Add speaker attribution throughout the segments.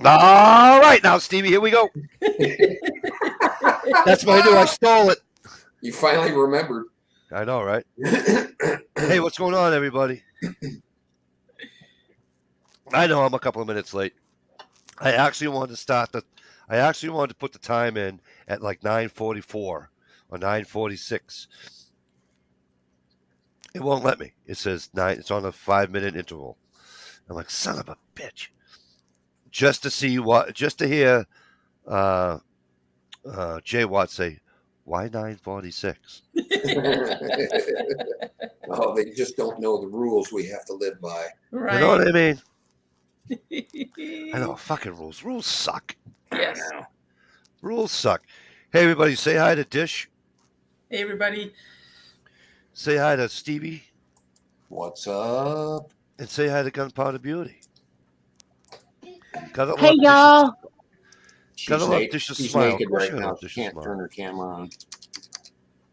Speaker 1: All right, now, Stevie, here we go. That's what I do. I stole it.
Speaker 2: You finally remembered.
Speaker 1: I know, right? Hey, what's going on, everybody? I know I'm a couple of minutes late. I actually wanted to start the. I actually wanted to put the time in at like 9:44 or 9:46. It won't let me. It says nine. It's on a 5 minute interval. I'm like, son of a bitch. Just to see what, just to hear uh, Jay Watt say, why 9:46?
Speaker 2: Oh, they just don't know the rules we have to live by.
Speaker 1: Right. You know what I mean? I know,
Speaker 3: know.
Speaker 1: fucking rules. Rules suck.
Speaker 3: Yes.
Speaker 1: Rules suck. Hey, everybody, say hi to Dish.
Speaker 3: Hey, everybody.
Speaker 1: Say hi to Stevie.
Speaker 2: What's up?
Speaker 1: And say hi to Gunpowder Beauty.
Speaker 4: Hey, y'all.
Speaker 1: Gotta love Dish's
Speaker 2: she's
Speaker 1: smile.
Speaker 2: naked right now.
Speaker 1: She
Speaker 2: She can't turn her camera on.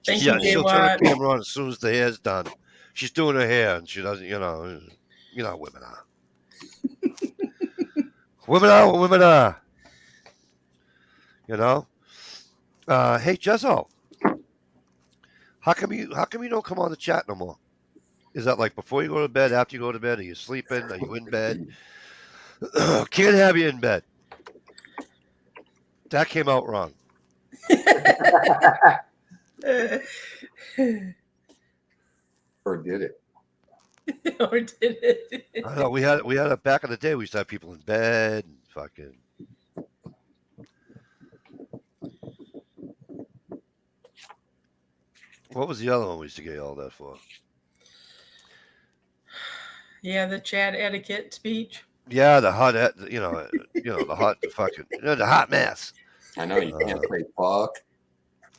Speaker 3: Thank
Speaker 1: Yeah,
Speaker 3: you,
Speaker 1: she'll turn her camera on as soon as the hair's done. She's doing her hair, and she doesn't, you know how women are. Women are what women are. You know? Hey, Jezzo. How come you don't come on the chat no more? Is that like before you go to bed, after you go to bed? Are you sleeping? Are you in bed? Can't have you in bed. That came out wrong.
Speaker 2: Or did it?
Speaker 3: Or did it?
Speaker 1: I know we had it back in the day. We used to have people in bed and fucking. What was the other one we used to get yelled at for?
Speaker 3: Yeah, the chat etiquette speech.
Speaker 1: Yeah, the hot, the hot fucking, the hot mess.
Speaker 2: I know you can't say fuck.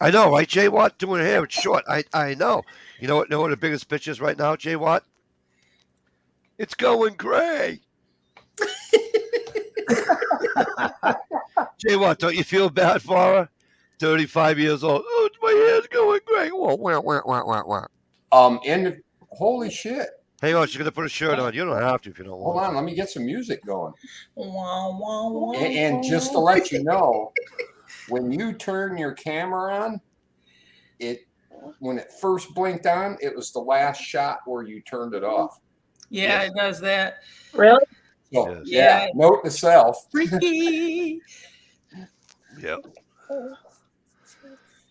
Speaker 1: I know, right, Jay Watt? Doing her hair, it's short. I know. You know what the biggest bitch is right now, Jay Watt? It's going gray. Jay Watt, don't you feel bad for her? 35 years old. Oh, my hair's going gray. Whoa, wah, wah, wah, wah, wah.
Speaker 2: And holy shit.
Speaker 1: Hey, she's going to put a shirt on. You don't have to if you don't want to.
Speaker 2: Hold on, let me get some music going. And just to let you know, when you turn your camera on, when it first blinked on, it was the last shot where you turned it off.
Speaker 3: Yeah, it does that.
Speaker 4: Really?
Speaker 2: So, yeah. Note to self.
Speaker 3: Freaky.
Speaker 1: Yep.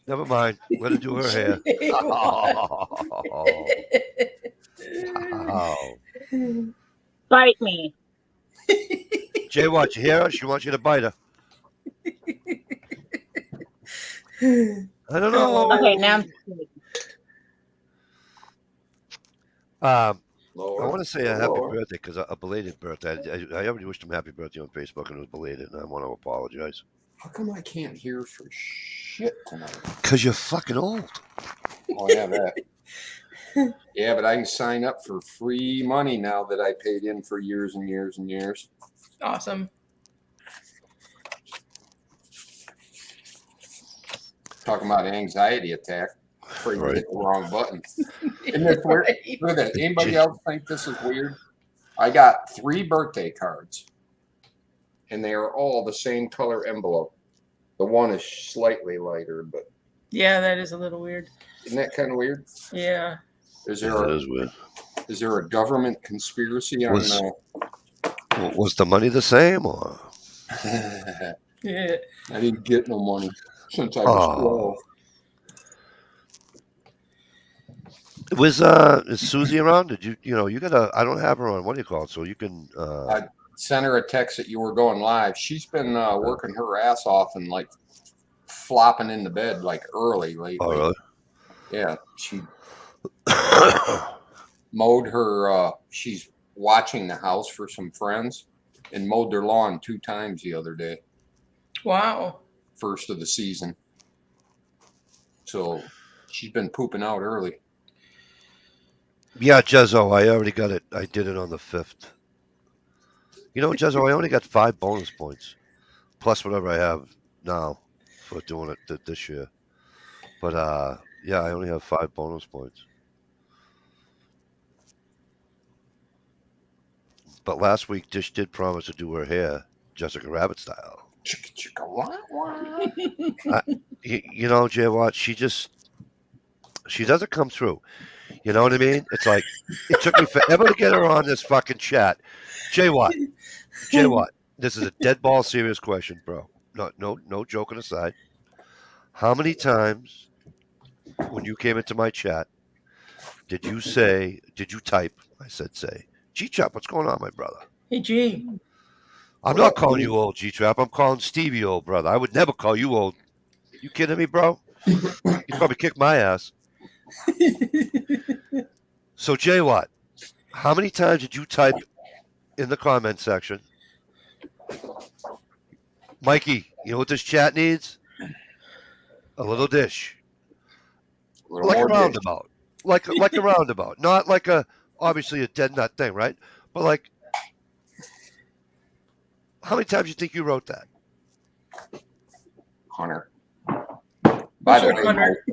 Speaker 1: Never mind. Let her do her hair.
Speaker 4: Bite me.
Speaker 1: Jay, Watt, you hear her? She wants you to bite her. I don't know.
Speaker 4: Okay, now
Speaker 1: I want to say a happy birthday because a belated birthday. I already wished him happy birthday on Facebook and it was belated, and I want to apologize.
Speaker 2: How come I can't hear for shit tonight?
Speaker 1: Because you're fucking old.
Speaker 2: Oh, yeah, that. Yeah, but I can sign up for free money now that I paid in for years and years and years.
Speaker 3: Awesome.
Speaker 2: Talking about anxiety attack. Afraid to hit the wrong button. Isn't this weird? Look at that. Anybody else think this is weird? I got 3 birthday cards, and they are all the same color envelope. The one is slightly lighter, but
Speaker 3: yeah, that is a little weird.
Speaker 2: Isn't that kind of weird?
Speaker 3: Yeah.
Speaker 2: Is there a government conspiracy on?
Speaker 1: Was the money the same or?
Speaker 3: Yeah.
Speaker 2: I didn't get no money since I was 12.
Speaker 1: Is Susie around? Did you got I don't have her on. What do you call it? So you can.
Speaker 2: I sent her a text that you were going live. She's been working her ass off and like flopping in the bed like early lately.
Speaker 1: Oh really?
Speaker 2: Yeah, she mowed her. She's watching the house for some friends and mowed their lawn 2 times the other day.
Speaker 3: Wow.
Speaker 2: First of the season. So she's been pooping out early.
Speaker 1: Yeah, Jezzo, I already got it. I did it on the 5th. You know, Jezzo, I only got 5 bonus points, plus whatever I have now for doing it this year. But yeah, I only have 5 bonus points. But last week, Dish did promise to do her hair Jessica Rabbit style.
Speaker 2: Chicka, chicka, wah, wah.
Speaker 1: You know, Jay Watt, she doesn't come through. You know what I mean? It's like it took me forever to get her on this fucking chat. Jay Watt, this is a dead ball serious question, bro. No joking aside. How many times when you came into my chat did you type? I said say, G-Trap, what's going on, my brother?
Speaker 3: Hey, G.
Speaker 1: I'm not calling you old, G-Trap. I'm calling Stevie old, brother. I would never call you old. You kidding me, bro? You probably kicked my ass. So, Jay Watt, how many times did you type in the comment section, Mikey, you know what this chat needs? A little dish.
Speaker 2: A little
Speaker 1: Like a
Speaker 2: more dish.
Speaker 1: roundabout. Like a roundabout. Not like obviously a dead nut thing, right? But like, how many times do you think you wrote that?
Speaker 2: Hunter. By the way,
Speaker 3: Hunter.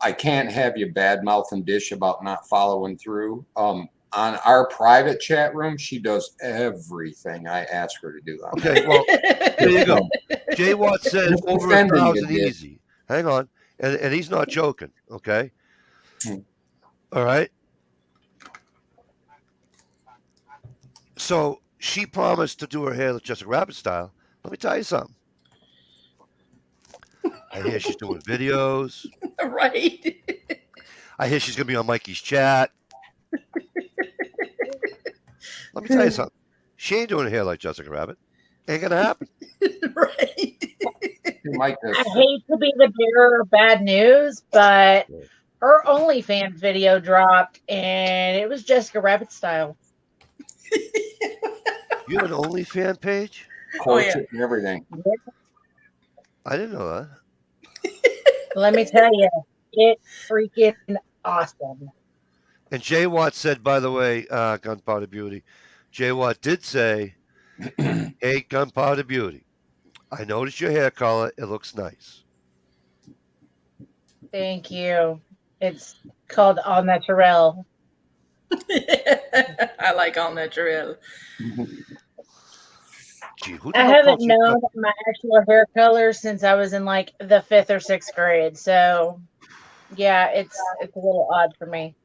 Speaker 2: I can't have you bad mouthing Dish about not following through. On our private chat room, she does everything I ask her to do.
Speaker 1: Okay, well, there you go. Jay Watt said
Speaker 2: Just
Speaker 1: over
Speaker 2: defending you,
Speaker 1: 1,000
Speaker 2: Dick.
Speaker 1: easy. Hang on. And he's not joking, okay? All right? So she promised to do her hair Jessica Rabbit style. Let me tell you something. I hear she's doing videos.
Speaker 3: Right.
Speaker 1: I hear she's going to be on Mikey's chat. Let me tell you something. She ain't doing her hair like Jessica Rabbit. Ain't going to happen.
Speaker 3: Right.
Speaker 2: Mike,
Speaker 4: I hate to be the bearer of bad news, but her OnlyFans video dropped, and it was Jessica Rabbit style.
Speaker 1: You have an OnlyFans page?
Speaker 2: corset and everything.
Speaker 1: I didn't know that.
Speaker 4: Let me tell you, it's freaking awesome.
Speaker 1: And Jay Watt said, by the way, Gunpowder Beauty, Jay Watt did say, hey, Gunpowder Beauty, I noticed your hair color. It looks nice.
Speaker 4: Thank you. It's called All Natural.
Speaker 3: I like all natural.
Speaker 1: Gee, who the
Speaker 4: I
Speaker 1: hell
Speaker 4: haven't
Speaker 1: called you
Speaker 4: known my actual hair color since I was in like the 5th or 6th grade. So, yeah, it's a little odd for me.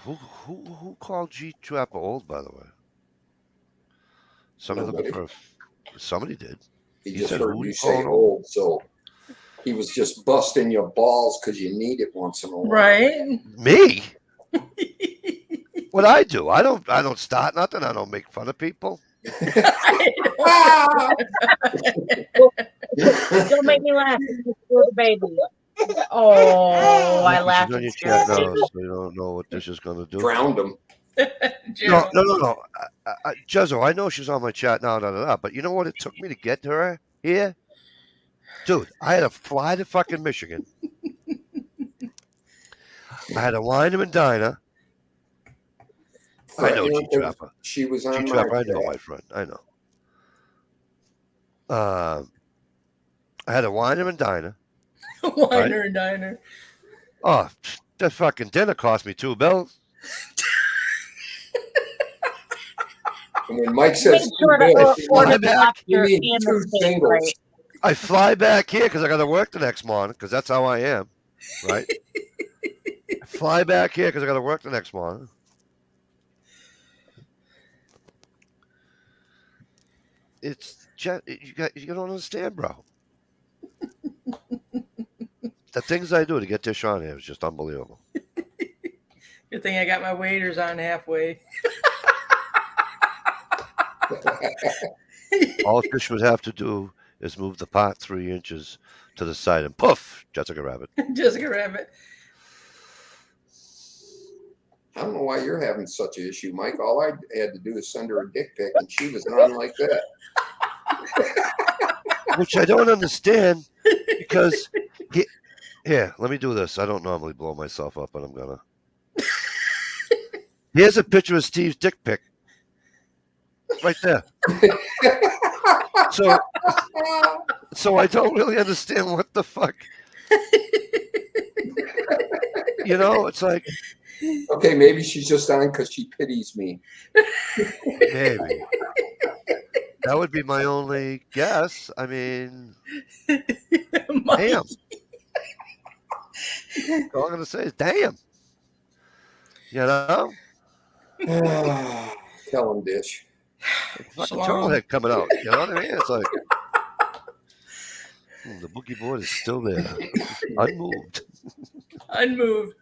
Speaker 1: Who called G Trapper old, by the way? Somebody looking for somebody did.
Speaker 2: He
Speaker 1: He
Speaker 2: just
Speaker 1: said,
Speaker 2: heard
Speaker 1: "Who
Speaker 2: you
Speaker 1: you
Speaker 2: say
Speaker 1: calling
Speaker 2: old, so he was just busting your balls because you need it once in a while.
Speaker 3: Right?
Speaker 1: Me? What I do? I don't start nothing. I don't make fun of people.
Speaker 4: Don't make me laugh. You're the baby. Oh, I
Speaker 1: She's
Speaker 4: laughed
Speaker 1: on
Speaker 4: and
Speaker 1: your
Speaker 4: scared
Speaker 1: chat
Speaker 4: the
Speaker 1: now,
Speaker 4: baby.
Speaker 1: so you don't know what this is going to do.
Speaker 2: Drowned him.
Speaker 1: No. Jezzo, I know she's on my chat now, but you know what it took me to get to her here? Dude, I had to fly to fucking Michigan. I had to wine him and dine her. I know G-Trapper.
Speaker 2: She was on
Speaker 1: G-Trapper,
Speaker 2: my
Speaker 1: I know,
Speaker 2: chat.
Speaker 1: my friend. I know. I had to wine him and dine her.
Speaker 3: Winer and diner.
Speaker 1: Oh, that fucking dinner cost me $2 bills.
Speaker 2: And when Mike
Speaker 4: Make
Speaker 2: says
Speaker 4: sure to order the
Speaker 2: you
Speaker 4: lobster
Speaker 2: need
Speaker 4: and
Speaker 2: two
Speaker 4: the steak,
Speaker 2: singles.
Speaker 4: right?
Speaker 1: I fly back here because I got to work the next morning because that's how I am, right? I fly back here because I got to work the next morning. It's you don't understand, bro. The things I do to get this on here is just unbelievable.
Speaker 3: Good thing I got my waders on halfway.
Speaker 1: All Fish would have to do is move the pot 3 inches to the side and poof, Jessica Rabbit.
Speaker 3: Jessica Rabbit.
Speaker 2: I don't know why you're having such an issue, Mike. All I had to do is send her a dick pic, and she was on like that.
Speaker 1: Which I don't understand because here, let me do this. I don't normally blow myself up, but I'm gonna. Here's a picture of Steve's dick pic. Right there. So I don't really understand what the fuck. You know, it's like
Speaker 2: Okay, maybe she's just on because she pities me.
Speaker 1: maybe that would be my only guess. I mean,
Speaker 3: Mike.
Speaker 1: damn. All I'm gonna say is damn. You know,
Speaker 2: Tell him, Dish.
Speaker 1: fucking
Speaker 3: Shalom.
Speaker 1: turtlehead coming out. You know what I mean? It's like the boogie board is still there, unmoved.
Speaker 3: Unmoved.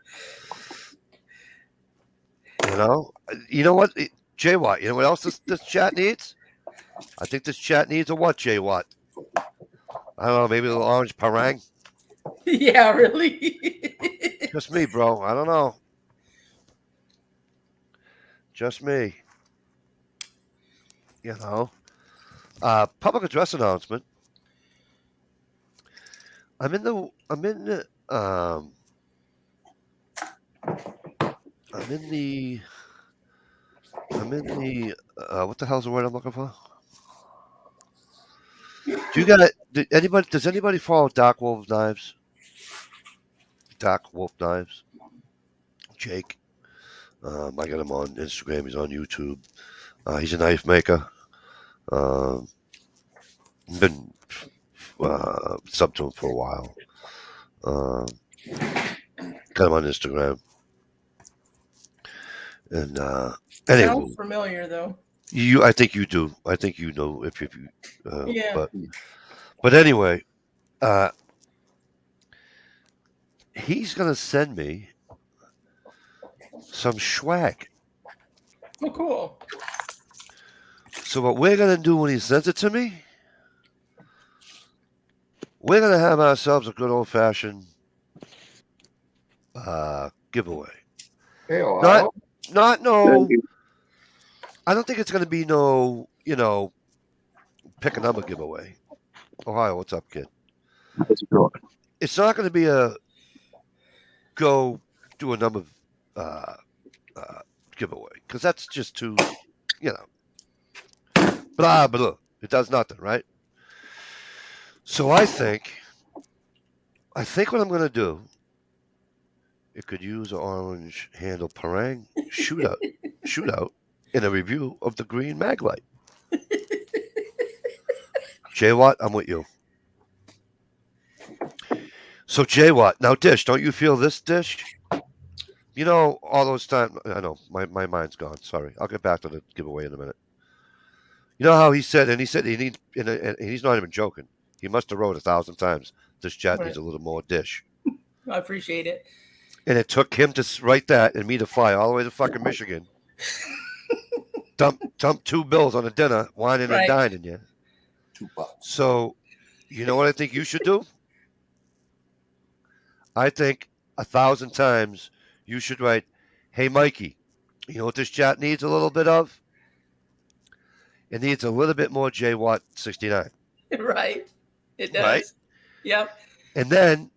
Speaker 1: You know what, Jay Watt. You know what else this chat needs? I think this chat needs a what, Jay Watt? I don't know, maybe a little orange parang.
Speaker 3: Yeah, really.
Speaker 1: Just me, bro. I don't know. Just me. You know. Public address announcement. I'm in the I'm in the what the hell's the word I'm looking for? Does anybody follow Dark Wolf Knives? Dark Wolf Knives? Jake. I got him on Instagram, he's on YouTube. He's a knife maker. Been sub to him for a while. Got him on Instagram. And anyway,
Speaker 3: Sounds familiar though.
Speaker 1: I think you do. I think you know if you.
Speaker 3: Yeah.
Speaker 1: But anyway, he's gonna send me some swag.
Speaker 3: Oh, cool.
Speaker 1: So what we're gonna do when he sends it to me, we're gonna have ourselves a good old fashioned giveaway.
Speaker 2: Hey, Ohio.
Speaker 1: Not no. I don't think it's gonna be no. Pick a number giveaway. Ohio, what's up, kid?
Speaker 5: How's it going?
Speaker 1: It's not going to be a go do a number giveaway because that's just too, blah blah. It does nothing, right? So I think what I'm going to do. It could use an orange handle parang shootout in a review of the green maglite. Jay Watt, I'm with you. So Jay Watt, now Dish, don't you feel this, Dish? All those times. I know my mind's gone. Sorry, I'll get back to the giveaway in a minute. You know how he said he needs, and he's not even joking. He must have wrote 1,000 times. This chat needs a little more Dish.
Speaker 3: I appreciate it.
Speaker 1: And it took him to write that and me to fly all the way to fucking Michigan. dump $2 bills on a dinner, whining and dining you.
Speaker 2: $2.
Speaker 1: So, you know what I think you should do? I think 1,000 times you should write, "Hey Mikey, you know what this chat needs a little bit of? It needs a little bit more J Watt 69."
Speaker 3: Right. It does.
Speaker 1: Right?
Speaker 3: Yep.
Speaker 1: And then,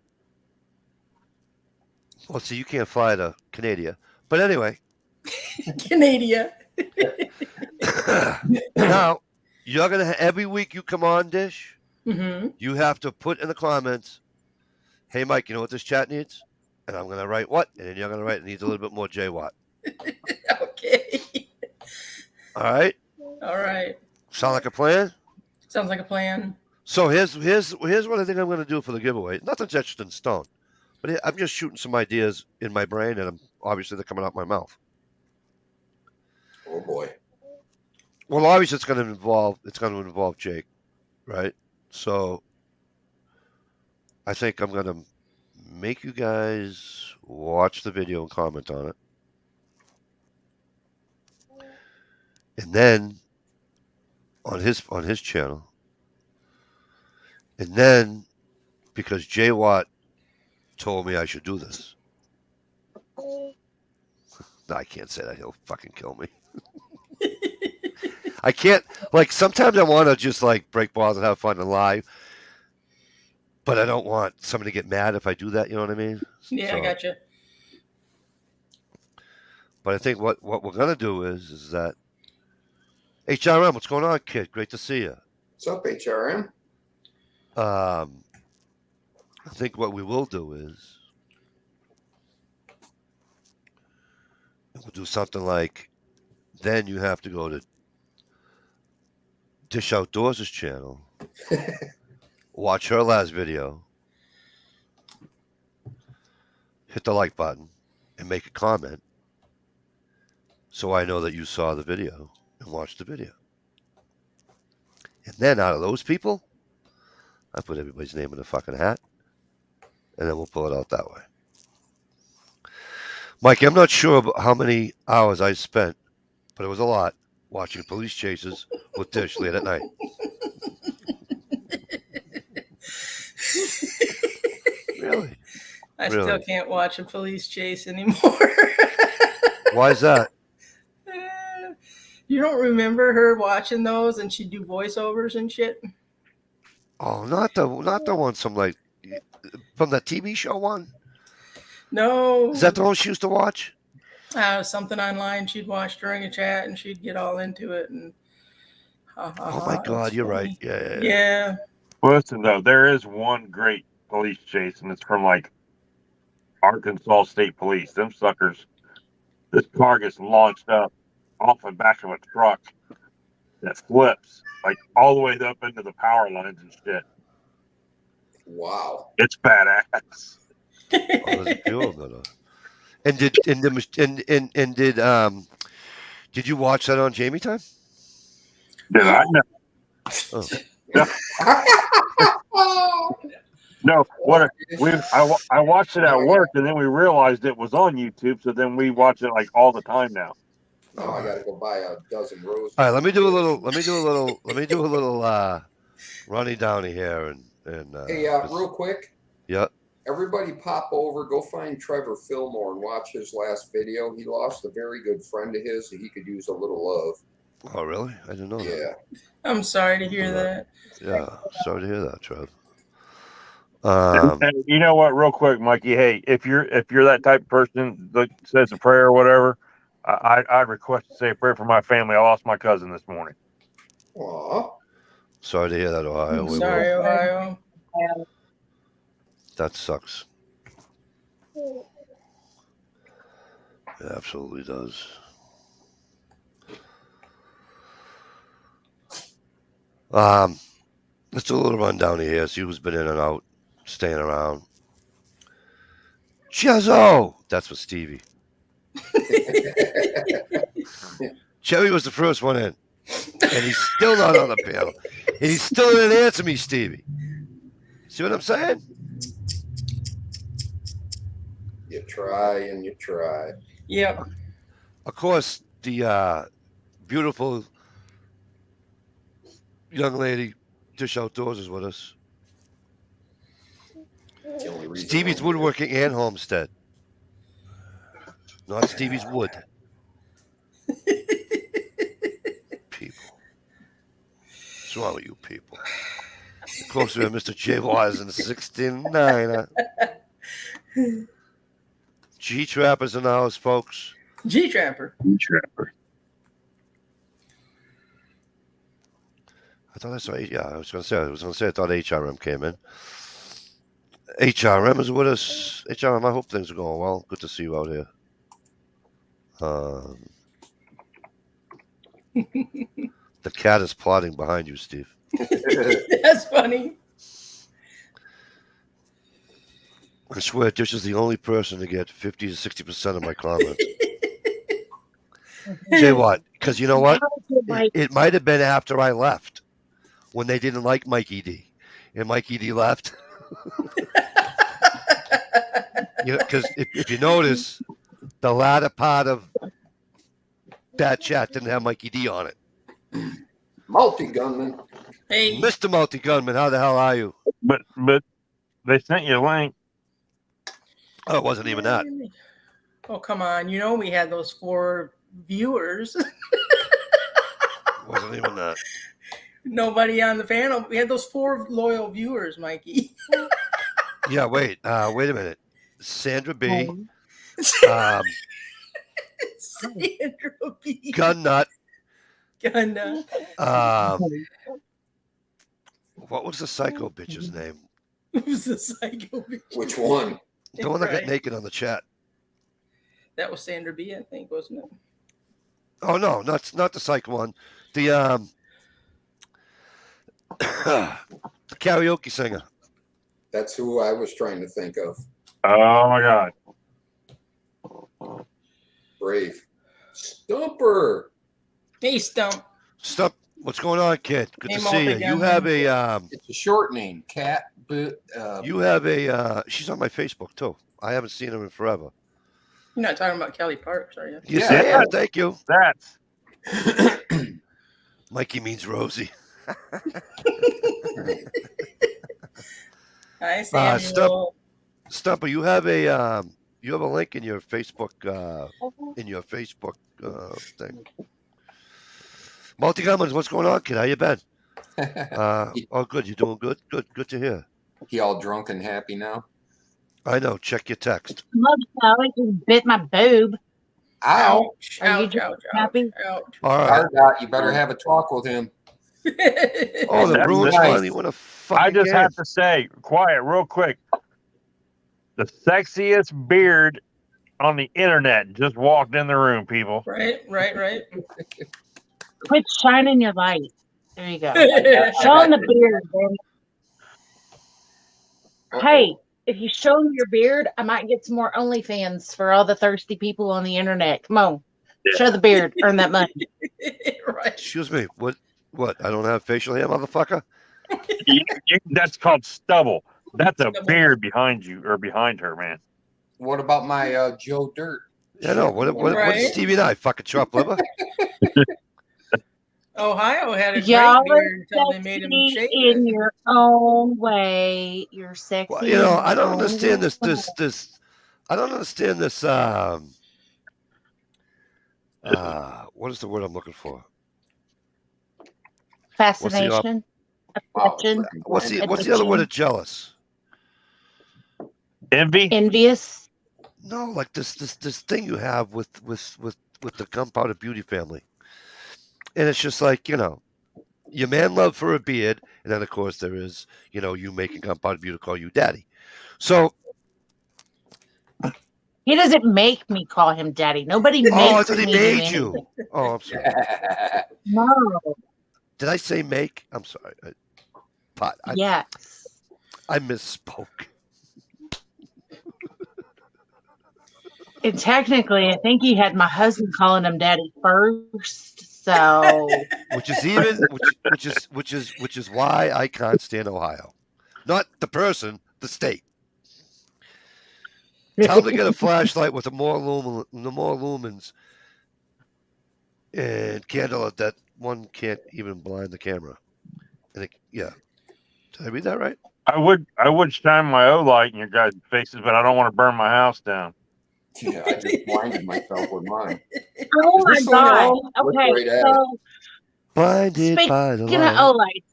Speaker 1: well, see, you can't fly to Canada, but anyway.
Speaker 3: Canada.
Speaker 1: Now, you're gonna every week you come on, Dish.
Speaker 3: Mm-hmm.
Speaker 1: You have to put in the comments, "Hey Mike, you know what this chat needs?" And I'm gonna write what, and then you're gonna write it needs a little bit more J Watt.
Speaker 3: Okay.
Speaker 1: All right.
Speaker 3: All right.
Speaker 1: Sound like a plan?
Speaker 3: Sounds like a plan.
Speaker 1: So here's what I think I'm gonna do for the giveaway. Nothing's etched in stone, but I'm just shooting some ideas in my brain, and obviously they're coming out my mouth.
Speaker 2: Oh boy.
Speaker 1: Well, obviously it's going to involve Jake, right? So I think I'm going to make you guys watch the video and comment on it. And then on his channel. And then because Jay Watt told me I should do this. No, I can't say that. He'll fucking kill me. I can't, sometimes I want to just, break balls and have fun and lie. But I don't want somebody to get mad if I do that, you know what I mean?
Speaker 3: Yeah, I gotcha.
Speaker 1: But I think what we're going to do is that, HRM, what's going on, kid? Great to see you.
Speaker 2: What's up, HRM?
Speaker 1: I think what we will do is we'll do something like, then you have to go to Dish Outdoors' channel, watch her last video, hit the like button, and make a comment so I know that you saw the video and watched the video. And then out of those people, I put everybody's name in a fucking hat, and then we'll pull it out that way. Mike, I'm not sure about how many hours I spent, but it was a lot, watching police chases with Dish late at night. Really?
Speaker 3: I
Speaker 1: Really?
Speaker 3: still can't watch a police chase anymore.
Speaker 1: Why is that?
Speaker 3: You don't remember her watching those and she'd do voiceovers and shit?
Speaker 1: Oh, not the one from the TV show one.
Speaker 3: No.
Speaker 1: Is that the one she used to watch?
Speaker 3: Something online she'd watch during a chat and she'd get all into it and
Speaker 1: Oh my God, you're right. Yeah.
Speaker 3: Yeah.
Speaker 5: Listen though, there is one great police chase, and it's from like Arkansas State Police. Them suckers, this car gets launched up off the back of a truck that flips like all the way up into the power lines and shit.
Speaker 2: Wow.
Speaker 5: It's badass.
Speaker 1: Oh, there's a few of them. And did you watch that on Jamie Time?
Speaker 5: Did I? No. What I watched it at work, and then we realized it was on YouTube. So then we watch it like all the time now.
Speaker 2: Oh, I gotta go buy a dozen roses.
Speaker 1: All right, let me do a little Ronnie Downey here and
Speaker 2: Hey, real quick.
Speaker 1: Yeah.
Speaker 2: Everybody pop over, go find Trevor Fillmore and watch his last video. He lost a very good friend of his that he could use a little love.
Speaker 1: Oh, really? I didn't know that.
Speaker 2: Yeah.
Speaker 3: I'm sorry to hear that.
Speaker 1: Yeah, sorry to hear that, Trev.
Speaker 5: And you know what? Real quick, Mikey. Hey, if you're that type of person that says a prayer or whatever, I'd request to say a prayer for my family. I lost my cousin this morning.
Speaker 2: Aw.
Speaker 1: Sorry to hear that, Ohio.
Speaker 3: I'm sorry, Ohio.
Speaker 1: That sucks. It absolutely does. Let's do a little rundown here. See who's been in and out, staying around. Jezzo! That's for Stevie. Cherry was the first one in. And he's still not on the panel. And he still didn't answer me, Stevie. See what I'm saying?
Speaker 2: You try and you try.
Speaker 3: Yep.
Speaker 1: Of course, the beautiful young lady, Dish Outdoors, is with us.
Speaker 2: The only reason
Speaker 1: Stevie's Woodworking and Homestead. Not Stevie's Wood. People. What's wrong with you people? Closer to Mr. J. Wise in 69. G-Trapper's in the house, folks.
Speaker 3: G-Trapper.
Speaker 1: I thought I saw. Yeah, I was going to say. I thought HRM came in. HRM is with us. HRM, I hope things are going well. Good to see you out here. The cat is plotting behind you, Steve.
Speaker 3: That's funny.
Speaker 1: I swear, Dish is the only person to get 50 to 60% of my comments. Say what? Because you know what? It might have been after I left when they didn't like Mikey D. And Mikey D left. Because if you notice, the latter part of that chat didn't have Mikey D on it.
Speaker 2: Multi-gunman.
Speaker 3: Hey.
Speaker 1: Mr. Multi-Gunman, how the hell are you?
Speaker 5: But they sent you a link.
Speaker 1: Oh, it wasn't even that.
Speaker 3: Oh, come on. You know we had those 4 viewers.
Speaker 1: It wasn't even that.
Speaker 3: Nobody on the panel. We had those 4 loyal viewers, Mikey.
Speaker 1: Yeah, wait a minute. Sandra B.
Speaker 3: Sandra B.
Speaker 1: Gun Nut. What was the psycho bitch's name?
Speaker 3: Who's the psycho bitch?
Speaker 2: Which one?
Speaker 1: The one that got naked on the chat.
Speaker 3: That was Sandra B, I think, wasn't it?
Speaker 1: Oh no, not the psych one. The the karaoke singer.
Speaker 2: That's who I was trying to think of.
Speaker 5: Oh my God.
Speaker 2: Brave. Stumper.
Speaker 3: Hey, Stump.
Speaker 1: Stop. What's going on, kid? Good
Speaker 3: Hey,
Speaker 1: to see you.
Speaker 3: Multi
Speaker 1: You
Speaker 3: Gun.
Speaker 1: have a
Speaker 2: It's a short name. Cat. But
Speaker 1: you have a she's on my Facebook too. I haven't seen her in forever.
Speaker 3: You're not talking about Kelly Parks, are you?
Speaker 1: Yes,
Speaker 2: Yeah.
Speaker 1: I am. Thank you.
Speaker 5: That's
Speaker 1: Mikey means Rosie.
Speaker 3: Hi, Samuel.
Speaker 1: Stumper, you have a link in your Facebook thing. Multi Gummins, what's going on, kid? How you been? Oh, good. You doing good? Good to hear.
Speaker 2: he all drunk and happy now.
Speaker 1: I know. Check your text.
Speaker 4: Love Sally just bit my boob.
Speaker 2: Ow.
Speaker 3: Ouch.
Speaker 4: Are you
Speaker 3: Ouch,
Speaker 4: just
Speaker 3: ouch, ouch,
Speaker 4: happy?
Speaker 3: ouch.
Speaker 1: All right.
Speaker 2: Ardot, you better have a talk with him.
Speaker 1: Oh, the
Speaker 5: That's
Speaker 1: Bruins
Speaker 2: nice.
Speaker 1: finally won a fucking
Speaker 5: I just
Speaker 1: game.
Speaker 5: have to say, quiet, real quick. The sexiest beard on the internet just walked in the room, people.
Speaker 3: Right.
Speaker 4: Quit shining your light. There you go.
Speaker 2: I
Speaker 4: Showing the
Speaker 2: got
Speaker 4: beard, baby.
Speaker 2: Uh-oh.
Speaker 4: Hey, if you show me your beard, I might get some more OnlyFans for all the thirsty people on the internet. Come on. Show the beard. Earn that money.
Speaker 3: Right.
Speaker 1: Excuse me. What? I don't have facial hair, motherfucker.
Speaker 5: That's called stubble. That's a
Speaker 3: Stubble.
Speaker 5: beard behind you or behind her, man.
Speaker 2: What about my Joe Dirt?
Speaker 1: Yeah, no. What is
Speaker 3: Right.
Speaker 1: Stevie and I? Fucking chopped liver?
Speaker 3: Ohio had a
Speaker 4: Y'all
Speaker 3: great
Speaker 4: are
Speaker 3: beard until they made him
Speaker 4: sexy
Speaker 3: shave
Speaker 4: in
Speaker 3: it.
Speaker 4: your own way. You're sexy.
Speaker 1: Well, you know,
Speaker 4: in
Speaker 1: I don't
Speaker 4: your own
Speaker 1: understand
Speaker 4: way.
Speaker 1: this. I don't understand this. What is the word I'm looking for?
Speaker 4: Fascination. Affection.
Speaker 1: What's the other word of jealous?
Speaker 5: Envy?
Speaker 4: Envious.
Speaker 1: No, like this thing you have with the Gunpowder Beauty family, and it's just like, you know, your man love for a beard, and then of course there is, you know, you making Gunpowder Beauty call you daddy. So
Speaker 4: He doesn't make me call him daddy. Nobody makes
Speaker 1: I thought he
Speaker 4: me do
Speaker 1: made
Speaker 4: anything.
Speaker 1: you. Oh, I'm sorry.
Speaker 4: No.
Speaker 1: Did I say make? I'm sorry.
Speaker 4: Yes.
Speaker 1: I misspoke.
Speaker 4: And technically, I think he had my husband calling him daddy first. So
Speaker 1: Which is why I can't stand Ohio. Not the person, the state. Tell them to get a flashlight with the more lumens and candle that one can't even blind the camera. And yeah. Did I read that right?
Speaker 5: I would shine my O light in your guys' faces, but I don't want to burn my house down.
Speaker 2: Yeah, I just blinded myself with mine.
Speaker 4: oh my
Speaker 2: Is this
Speaker 4: god.
Speaker 2: one on? Look
Speaker 4: Okay,
Speaker 2: right at
Speaker 4: so
Speaker 1: Blinded by the
Speaker 4: speaking of
Speaker 1: light.
Speaker 4: Olight,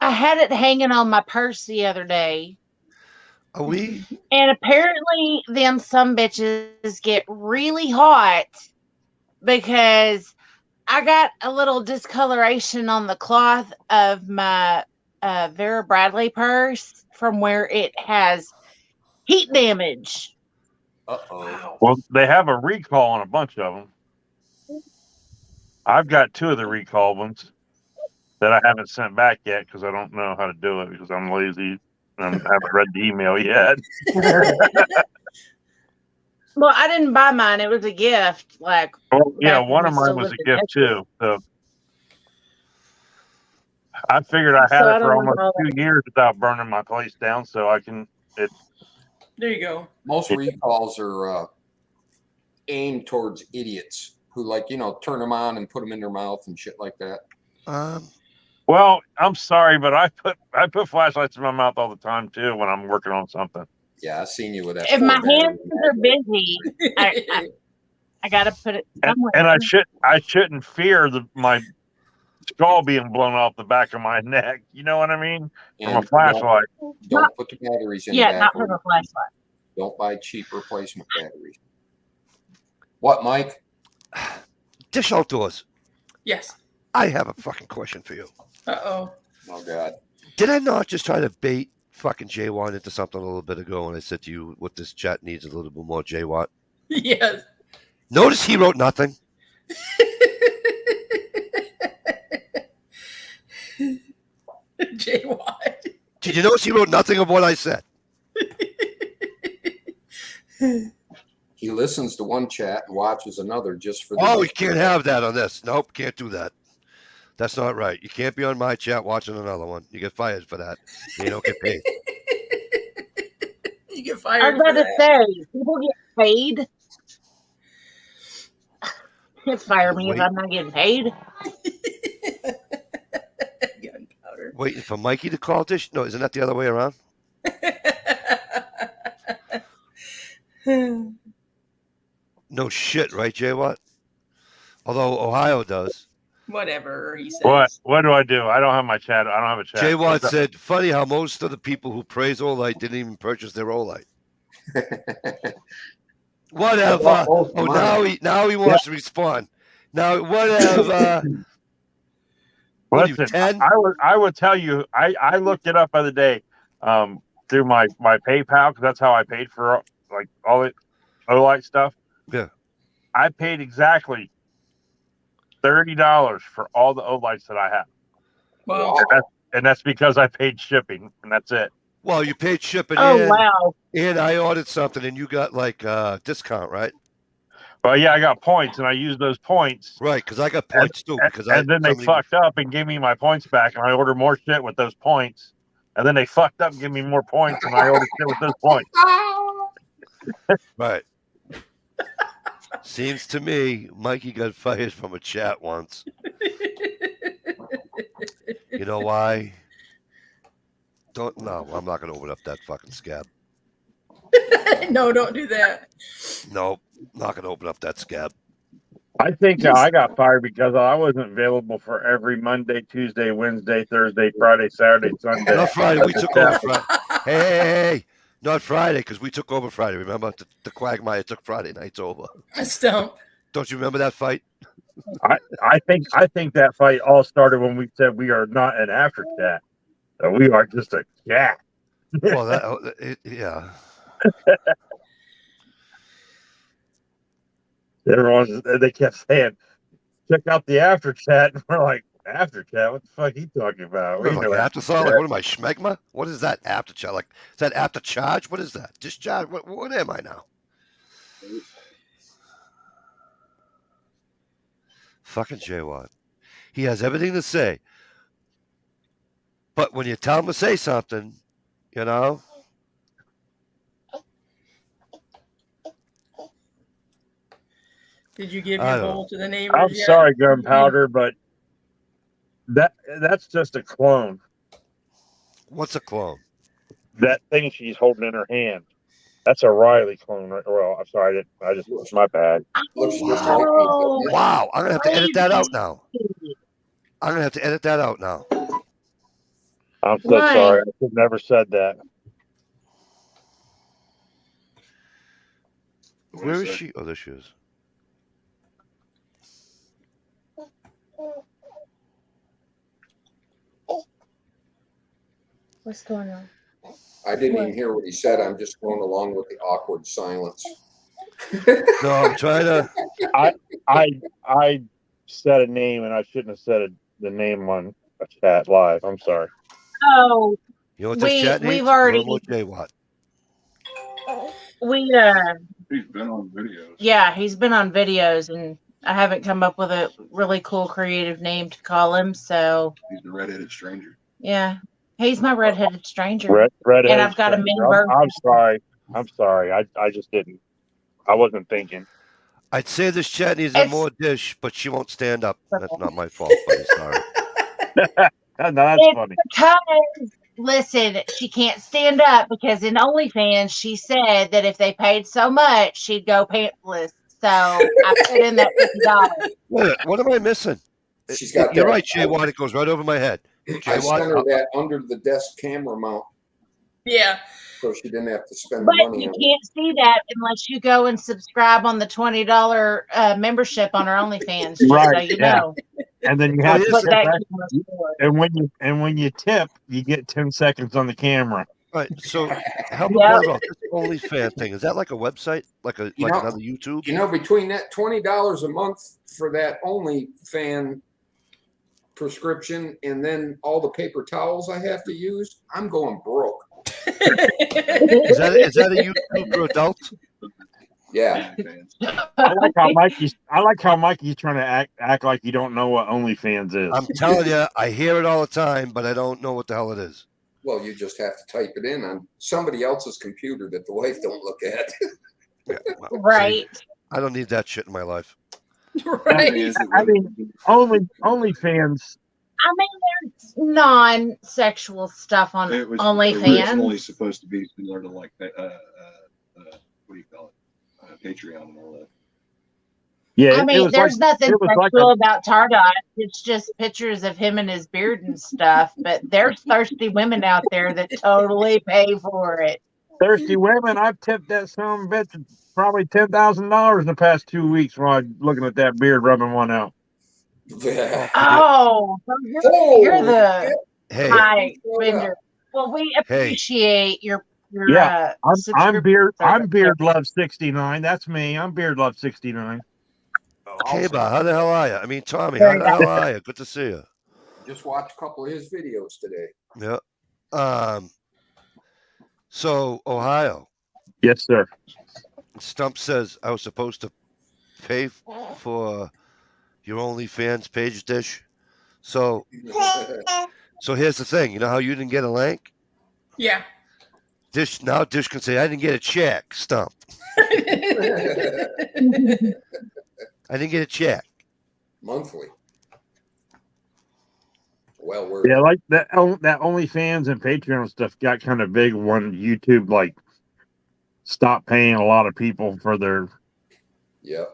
Speaker 4: I had it hanging on my purse the other day.
Speaker 1: Are we?
Speaker 4: And apparently them some bitches get really hot because I got a little discoloration on the cloth of my Vera Bradley purse from where it has heat damage.
Speaker 2: Uh-oh.
Speaker 3: Wow.
Speaker 5: Well, they have a recall on a bunch of them. I've got 2 of the recall ones that I haven't sent back yet because I don't know how to do it because I'm lazy and I haven't read the email yet.
Speaker 4: Well, I didn't buy mine. It was a gift. Like,
Speaker 5: Well, yeah,
Speaker 4: back when
Speaker 5: one
Speaker 4: we
Speaker 5: of mine
Speaker 4: still
Speaker 5: was a
Speaker 4: lived in
Speaker 5: gift
Speaker 4: Texas.
Speaker 5: too. So I figured I had
Speaker 4: So I
Speaker 5: it for
Speaker 4: don't
Speaker 5: almost
Speaker 4: know.
Speaker 5: 2 years without burning my place down, so I can.
Speaker 3: There you go.
Speaker 2: Most recalls are aimed towards idiots who, like, you know, turn them on and put them in their mouth and shit like that.
Speaker 5: Well, I'm sorry, but I put flashlights in my mouth all the time too when I'm working on something.
Speaker 2: Yeah, I seen you with that.
Speaker 4: If my
Speaker 2: 4-battery
Speaker 4: hands are busy, I gotta put it somewhere.
Speaker 5: And I shouldn't fear my skull being blown off the back of my neck. You know what I mean? From a
Speaker 2: And
Speaker 5: flashlight.
Speaker 2: Don't put the batteries in the
Speaker 4: Yeah,
Speaker 2: back.
Speaker 4: not from a flashlight.
Speaker 2: Don't buy cheap replacement batteries. What, Mike?
Speaker 1: Dish Outdoors.
Speaker 3: Yes.
Speaker 1: I have a fucking question for you.
Speaker 3: Uh-oh.
Speaker 2: Oh, God.
Speaker 1: Did I not just try to bait fucking J-Watt into something a little bit ago when I said to you what this chat needs a little bit more J-Watt?
Speaker 3: Yes.
Speaker 1: Notice he wrote nothing.
Speaker 3: Jay Watt.
Speaker 1: Did you notice he wrote nothing of what I said?
Speaker 2: He listens to one chat and watches another just for the.
Speaker 1: Oh, you can't have that on this. Nope, can't do that. That's not right. You can't be on my chat watching another one. You get fired for that. You don't get paid.
Speaker 3: You get
Speaker 4: I
Speaker 3: fired
Speaker 4: was
Speaker 3: for
Speaker 4: about to
Speaker 3: that.
Speaker 4: say, people get paid. Can't fire me if
Speaker 1: Wait.
Speaker 4: I'm not getting paid.
Speaker 3: Gunpowder.
Speaker 1: Waiting for Mikey to call this? No, isn't that the other way around? No shit, right, Jay Watt? Although Ohio does.
Speaker 3: Whatever he says.
Speaker 5: What do I do? I don't have my chat. I don't have a chat.
Speaker 1: Jay Watt
Speaker 5: What's up?
Speaker 1: said, funny how most of the people who praise Olight didn't even purchase their Olight. Whatever. Oh, now he wants to respond. Now, whatever. What are you,
Speaker 5: Listen,
Speaker 1: 10?
Speaker 5: I would tell you. I looked it up the other day through my PayPal because that's how I paid for like all the Olight stuff.
Speaker 1: Yeah.
Speaker 5: I paid exactly $30 for all the Olights that I have.
Speaker 3: Well,
Speaker 5: And that's because I paid shipping, and that's it.
Speaker 1: Well, you paid shipping
Speaker 4: Oh
Speaker 1: in,
Speaker 4: wow!
Speaker 1: and I ordered something, and you got like a discount, right?
Speaker 5: Well, yeah, I got points, and I used those points.
Speaker 1: Right, because I got points too. Because
Speaker 5: And then they fucked up and gave me my points back, and I ordered more shit with those points. And then they fucked up and gave me more points, and I ordered shit with those points.
Speaker 1: Right. Seems to me Mikey got fired from a chat once. You know why? No, I'm not going to open up that fucking scab.
Speaker 3: no, don't do that.
Speaker 1: Nope, not going to open up that scab.
Speaker 5: I think I got fired because I wasn't available for every Monday, Tuesday, Wednesday, Thursday, Friday, Saturday, Sunday.
Speaker 1: Not Friday. We took over Friday. Hey. Not Friday, because we took over Friday. Remember? The Quagmire took Friday nights over.
Speaker 3: I stump.
Speaker 1: Don't you remember that fight?
Speaker 5: I think that fight all started when we said we are not an after chat. We are just a chat.
Speaker 1: Well, yeah.
Speaker 5: They kept saying, check out the after chat. And we're like, after chat? What the fuck are you talking about?
Speaker 1: What, like afterthought? Like, what am I, schmegma? What is that after charge? Like, is that after charge? What is that? Discharge? What am I now? Fucking Jay Watt. He has everything to say. But when you tell him to say something, you know.
Speaker 3: Did you give your bowl to the neighbors?
Speaker 5: I'm sorry, Gunpowder, but that's just a clone.
Speaker 1: What's a clone?
Speaker 5: That thing she's holding in her hand. That's a Riley clone. Well, I'm sorry. It's my bad.
Speaker 1: Wow. I'm going to have to edit that out now. I'm going to have to edit that out now.
Speaker 5: I'm so sorry. I should have never said that.
Speaker 1: Where is she? Oh, there she is.
Speaker 4: What's going on?
Speaker 2: I didn't even hear what he said. I'm just going along with the awkward silence.
Speaker 1: No, I'm trying to.
Speaker 5: I said a name and I shouldn't have said the name on a chat live. I'm sorry.
Speaker 4: Oh,
Speaker 1: you know what this chat needs?
Speaker 4: we've already.
Speaker 1: Jay Watt.
Speaker 4: He's been on videos. Yeah, he's been on videos, and I haven't come up with a really cool creative name to call him. So
Speaker 6: he's the redheaded stranger.
Speaker 4: Yeah, he's my redheaded stranger.
Speaker 5: Redheaded
Speaker 4: and I've got a main bird.
Speaker 5: I'm sorry. I just didn't. I wasn't thinking.
Speaker 1: I'd say this chat needs a more dish, but she won't stand up. That's not my fault, buddy. Sorry.
Speaker 5: No, that's funny.
Speaker 4: Because, listen, she can't stand up because in OnlyFans, she said that if they paid so much, she'd go pantless. So I put in that $50.
Speaker 1: Wait, what am I missing?
Speaker 2: She's got
Speaker 1: You're right, Jay Watt. It goes right over my head.
Speaker 2: I sent her that under the desk camera mount.
Speaker 3: Yeah.
Speaker 2: So she didn't have to spend
Speaker 4: But
Speaker 2: the money
Speaker 4: you
Speaker 2: on
Speaker 4: can't see that unless you go and subscribe on the $20 membership on our OnlyFans. Just
Speaker 5: Right,
Speaker 4: so you
Speaker 5: yeah.
Speaker 4: know.
Speaker 5: And then you have to
Speaker 4: Put
Speaker 5: tip
Speaker 4: that
Speaker 5: and when you tip, you get 10 seconds on the camera.
Speaker 1: All right, so help a
Speaker 4: Yep.
Speaker 1: brother out. This OnlyFans thing, is that like a website? Like another YouTube?
Speaker 2: Between that $20 a month for that OnlyFans prescription and then all the paper towels I have to use, I'm going broke.
Speaker 1: Is that a YouTube for adults?
Speaker 2: Yeah.
Speaker 5: I like how Mikey's trying to act like you don't know what OnlyFans is.
Speaker 1: I'm telling you, I hear it all the time, but I don't know what the hell it is.
Speaker 2: Well, you just have to type it in on somebody else's computer that the wife don't look at.
Speaker 1: Yeah, well,
Speaker 4: Right.
Speaker 1: see, I don't need that shit in my life.
Speaker 3: Right.
Speaker 5: I mean, OnlyFans.
Speaker 4: I mean, there's non-sexual stuff on
Speaker 6: It was
Speaker 4: OnlyFans.
Speaker 6: originally supposed to be similar to like what do you call it? Patreon and all that.
Speaker 5: Yeah,
Speaker 4: I mean, there's nothing sexual
Speaker 5: like
Speaker 4: about Tardot. It's just pictures of him and his beard and stuff. But there's thirsty women out there that totally pay for it.
Speaker 5: thirsty women. I've tipped that son of a bitch probably $10,000 in the past 2 weeks while I'm looking at that beard rubbing one out.
Speaker 4: Oh, so you're the
Speaker 1: Hey,
Speaker 4: high spender. Well, we appreciate your
Speaker 5: Yeah, I'm
Speaker 4: subscription
Speaker 5: Beard
Speaker 4: service.
Speaker 5: Love 69. That's me. I'm Beard Love 69.
Speaker 1: K-Bar, how the hell are you? I mean, Tommy, how the hell are you? Good to see you.
Speaker 2: Just watched a couple of his videos today.
Speaker 1: Yeah. So Ohio,
Speaker 5: Yes, sir.
Speaker 1: Stump says I was supposed to pay for your OnlyFans page dish. So here's the thing. You know how you didn't get a link?
Speaker 3: Yeah.
Speaker 1: Dish can say I didn't get a check. Stump. I didn't get a check.
Speaker 2: Monthly. Well, we're
Speaker 5: Yeah, like that OnlyFans and Patreon stuff got kind of big when YouTube like stopped paying a lot of people for their,
Speaker 2: yeah.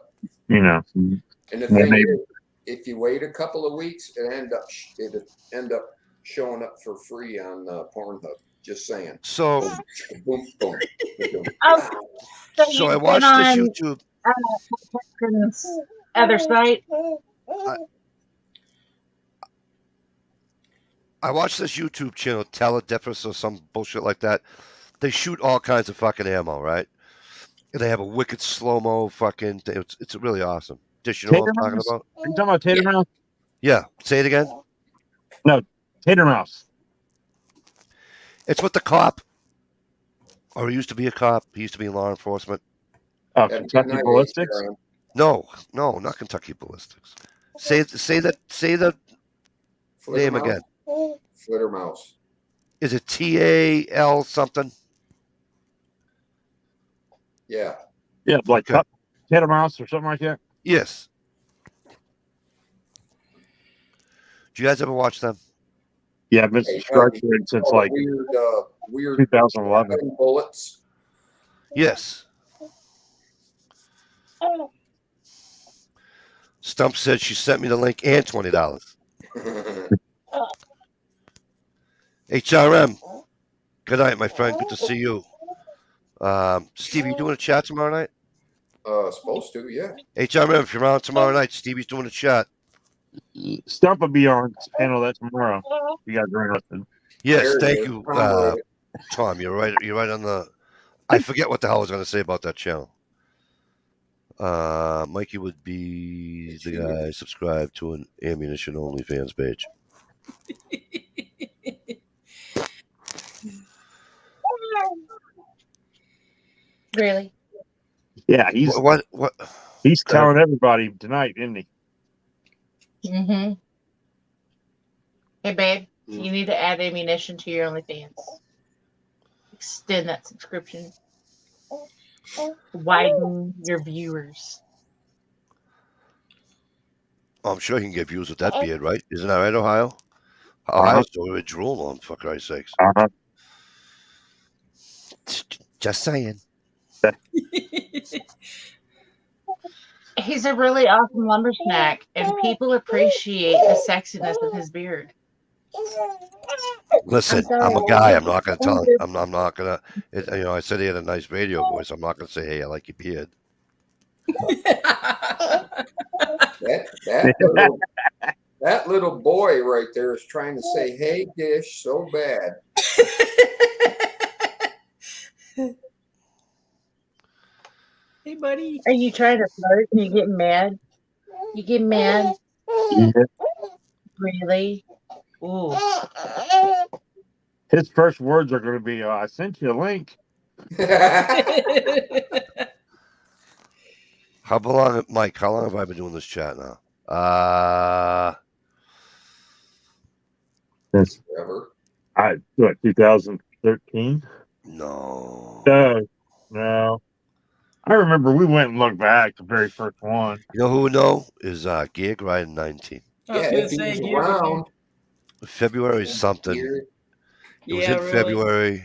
Speaker 5: you know.
Speaker 2: And the
Speaker 5: when
Speaker 2: thing
Speaker 5: they-
Speaker 2: is, if you wait a couple of weeks, it'd end up showing up for free on Pornhub. Just saying.
Speaker 1: So
Speaker 2: Boom, boom, boom.
Speaker 4: Oh,
Speaker 1: so I watched this YouTube.
Speaker 4: Other site.
Speaker 1: I watched this YouTube channel, Teledefis or some bullshit like that. They shoot all kinds of fucking ammo, right? And they have a wicked slow-mo fucking thing. It's really awesome. Dish, you know what I'm talking about?
Speaker 5: Are you talking about Tater Mouse?
Speaker 1: Yeah. Say it again.
Speaker 5: No, Tater Mouse.
Speaker 1: It's with the cop. Or he used to be a cop. He used to be in law enforcement.
Speaker 5: Oh,
Speaker 2: Have a good
Speaker 5: Kentucky
Speaker 2: night,
Speaker 5: Ballistics?
Speaker 2: Aaron.
Speaker 1: No, not Kentucky Ballistics. Say the name
Speaker 2: Flittermouse?
Speaker 1: again.
Speaker 2: Flittermouse.
Speaker 1: Is it TAL something?
Speaker 2: Yeah.
Speaker 5: Yeah, like
Speaker 1: Okay.
Speaker 5: Tater Mouse or something like that.
Speaker 1: Yes. Do you guys ever watch them?
Speaker 5: Yeah, I've been subscribed to it since like
Speaker 2: weird
Speaker 5: 2011.
Speaker 2: bullets.
Speaker 1: Yes. Stump said she sent me the link and $20. HRM. Good night, my friend. Good to see you. Steve, you doing a chat tomorrow night?
Speaker 2: Supposed to, yeah.
Speaker 1: HRM, if you're on tomorrow night, Stevie's doing a chat.
Speaker 5: Stump will be on panel that tomorrow. You guys are interested.
Speaker 1: Yes,
Speaker 2: There it
Speaker 1: thank
Speaker 2: is.
Speaker 1: you,
Speaker 2: Tom,
Speaker 1: Tom. You're right. You're right on the. I forget what the hell I was going to say about that channel. Mikey would be the guy subscribed to an ammunition OnlyFans page.
Speaker 4: Really?
Speaker 5: Yeah, he's
Speaker 1: What?
Speaker 5: he's telling everybody tonight, isn't he?
Speaker 4: Mm-hmm. Hey, babe, you need to add ammunition to your OnlyFans. Extend that subscription. Widen your viewers.
Speaker 1: I'm sure he can get views with that beard, right? Isn't that right, Ohio? Ohio's doing a drool on, for Christ's sakes.
Speaker 5: Uh-huh.
Speaker 1: Just saying.
Speaker 4: He's a really awesome lumber snack, and people appreciate the sexiness of his beard.
Speaker 1: Listen, I'm a guy. I'm not going to tell him. I'm not going to. You know, I said he had a nice radio voice. I'm not going to say, "Hey, I like your beard."
Speaker 2: That little boy right there is trying to say, "Hey, Dish," so bad.
Speaker 3: Hey, buddy.
Speaker 4: Are you trying to flirt and you getting mad? You get mad?
Speaker 5: Yeah.
Speaker 4: Really? Ooh.
Speaker 5: His first words are going to be, "I sent you a link."
Speaker 1: How long, Mike? How long have I been doing this chat now?
Speaker 5: That's
Speaker 2: Forever.
Speaker 5: 2013.
Speaker 1: No.
Speaker 5: No. I remember we went and looked back the very first one.
Speaker 1: You know who would know is Gig Ryan 19.
Speaker 3: I was
Speaker 2: Yeah,
Speaker 3: gonna
Speaker 2: if he
Speaker 3: say,
Speaker 2: was
Speaker 3: Gear would
Speaker 2: around.
Speaker 3: know.
Speaker 1: February something.
Speaker 2: Here,
Speaker 1: It was
Speaker 3: Yeah,
Speaker 1: in
Speaker 3: really.
Speaker 1: February,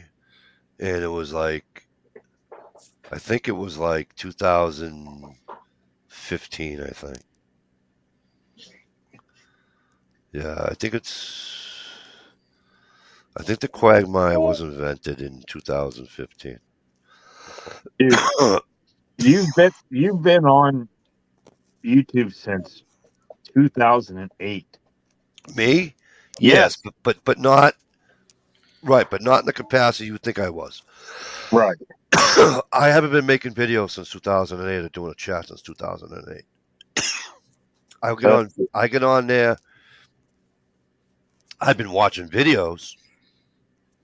Speaker 1: and it was like, I think it was like 2015. I think. Yeah, I think the Quagmire was invented in 2015.
Speaker 5: Dude, you've been on YouTube since 2008.
Speaker 1: Me?
Speaker 5: Yes.
Speaker 1: but not right, but not in the capacity you would think I was.
Speaker 5: Right.
Speaker 1: I haven't been making videos since 2008 or doing a chat since 2008. I get on there. I've been watching videos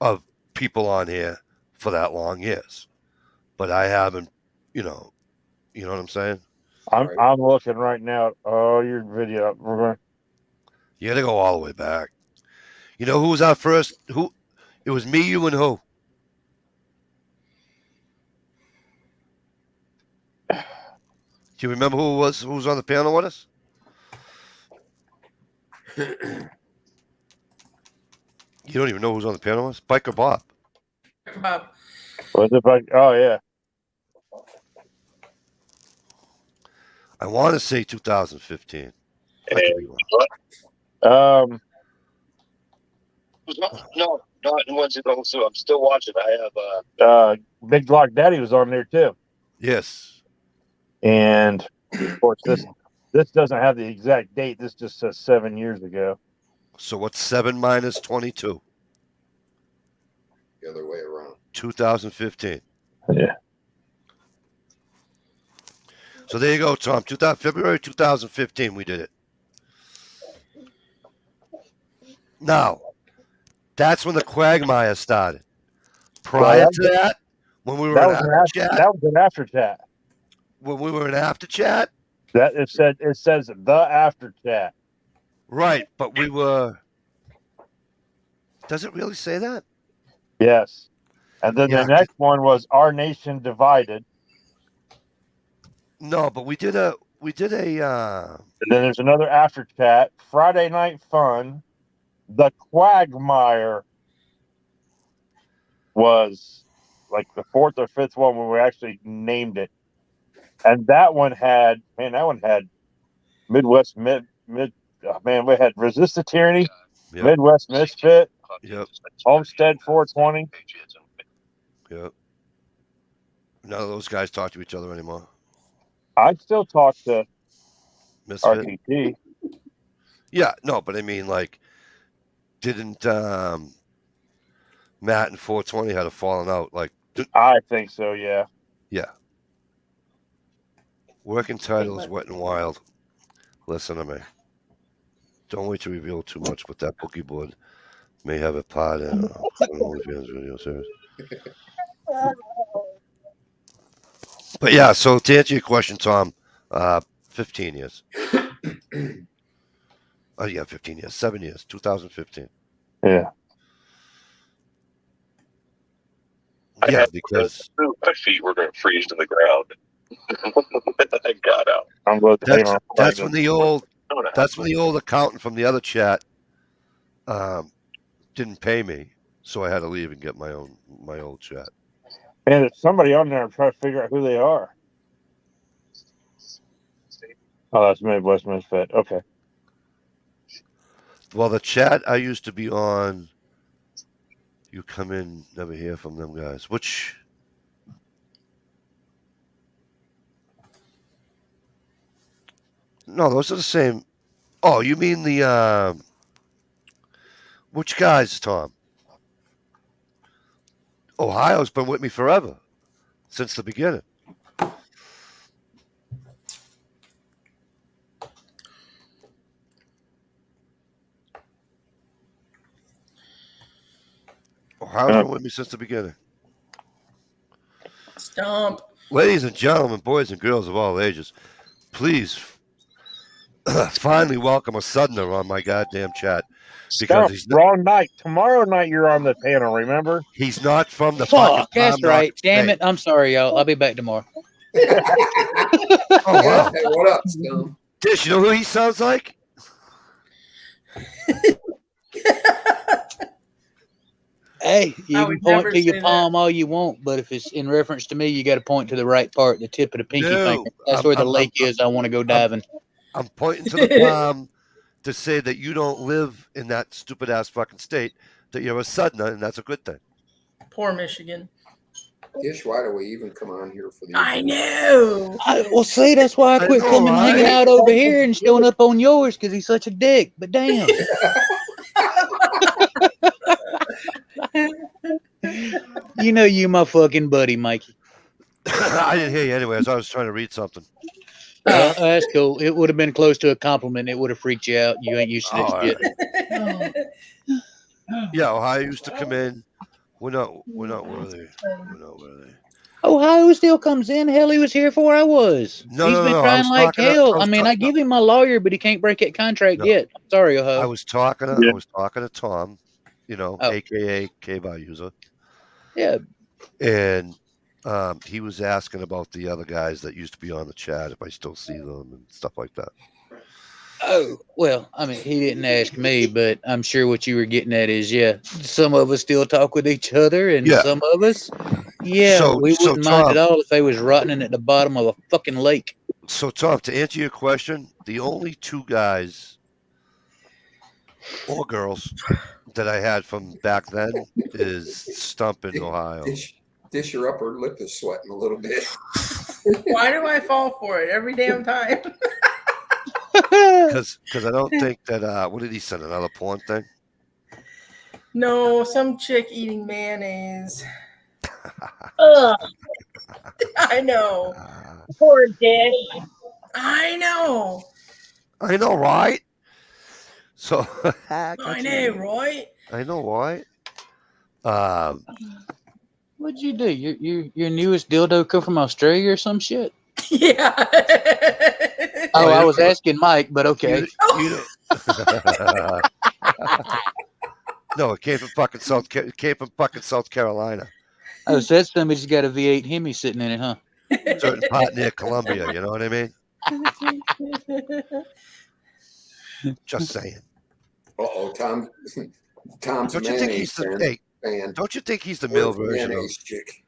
Speaker 1: of people on here for that long, yes, but I haven't, you know what I'm saying?
Speaker 5: I'm looking right now. Oh, your video. We're going.
Speaker 1: You got to go all the way back. You know who was our first? Who? It was me, you, and who? Do you remember who it was? Who was on the panel with us? You don't even know who's on the panel with us? Biker Bob.
Speaker 3: Bob.
Speaker 5: Was it like? Oh yeah.
Speaker 1: I want to say 2015. I could be wrong.
Speaker 5: No, not in ones ago. So I'm still watching. I have Big Glock Daddy was on there too,
Speaker 1: Yes.
Speaker 5: and of course this doesn't have the exact date. This just says 7 years ago.
Speaker 1: So what's 7 minus 22?
Speaker 2: the other way around.
Speaker 1: 2015.
Speaker 5: Yeah.
Speaker 1: So there you go, Tom. February 2015, we did it. Now, that's when the Quagmire started. Prior to that, when we were in after chat,
Speaker 5: that was an after chat.
Speaker 1: when we were in after chat,
Speaker 5: That it says the after chat.
Speaker 1: right? But we were. Does it really say that?
Speaker 5: Yes. And then
Speaker 1: Yeah.
Speaker 5: the next one was Our Nation Divided.
Speaker 1: No, but we did a.
Speaker 5: And then there's another after chat, Friday Night Fun. The Quagmire was like the fourth or fifth one when we actually named it. And that one had Midwest we had Resist the Tyranny,
Speaker 1: Yep.
Speaker 5: Midwest Misfit,
Speaker 1: Yep.
Speaker 5: Homestead 420.
Speaker 1: Yep. None of those guys talk to each other anymore.
Speaker 5: I still talk to
Speaker 1: Misfit.
Speaker 5: RTT.
Speaker 1: Yeah, no, but I mean, like, didn't Matt and 420 had a falling out? Like,
Speaker 5: I think so, yeah.
Speaker 1: yeah. Working title is Wet and Wild. Listen to me. Don't wait to reveal too much, but that bookie board may have a part in an OnlyFans video series. But yeah, so to answer your question, Tom, 15 years. Oh yeah, 15 years, 7 years, 2015.
Speaker 5: Yeah.
Speaker 1: Yeah, because
Speaker 7: my feet were going to freeze to the ground. I got out.
Speaker 5: I'm going to hang on.
Speaker 1: that's when the old accountant from the other chat didn't pay me, so I had to leave and get my old chat.
Speaker 5: Man, there's somebody on there. I'm trying to figure out who they are. Oh, that's Midwest Misfit. Okay.
Speaker 1: Well, the chat I used to be on, you come in, never hear from them guys. Which no, those are the same. Oh, you mean which guys, Tom? Ohio's been with me forever, since the beginning. Ohio's been with me since the beginning.
Speaker 3: Stomp.
Speaker 1: Ladies and gentlemen, boys and girls of all ages, please finally welcome a Southerner on my goddamn chat. Because
Speaker 5: Stop. Wrong night. Tomorrow night you're on the panel, remember?
Speaker 1: he's not from the fucking
Speaker 8: Fuck, that's
Speaker 1: Tom
Speaker 8: right.
Speaker 1: Knockers
Speaker 8: Damn
Speaker 1: state.
Speaker 8: it. I'm sorry, y'all. I'll be back tomorrow.
Speaker 1: Oh, wow.
Speaker 2: Hey, what up, Scum?
Speaker 1: Dish, you know who he sounds like?
Speaker 8: Hey, you
Speaker 3: I
Speaker 8: can
Speaker 3: would
Speaker 8: point
Speaker 3: never
Speaker 8: to your
Speaker 3: say
Speaker 8: palm all you want, but if it's in reference to me, you got to point to the right part, the tip of the pinky
Speaker 1: No,
Speaker 8: finger. That's
Speaker 1: I'm-
Speaker 8: where the
Speaker 1: I'm-
Speaker 8: lake is. I want to go diving.
Speaker 1: I'm pointing to the palm to say that you don't live in that stupid ass fucking state, that you're a Southerner, and that's a good thing.
Speaker 3: Poor Michigan.
Speaker 2: Dish, why do we even come on here for the?
Speaker 3: I know.
Speaker 8: Well, see, that's why I
Speaker 1: I
Speaker 8: quit
Speaker 1: know,
Speaker 8: coming hanging
Speaker 1: right?
Speaker 8: out over here and showing up on yours because he's such a dick. But damn. You know you my fucking buddy, Mikey.
Speaker 1: I didn't hear you anyways. I was trying to read something.
Speaker 8: That's cool. It would have been close to a compliment. It would have freaked you out. You ain't used to this
Speaker 1: Oh,
Speaker 8: shit.
Speaker 1: Yeah, Ohio used to come in. We're not worthy. We're not worthy.
Speaker 8: Ohio still comes in. Hell, he was here before I was.
Speaker 1: No,
Speaker 8: He's
Speaker 1: no,
Speaker 8: been
Speaker 1: no. I
Speaker 8: trying
Speaker 1: was
Speaker 8: like
Speaker 1: talking to-
Speaker 8: hell.
Speaker 1: I was
Speaker 8: I mean,
Speaker 1: ta-
Speaker 8: I give him my lawyer, but he can't break that contract
Speaker 1: No.
Speaker 8: yet. I'm sorry, Ohio.
Speaker 1: I was talking to Tom,
Speaker 8: Oh.
Speaker 1: aka K-Bar user,
Speaker 8: Yeah.
Speaker 1: and he was asking about the other guys that used to be on the chat, if I still see them and stuff like that.
Speaker 8: Oh, well, I mean, he didn't ask me, but I'm sure what you were getting at is, yeah, some of us still talk with each other, and
Speaker 1: Yeah.
Speaker 8: some of us, yeah,
Speaker 1: So-
Speaker 8: we
Speaker 1: so
Speaker 8: wouldn't mind
Speaker 1: Tom-
Speaker 8: at all if they was rotting at the bottom of a fucking lake.
Speaker 1: So, Tom, to answer your question, the only two guys or girls that I had from back then is Stump in Ohio.
Speaker 2: Dish, your upper lip is sweating a little bit.
Speaker 3: Why do I fall for it every damn time?
Speaker 1: Because I don't think that, what did he send, another porn thing?
Speaker 3: No, some chick eating mayonnaise.
Speaker 4: Ugh,
Speaker 3: I know.
Speaker 4: poor dish.
Speaker 3: I know.
Speaker 1: I know, right? So,
Speaker 3: I know, right?
Speaker 1: I know, right?
Speaker 8: What'd you do? Your newest dildo come from Australia or some shit?
Speaker 3: Yeah.
Speaker 8: Oh,
Speaker 1: yeah.
Speaker 8: I was asking Mike, but okay.
Speaker 1: You know. No, it came from fucking South Carolina,
Speaker 8: Oh, so that somebody's got a V8 Hemi sitting in it, huh?
Speaker 1: certain part near Columbia. You know what I mean? Just saying.
Speaker 2: Tom's
Speaker 1: Don't you think he's the
Speaker 2: fan.
Speaker 1: Don't you think he's the male
Speaker 2: Where's
Speaker 1: version of
Speaker 2: mayonnaise chick?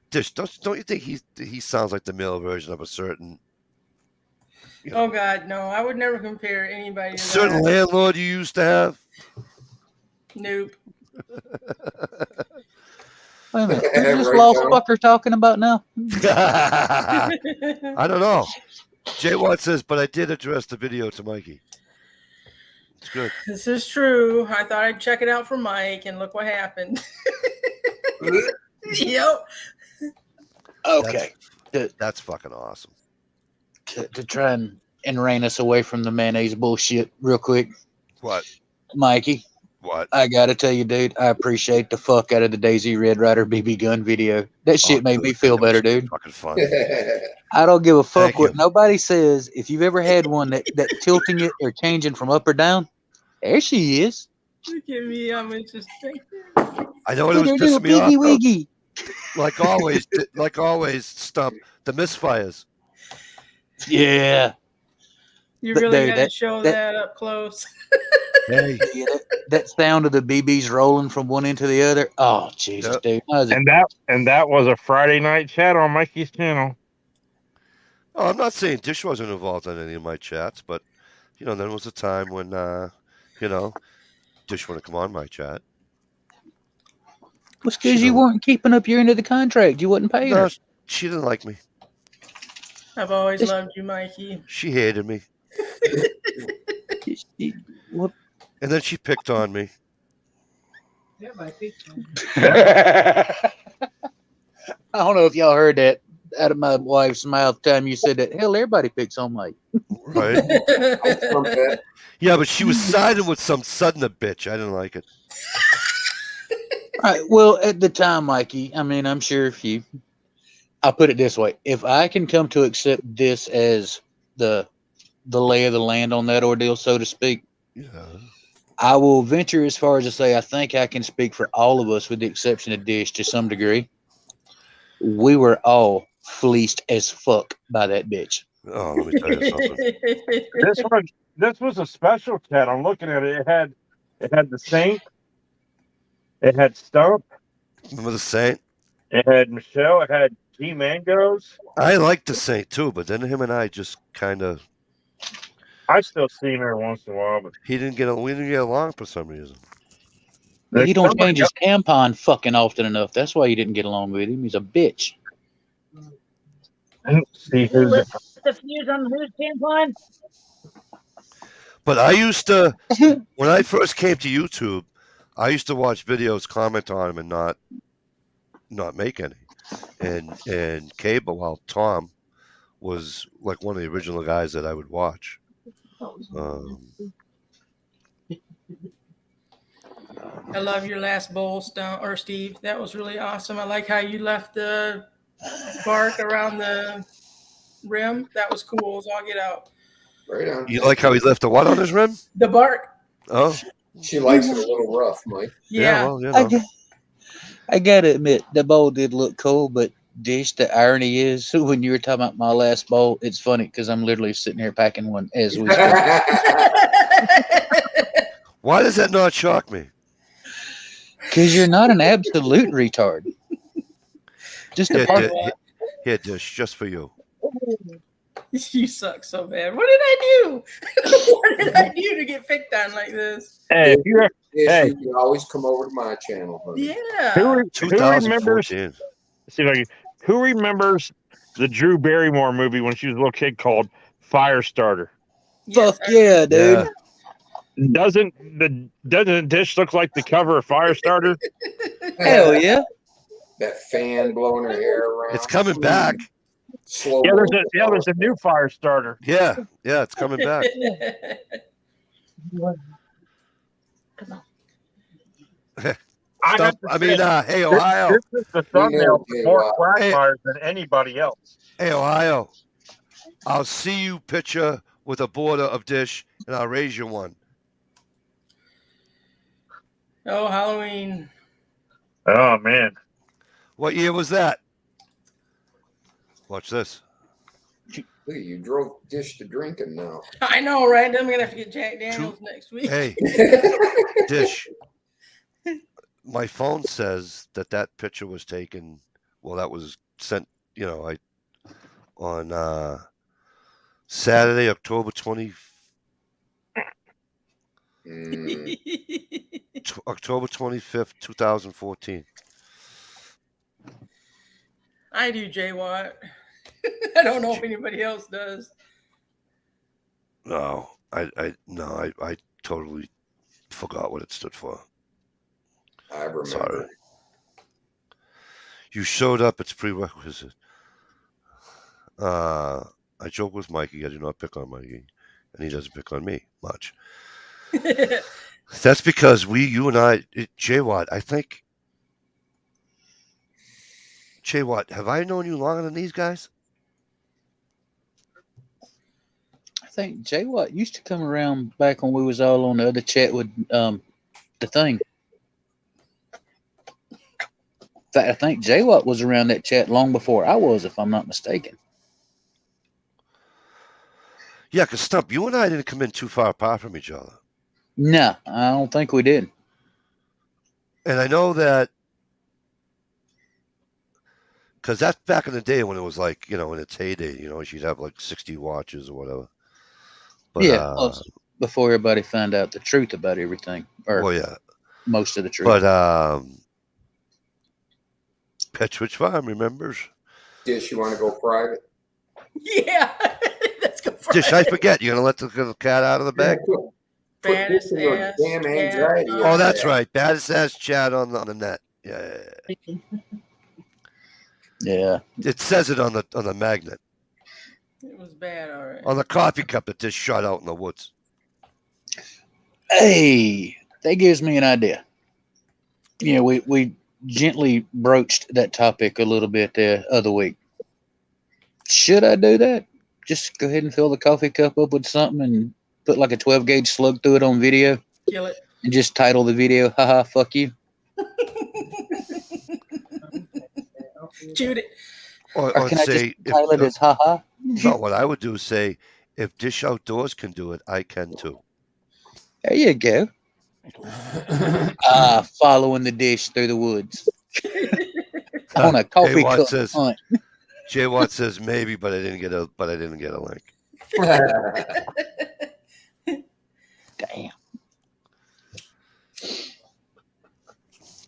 Speaker 1: Dish? Don't you think he sounds like the male version of a certain
Speaker 3: Oh God, no! I would never compare anybody to
Speaker 1: certain
Speaker 3: that.
Speaker 1: landlord you used to have?
Speaker 3: Nope.
Speaker 8: Wait a minute. Who's this
Speaker 2: Right,
Speaker 8: lost
Speaker 2: Tom?
Speaker 8: fucker talking about now?
Speaker 1: I don't know. Jay Watt says, but I did address the video to Mikey. It's good.
Speaker 3: This is true. I thought I'd check it out for Mike, and look what happened. Yep.
Speaker 8: Okay.
Speaker 1: That's fucking awesome.
Speaker 8: To try and rein us away from the mayonnaise bullshit real quick.
Speaker 1: What?
Speaker 8: Mikey,
Speaker 1: What?
Speaker 8: I gotta tell you, dude, I appreciate the fuck out of the Daisy Red Rider BB gun video. That shit made me feel better, dude.
Speaker 1: Fucking fun.
Speaker 8: I don't give a fuck
Speaker 1: Thank
Speaker 8: what
Speaker 1: you.
Speaker 8: nobody says. If you've ever had one that tilting it or changing from up or down, there she is.
Speaker 3: Look at me. I'm interested.
Speaker 1: I know what it was
Speaker 8: Little
Speaker 1: pissing me off.
Speaker 8: piggy
Speaker 1: though.
Speaker 8: wiggy.
Speaker 1: Like always, Stump, the misfires.
Speaker 8: Yeah.
Speaker 3: You
Speaker 8: But
Speaker 3: really
Speaker 8: dude,
Speaker 3: got to
Speaker 8: that-
Speaker 3: show
Speaker 8: that-
Speaker 3: that up close.
Speaker 1: Hey,
Speaker 8: Yeah, that sound of the BBs rolling from one end to the other. Oh Jesus,
Speaker 1: Yep.
Speaker 8: dude! I was
Speaker 5: And that was a Friday night chat on Mikey's channel.
Speaker 1: oh, I'm not saying Dish wasn't involved in any of my chats, but there was a time when Dish wanted to come on my chat.
Speaker 8: was because you weren't keeping up your end of the contract. You wasn't paying
Speaker 1: No,
Speaker 8: her.
Speaker 1: she didn't like me.
Speaker 3: I've always loved you, Mikey.
Speaker 1: She hated me,
Speaker 8: What?
Speaker 1: and then she picked on me.
Speaker 8: I don't know if y'all heard that out of my wife's mouth time you said that. Hell, everybody picks on Mike.
Speaker 1: Right?
Speaker 2: Some bit.
Speaker 1: Yeah, but she was siding with some sudden bitch. I didn't like it.
Speaker 8: Right. Well, at the time, Mikey, I mean, I'm sure if you, I'll put it this way: if I can come to accept this as the lay of the land on that ordeal, so to speak,
Speaker 1: Yeah.
Speaker 8: I will venture as far as to say I think I can speak for all of us, with the exception of Dish, to some degree. We were all fleeced as fuck by that bitch.
Speaker 1: Oh, let me tell you something.
Speaker 5: This was a special cat. I'm looking at it. It had the Saint. It had Stump.
Speaker 1: Remember the Saint?
Speaker 5: It had Michelle. It had G Mangoes.
Speaker 1: I liked the Saint too, but then him and I just kind of.
Speaker 5: I still see him every once in a while, but
Speaker 1: We didn't get along for some reason.
Speaker 8: Well, he don't
Speaker 5: somebody
Speaker 8: change his tampon fucking often enough. That's why you didn't get along with him. He's a bitch.
Speaker 5: see who's
Speaker 4: The fuse on whose tampon?
Speaker 1: But I used to, when I first came to YouTube, I used to watch videos, comment on them, and not make any. And Cable, well, Tom was like one of the original guys that I would watch.
Speaker 3: I love your last bowl, Steve. That was really awesome. I like how you left the bark around the rim. That was cool. It was all get out.
Speaker 2: Right on.
Speaker 1: You like how he left the what on his rim?
Speaker 3: The bark.
Speaker 1: Oh,
Speaker 2: She likes it a little rough, Mike.
Speaker 3: Yeah.
Speaker 1: well, you know.
Speaker 8: I gotta admit, the bowl did look cool, but Dish, the irony is, when you were talking about my last bowl, it's funny because I'm literally sitting here packing one as we speak.
Speaker 1: Why does that not shock me?
Speaker 8: Because you're not an absolute retard. Just a
Speaker 1: Here,
Speaker 8: part.
Speaker 1: here, Dish, just for you.
Speaker 3: You suck so bad. What did I do? What did I do to get picked on like this?
Speaker 5: Hey, if you're,
Speaker 2: Yeah,
Speaker 5: Hey.
Speaker 2: you can always come over to my channel, honey.
Speaker 3: Yeah.
Speaker 5: who remembers?
Speaker 1: 2014.
Speaker 5: See if I can, who remembers the Drew Barrymore movie when she was a little kid called Firestarter?
Speaker 3: Yes,
Speaker 8: Fuck yeah, dude.
Speaker 1: Yeah.
Speaker 5: Doesn't Dish look like the cover of Firestarter?
Speaker 8: Hell yeah.
Speaker 2: That fan blowing her hair around.
Speaker 1: It's coming back.
Speaker 2: Slow
Speaker 5: Yeah,
Speaker 2: motion.
Speaker 5: there's a new Firestarter.
Speaker 1: Yeah, it's coming back. Hey, Ohio.
Speaker 5: This is the thumbnail for more
Speaker 2: Hey.
Speaker 5: Quagmire than anybody else.
Speaker 1: Hey, Ohio. I'll see you picture with a border of Dish, and I'll raise you one.
Speaker 3: Oh, Halloween.
Speaker 5: Oh man.
Speaker 1: What year was that? Watch this.
Speaker 2: Look, you drove Dish to drinking now.
Speaker 3: I know, right? I'm gonna have to get Jack Daniels next week.
Speaker 1: Hey, Dish. My phone says that picture was taken. Well, that was sent. On Saturday, October 20. October 25th, 2014.
Speaker 3: I do, Jay Watt. I don't know if anybody else does.
Speaker 1: No, I totally forgot what it stood for.
Speaker 2: I remember.
Speaker 1: Sorry. You showed up. It's prerequisite. I joke with Mikey. I do not pick on Mikey, and he doesn't pick on me much. That's because you and I, Jay Watt, I think. Jay Watt, have I known you longer than these guys?
Speaker 8: I think Jay Watt used to come around back when we was all on the other chat with the thing. In fact, I think Jay Watt was around that chat long before I was, if I'm not mistaken.
Speaker 1: Yeah, because Stump, you and I didn't come in too far apart from each other.
Speaker 8: No, I don't think we did.
Speaker 1: And I know that because that's back in the day when it was like, in its heyday, she'd have like 60 watches or whatever. But,
Speaker 8: Yeah, plus, before everybody found out the truth about everything, or
Speaker 1: well, yeah,
Speaker 8: most of the truth.
Speaker 1: but Petridge Farm remembers.
Speaker 2: Dish, you want to go private?
Speaker 3: Yeah. Let's go for
Speaker 1: Dish, I forget. You're gonna let the cat out of the bag.
Speaker 2: Put
Speaker 3: Baddest
Speaker 2: this in your
Speaker 3: ass
Speaker 2: damn
Speaker 3: chat
Speaker 2: anxiety
Speaker 3: on-
Speaker 1: Oh, that's
Speaker 2: attack.
Speaker 1: right. Baddest ass chat on the net. Yeah.
Speaker 8: Yeah.
Speaker 1: It says it on the magnet.
Speaker 3: It was bad, all right.
Speaker 1: On the coffee cup that just shot out in the woods.
Speaker 8: Hey, that gives me an idea. You know, we gently broached that topic a little bit the other week. Should I do that? Just go ahead and fill the coffee cup up with something and put like a 12 gauge slug through it on video
Speaker 3: Kill it.
Speaker 8: and just title the video, haha, fuck you.
Speaker 3: Shoot it.
Speaker 8: Or
Speaker 1: Or
Speaker 8: can I just
Speaker 1: say,
Speaker 8: title it as haha?
Speaker 1: no, what I would do is say, if Dish Outdoors can do it, I can too.
Speaker 8: There you go. Following the dish through the woods on a coffee
Speaker 1: Watt
Speaker 8: cup
Speaker 1: says-
Speaker 8: hunt.
Speaker 1: Jay Watt says maybe, but I didn't get a link.
Speaker 8: Damn.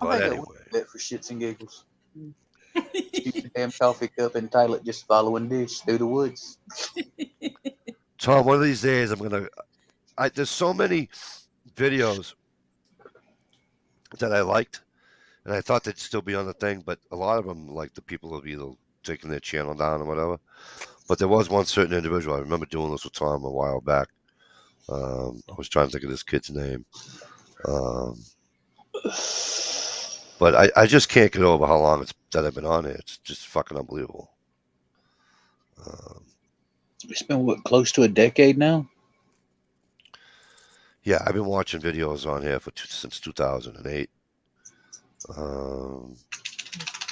Speaker 1: But
Speaker 8: I
Speaker 1: anyway,
Speaker 8: bet for shits and giggles. Use the damn coffee cup and title it just following dish through the woods.
Speaker 1: Tom, one of these days I'm gonna. There's so many videos that I liked, and I thought they'd still be on the thing, but a lot of them, like the people have either taken their channel down or whatever. But there was one certain individual. I remember doing this with Tom a while back. I was trying to think of this kid's name. But I just can't get over how long that I've been on here. It's just fucking unbelievable.
Speaker 8: It's been what, close to a decade now?
Speaker 1: Yeah, I've been watching videos on here since 2008.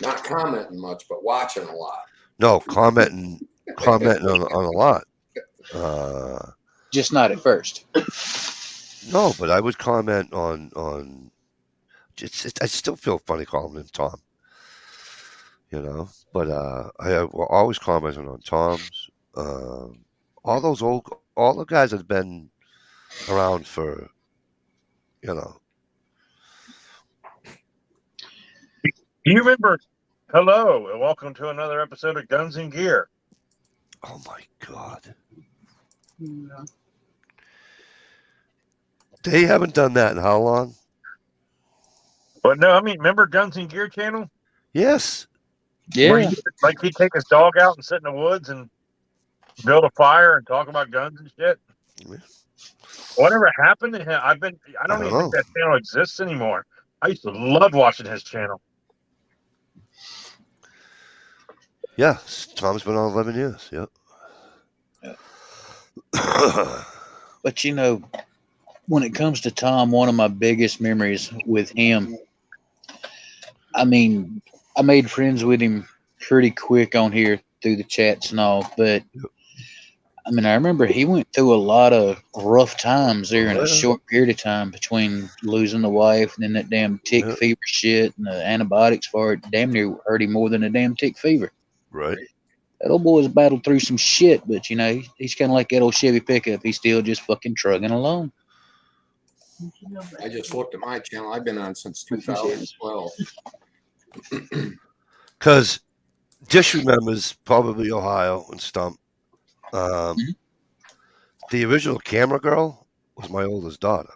Speaker 2: Not commenting much, but watching a lot.
Speaker 1: No, commenting on a lot.
Speaker 8: Just not at first.
Speaker 1: No, but I would comment on. I still feel funny calling him Tom. You know, but I will always commenting on Tom's. All the guys that have been around for, you know.
Speaker 5: Do you remember? Hello, and welcome to another episode of Guns and Gear.
Speaker 1: Oh my God. They haven't done that in how long?
Speaker 5: But no, I mean, remember Guns and Gear channel?
Speaker 1: Yes.
Speaker 5: Where
Speaker 8: Yeah.
Speaker 5: he'd take his dog out and sit in the woods and build a fire and talk about guns and shit.
Speaker 1: Yeah.
Speaker 5: Whatever happened to him? I don't
Speaker 1: don't
Speaker 5: even
Speaker 1: know.
Speaker 5: think that channel exists anymore. I used to love watching his channel.
Speaker 1: Yeah, Tom's been on 11 years. Yep.
Speaker 8: But you know, when it comes to Tom, one of my biggest memories with him, I mean, I made friends with him pretty quick on here through the chats and all, but I mean, I remember he went through a lot of rough times there in a short period of time between losing the wife and then that damn tick fever shit and the antibiotics for it damn near hurt him more than a damn tick fever.
Speaker 1: Right.
Speaker 8: That old boy's battled through some shit, but you know, he's kind of like that old Chevy pickup. He's still just fucking trugging along.
Speaker 2: I just looked at my channel. I've been on since 2012.
Speaker 1: Because Dish remembers probably Ohio and Stump. The original camera girl was my oldest daughter.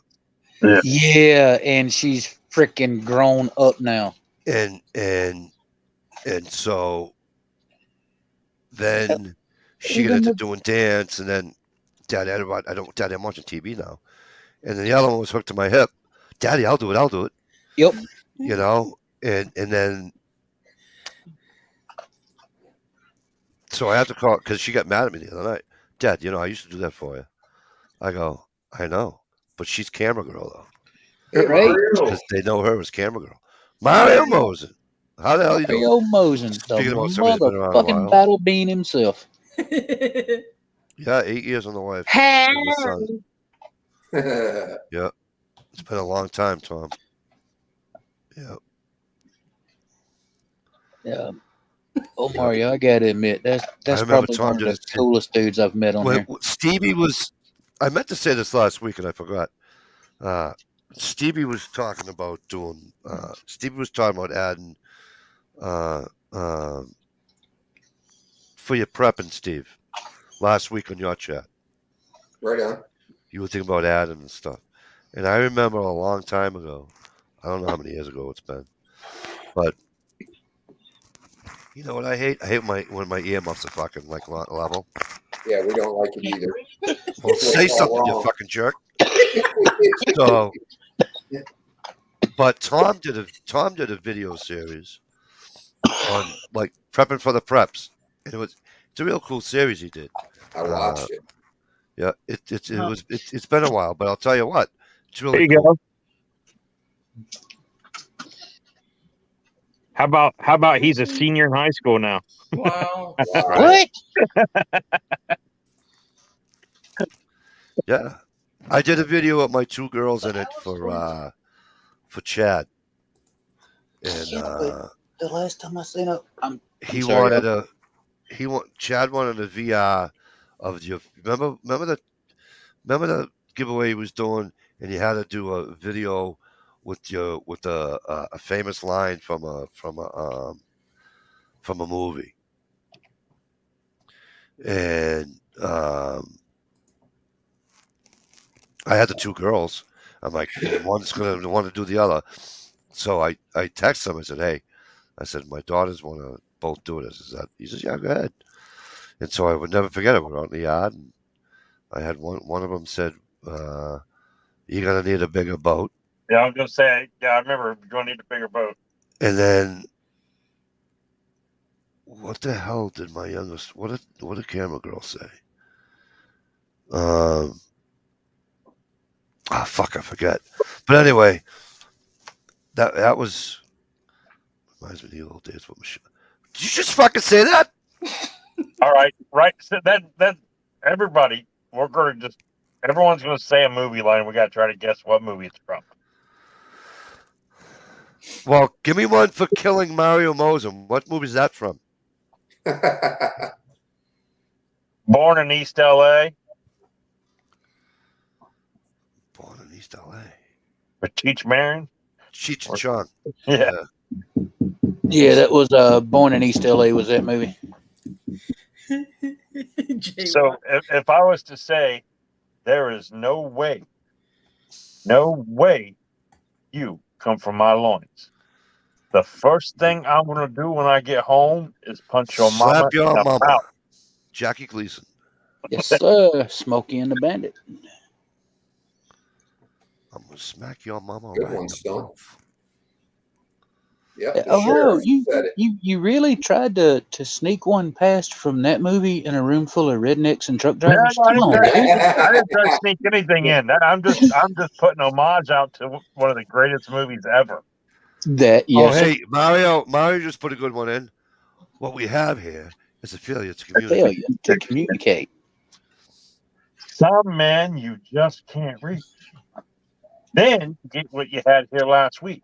Speaker 8: Yeah, and she's freaking grown up now.
Speaker 1: And so then she got into doing dance, and then Daddy, I'm watching TV now. And then the other one was hooked to my hip. Daddy, I'll do it.
Speaker 8: Yep.
Speaker 1: You know, and then so I had to call because she got mad at me the other night. Dad, you know, I used to do that for you. I go, I know, but she's camera girl though.
Speaker 2: Hey,
Speaker 8: Right.
Speaker 1: Because they know her as camera girl. Mario Mosen. How the hell you doing?
Speaker 8: Mario Mosen, the
Speaker 1: Speaking about somebody that's been around a
Speaker 8: motherfucking
Speaker 1: while.
Speaker 8: battle bean himself.
Speaker 1: Yeah, 8 years on the wife.
Speaker 4: Hey,
Speaker 1: And the son. Yeah. It's been a long time, Tom. Yeah.
Speaker 8: Yeah. Oh, Mario, I gotta admit, that's
Speaker 1: remember
Speaker 8: probably
Speaker 1: Tom
Speaker 8: one of
Speaker 1: did
Speaker 8: the
Speaker 1: his-
Speaker 8: coolest dudes I've met on here.
Speaker 1: Stevie was, I meant to say this last week and I forgot. Stevie was talking about adding for your prepping, Steve, last week on your chat.
Speaker 2: Right on.
Speaker 1: You were thinking about adding and stuff. And I remember a long time ago. I don't know how many years ago it's been, but you know what I hate? I hate when my earmuffs are fucking like level.
Speaker 2: Yeah, we don't like it either.
Speaker 1: Well, say something, you fucking jerk. So, but Tom did a video series on like prepping for the preps, and it's a real cool series he did.
Speaker 2: I watched it.
Speaker 1: Yeah, it's been a while, but I'll tell you what, it's
Speaker 5: There
Speaker 1: really
Speaker 5: you
Speaker 1: cool.
Speaker 5: go. How about he's a senior in high school now?
Speaker 3: Wow.
Speaker 4: What?
Speaker 1: Yeah, I did a video with my two girls in it for Chad, and
Speaker 8: The last time I seen it,
Speaker 1: he
Speaker 8: sorry,
Speaker 1: wanted Chad wanted a VR of your remember the giveaway he was doing, and you had to do a video with a famous line from a movie, and I had the two girls. I'm like, one's gonna want to do the other, so I texted him. I said, hey, I said my daughters want to both do it. I said, he says, yeah, go ahead. And so I would never forget it. We were out in the yard, and I had one of them said, you're gonna need a bigger boat.
Speaker 5: Yeah, I was gonna say. Yeah, I remember going to need a bigger boat.
Speaker 1: And then, what the hell did my youngest? What did camera girl say? Fuck, I forget. But anyway, that was reminds me of the old days. What Michelle? Did you just fucking say that?
Speaker 5: All right. So then everybody, everyone's gonna say a movie line. We gotta try to guess what movie it's from.
Speaker 1: Well, give me one for killing Mario Mosum. What movie is that from?
Speaker 5: Born in East LA.
Speaker 1: Born in East LA.
Speaker 5: With Cheech Marin.
Speaker 1: Cheech and Chong.
Speaker 5: Yeah.
Speaker 8: Yeah, that was Born in East LA was that movie.
Speaker 5: So if I was to say, there is no way you come from my loins. The first thing I'm gonna do when I get home is punch your mama.
Speaker 1: Slap your
Speaker 5: in the
Speaker 1: mama.
Speaker 5: mouth.
Speaker 1: Jackie Gleason.
Speaker 8: Yes, sir. Smokey and the Bandit.
Speaker 1: I'm gonna smack your mama
Speaker 2: Good
Speaker 1: right
Speaker 2: one,
Speaker 1: in the
Speaker 2: Stone.
Speaker 1: mouth.
Speaker 2: Yep, the
Speaker 8: Oh,
Speaker 2: sheriff
Speaker 8: you
Speaker 2: said it.
Speaker 8: you really tried to sneak one past from that movie in a room full of rednecks and truck
Speaker 5: No,
Speaker 8: drivers?
Speaker 5: I
Speaker 8: Come on,
Speaker 5: didn't
Speaker 8: dude.
Speaker 5: I didn't try to sneak anything in. I'm just putting homage out to one of the greatest movies ever.
Speaker 8: That
Speaker 1: Oh,
Speaker 8: yes, sir.
Speaker 1: hey, Mario just put a good one in. What we have here is a failure to communicate.
Speaker 8: Failure to communicate.
Speaker 5: Some men you just can't reach. Then you get what you had here last week,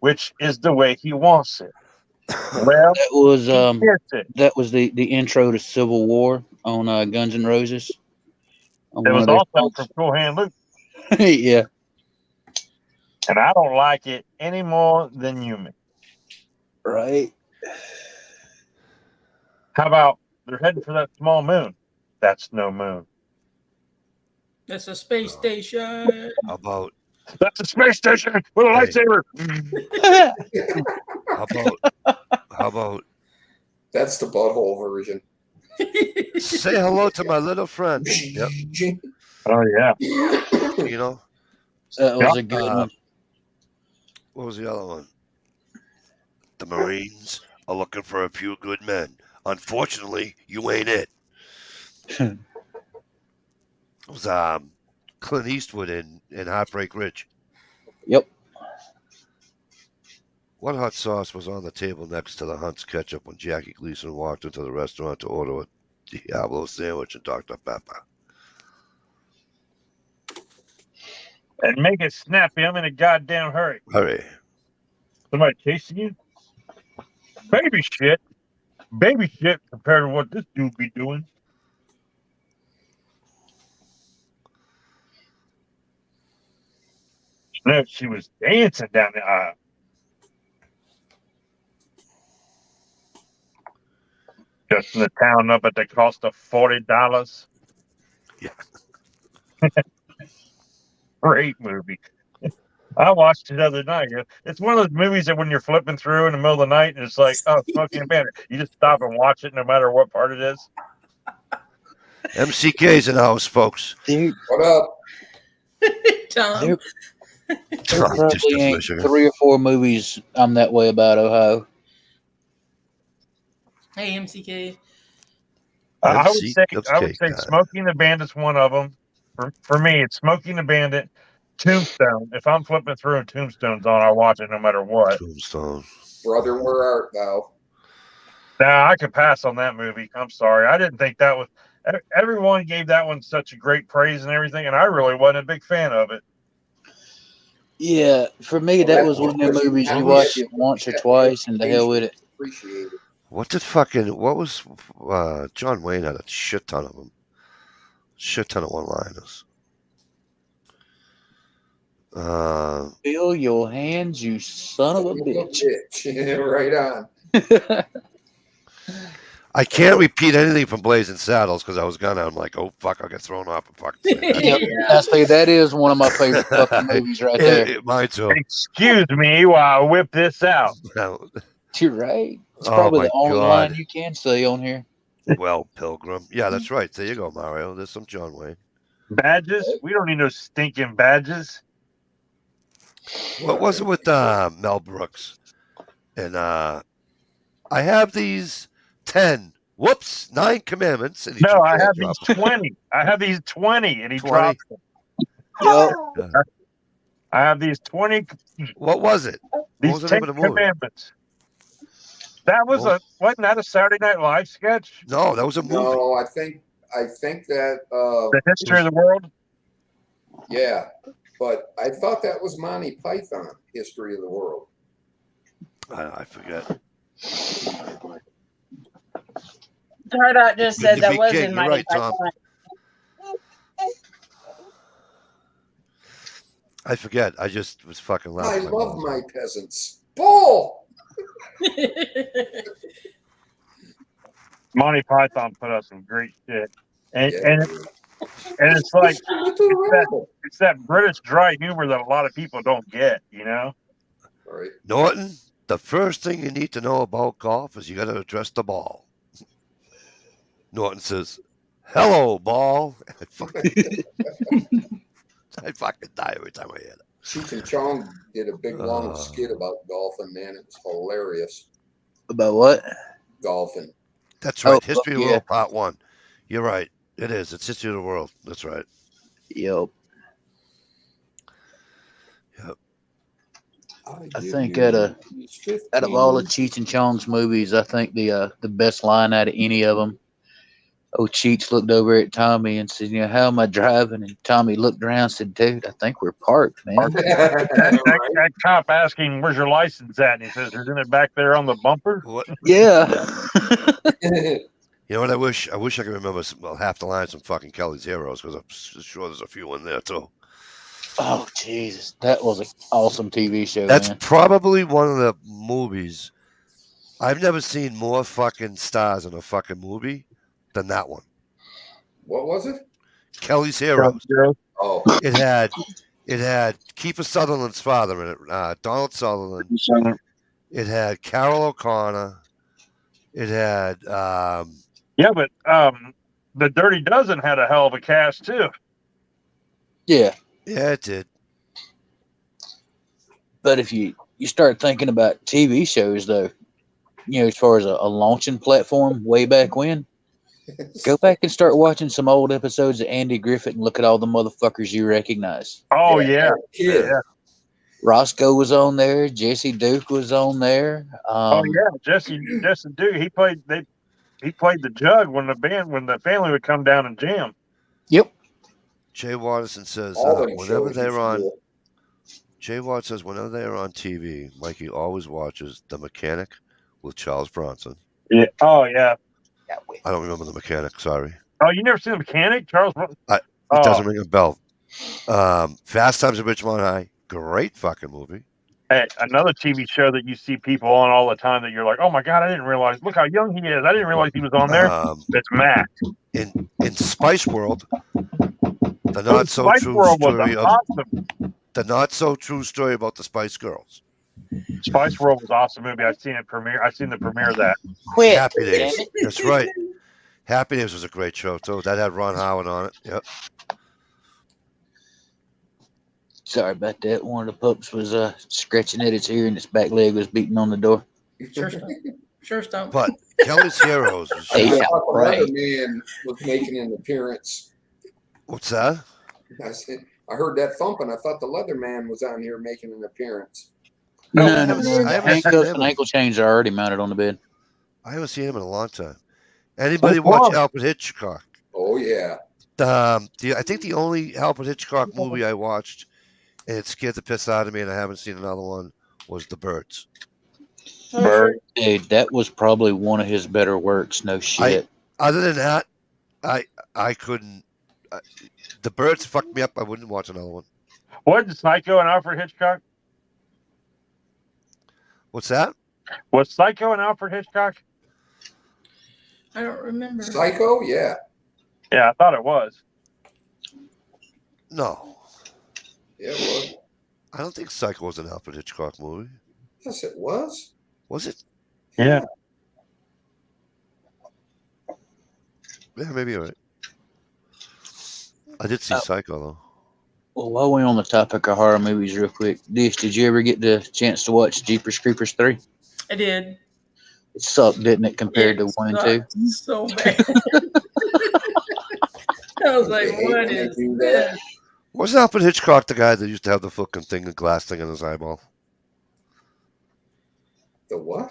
Speaker 5: which is the way he wants it. Well,
Speaker 8: That was the intro to Civil War on Guns N' Roses.
Speaker 5: It was also from Cool Hand Luke.
Speaker 8: Yeah.
Speaker 5: And I don't like it any more than you may.
Speaker 8: Right.
Speaker 5: How about they're heading for that small moon? That's no moon.
Speaker 3: That's a space station.
Speaker 1: How about
Speaker 5: that's a space station with a lightsaber?
Speaker 1: How about
Speaker 2: that's the butthole version.
Speaker 1: Say hello to my little friend. Yep.
Speaker 5: Oh yeah.
Speaker 1: You know?
Speaker 8: That was a good one.
Speaker 1: What was the other one? The Marines are looking for a few good men. Unfortunately, you ain't it. It was Clint Eastwood in Heartbreak Ridge.
Speaker 8: Yep.
Speaker 1: What hot sauce was on the table next to the Hunt's ketchup when Jackie Gleason walked into the restaurant to order a Diablo sandwich and Dr. Pepper?
Speaker 5: And make it snappy. I'm in a goddamn hurry.
Speaker 1: Hurry.
Speaker 5: Somebody chasing you? Baby shit. Baby shit compared to what this dude be doing. No, she was dancing down the aisle. Just in the town up at the cost of $40.
Speaker 1: Yeah.
Speaker 5: great movie. I watched it the other night. It's one of those movies that when you're flipping through in the middle of the night and it's like, oh, Smoking the Bandit, you just stop and watch it no matter what part it is.
Speaker 1: MCK's in the house, folks.
Speaker 2: What up?
Speaker 3: Tom.
Speaker 8: There
Speaker 1: Just
Speaker 8: probably ain't
Speaker 1: Michigan.
Speaker 8: 3 or 4 movies I'm that way about, Ohio.
Speaker 3: Hey, MCK.
Speaker 5: I would say
Speaker 1: guy.
Speaker 5: Smoking the Bandit's one of them. For me, it's Smoking the Bandit, Tombstone. If I'm flipping through and Tombstone's on, I'll watch it no matter what.
Speaker 1: Tombstone.
Speaker 2: Brother, where art thou?
Speaker 5: Nah, I could pass on that movie. I'm sorry. I didn't think that was. Everyone gave that one such a great praise and everything, and I really wasn't a big fan of it.
Speaker 8: Yeah, for me, that was one of the movies you watch it once or twice and the hell with it.
Speaker 2: Appreciate it.
Speaker 1: What was John Wayne had a shit ton of them. Shit ton of one-liners.
Speaker 8: Fill your hands, you son of a bitch.
Speaker 2: Yeah, right on.
Speaker 1: I can't repeat anything from Blazing Saddles because I was gonna. I'm like, oh fuck, I'll get thrown off and fucking say that.
Speaker 8: Yep. I say that is one of my favorite fucking movies right there.
Speaker 1: Mine too.
Speaker 5: Excuse me while I whip this out.
Speaker 8: You're right. It's
Speaker 1: Oh,
Speaker 8: probably
Speaker 1: my
Speaker 8: the only
Speaker 1: God.
Speaker 8: line you can say on here.
Speaker 1: Well, Pilgrim. Yeah, that's right. There you go, Mario. There's some John Wayne.
Speaker 5: Badges? We don't need no stinking badges.
Speaker 1: What was it with Mel Brooks? And I have these 9 commandments. And he
Speaker 5: No, I have
Speaker 1: dropped
Speaker 5: these 20. I have these 20, and he
Speaker 1: 20?
Speaker 5: drops them.
Speaker 8: Yep.
Speaker 5: I have these 20.
Speaker 1: What was it?
Speaker 5: These
Speaker 1: was the
Speaker 5: 10
Speaker 1: name of the movie?
Speaker 5: commandments. That was wasn't that a Saturday Night Live sketch?
Speaker 1: No, that was a movie.
Speaker 2: No, I think that
Speaker 5: The history of the world?
Speaker 2: yeah. But I thought that was Monty Python, History of the World.
Speaker 1: I forget.
Speaker 4: Tardot just said that was
Speaker 1: King,
Speaker 4: in
Speaker 1: you're
Speaker 4: my
Speaker 1: right, Tom. I forget. I just was fucking
Speaker 2: I
Speaker 1: laughing.
Speaker 2: love my peasants. Bull!
Speaker 5: Monty Python put out some great shit. And,
Speaker 2: Yeah.
Speaker 5: and it's like,
Speaker 2: Little rabbit.
Speaker 5: it's that British dry humor that a lot of people don't get, you know?
Speaker 2: Right.
Speaker 1: Norton, the first thing you need to know about golf is you got to address the ball. Norton says, "Hello, ball." I fucking die every time I hear it.
Speaker 2: Cheech and Chong did a big long skit about golfing, man. It was hilarious.
Speaker 8: About what?
Speaker 2: Golfing.
Speaker 1: That's right.
Speaker 8: Oh,
Speaker 1: History of the
Speaker 8: yeah.
Speaker 1: World, Part 1. You're right. It is. It's History of the World. That's right.
Speaker 8: Yep.
Speaker 1: Yep.
Speaker 8: I think out of all of Cheech and Chong's movies, I think the best line out of any of them. Oh, Cheech looked over at Tommy and said, how am I driving? And Tommy looked around and said, dude, I think we're parked, man.
Speaker 5: That cop asking, where's your license at? And he says, isn't it back there on the bumper?
Speaker 1: What?
Speaker 8: Yeah.
Speaker 1: You know what I wish? I wish I could remember half the lines from fucking Kelly's Heroes because I'm sure there's a few in there too.
Speaker 8: Oh, Jesus. That was an awesome TV show,
Speaker 1: That's
Speaker 8: man.
Speaker 1: probably one of the movies. I've never seen more fucking stars in a fucking movie than that one.
Speaker 2: What was it?
Speaker 1: Kelly's Heroes.
Speaker 2: Oh,
Speaker 1: It had Kiefer Sutherland's father in it, Donald Sutherland. It had Carol O'Connor. It had
Speaker 5: Yeah, but the Dirty Dozen had a hell of a cast too.
Speaker 8: Yeah.
Speaker 1: yeah, it did.
Speaker 8: But if you start thinking about TV shows, though, as far as a launching platform way back when, go back and start watching some old episodes of Andy Griffith and look at all the motherfuckers you recognize.
Speaker 5: Oh yeah.
Speaker 2: yeah.
Speaker 8: Roscoe was on there. Jesse Duke was on there.
Speaker 5: Oh yeah, Jesse Duke. He played the jug when the family would come down and jam.
Speaker 8: Yep.
Speaker 1: Jay Watterson says
Speaker 2: All them
Speaker 1: whenever
Speaker 2: shows
Speaker 1: they're
Speaker 2: used to
Speaker 1: on.
Speaker 2: do
Speaker 1: Jay Watt says whenever they are on TV, Mikey always watches The Mechanic with Charles Bronson.
Speaker 5: Yeah. Oh yeah.
Speaker 1: I don't remember The Mechanic. Sorry,
Speaker 5: Oh, you never seen The Mechanic, Charles?
Speaker 1: it doesn't ring a bell. Fast Times at Ridgemont High, great fucking movie.
Speaker 5: Hey, another TV show that you see people on all the time that you're like, oh my god, I didn't realize. Look how young he is. I didn't realize he was on there. It's Matt.
Speaker 1: In Spice World, The not so
Speaker 5: Spice
Speaker 1: true
Speaker 5: World was
Speaker 1: story of
Speaker 5: awesome.
Speaker 1: the not so true story about the Spice Girls.
Speaker 5: Spice World was an awesome movie. I've seen it premiere. I've seen the premiere of that.
Speaker 8: Quit.
Speaker 1: Happy Days.
Speaker 8: Damn it.
Speaker 1: That's right. Happy Days was a great show too. That had Ron Howard on it. Yep.
Speaker 8: Sorry about that. One of the pups was scratching at its ear and its back leg was beating on the door.
Speaker 3: Sure stump. Sure stump.
Speaker 1: But Kelly's Heroes. Was
Speaker 8: Hey,
Speaker 2: I
Speaker 1: just-
Speaker 2: thought the
Speaker 8: right.
Speaker 2: other man was making an appearance.
Speaker 1: what's that?
Speaker 2: I heard that thumping. I thought the leather man was on here making an appearance.
Speaker 8: No,
Speaker 1: I
Speaker 8: no,
Speaker 1: haven't
Speaker 8: no.
Speaker 1: seen- I haven't seen
Speaker 8: Handcuffs
Speaker 1: him.
Speaker 8: and ankle chains are already mounted on the bed.
Speaker 1: I haven't seen him in a long time. Anybody
Speaker 5: What's
Speaker 1: watch
Speaker 5: wrong?
Speaker 1: Alfred Hitchcock?
Speaker 2: Oh yeah.
Speaker 1: I think the only Alfred Hitchcock movie I watched, and it scared the piss out of me, and I haven't seen another one, was The Birds.
Speaker 3: Oh,
Speaker 5: Bird.
Speaker 8: Dude, that was probably one of his better works. No shit.
Speaker 1: Other than that, I couldn't. The Birds fucked me up. I wouldn't watch another one.
Speaker 5: Wasn't Psycho and Alfred Hitchcock?
Speaker 1: What's that?
Speaker 5: Was Psycho and Alfred Hitchcock?
Speaker 3: I don't remember.
Speaker 2: Psycho, yeah.
Speaker 5: Yeah, I thought it was.
Speaker 1: No,
Speaker 2: Yeah, it was.
Speaker 1: I don't think Psycho was an Alfred Hitchcock movie.
Speaker 2: Yes, it was.
Speaker 1: Was it?
Speaker 5: Yeah.
Speaker 1: Yeah, maybe you're right. I did see Psycho though.
Speaker 8: Well, while we're on the topic of horror movies, real quick, Dish, did you ever get the chance to watch Jeepers Creepers 3?
Speaker 3: I did.
Speaker 8: It sucked, didn't it, compared to
Speaker 3: It
Speaker 8: 1 and 2?
Speaker 3: sucked so bad. I was like,
Speaker 2: They hate
Speaker 3: what
Speaker 2: when they
Speaker 3: is
Speaker 2: do that.
Speaker 3: this?
Speaker 1: Wasn't Alfred Hitchcock the guy that used to have the fucking thing, the glass thing in his eyeball?
Speaker 2: The what?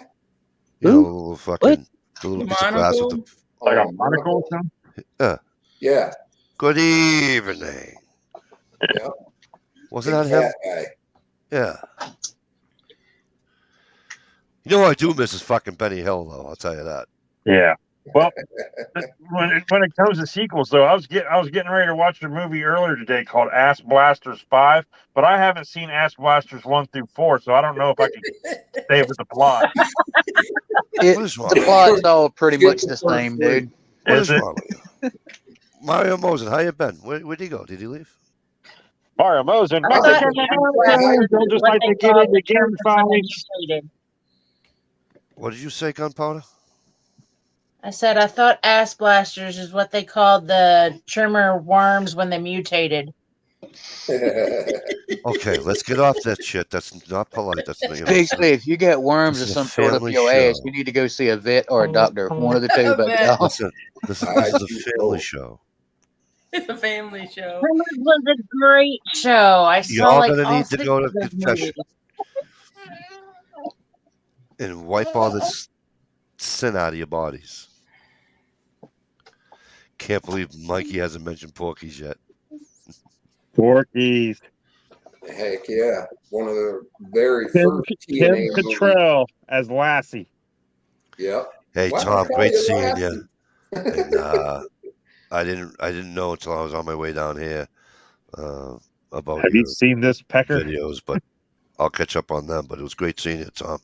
Speaker 1: You know,
Speaker 8: Who?
Speaker 1: the little fucking the little
Speaker 3: The
Speaker 1: piece of glass with the.
Speaker 5: Like
Speaker 2: Oh,
Speaker 5: a monocle or something?
Speaker 2: Yeah.
Speaker 1: Good evening.
Speaker 2: Yeah.
Speaker 1: Wasn't
Speaker 2: Big
Speaker 1: that him?
Speaker 2: cat guy.
Speaker 1: Yeah. You know who I do miss is fucking Benny Hill, though. I'll tell you that.
Speaker 5: Yeah. Well, when it comes to sequels, though, I was getting ready to watch a movie earlier today called Ass Blasters 5, but I haven't seen Ass Blasters 1 through 4, so I don't know if I can stay with the plot.
Speaker 1: What is wrong?
Speaker 8: The plot's all pretty much the same, dude.
Speaker 1: What
Speaker 5: Is
Speaker 1: is
Speaker 5: it?
Speaker 1: wrong with you? Mario Mosen, how you been? Where'd he go? Did he leave?
Speaker 5: Mario Mosen.
Speaker 4: I thought-
Speaker 5: They'll just like to get into game fights.
Speaker 1: What did you say, Gunpowder?
Speaker 4: I said I thought ass blasters is what they called the trimmer worms when they mutated.
Speaker 1: Okay, let's get off that shit. That's not polite. That's you know,
Speaker 8: Basically, if you got worms or
Speaker 1: This is a
Speaker 8: some sort of
Speaker 1: family
Speaker 8: your
Speaker 1: show.
Speaker 8: ass, you need to go see a vet or a doctor. One of the two, baby.
Speaker 3: vet.
Speaker 1: listen, this is a family show.
Speaker 3: It's a family show.
Speaker 4: Trimmers was a great show. I saw
Speaker 1: Y'all
Speaker 4: like
Speaker 1: gonna
Speaker 4: all
Speaker 1: need to
Speaker 4: 6
Speaker 1: go to
Speaker 4: of those
Speaker 1: confession
Speaker 4: movies.
Speaker 1: and wipe all this sin out of your bodies. Can't believe Mikey hasn't mentioned Porky's yet.
Speaker 5: Porky's.
Speaker 2: Heck yeah. One of the very
Speaker 5: Kim
Speaker 2: first TNA movies.
Speaker 5: Cattrall as Lassie.
Speaker 2: Yep.
Speaker 1: Hey
Speaker 2: Wow,
Speaker 1: Tom, great
Speaker 2: you
Speaker 1: seeing
Speaker 2: laughed.
Speaker 1: you. And I didn't know until I was on my way down here about
Speaker 5: Have
Speaker 1: your
Speaker 5: you seen this pecker?
Speaker 1: videos, but I'll catch up on them. But it was great seeing you, Tom.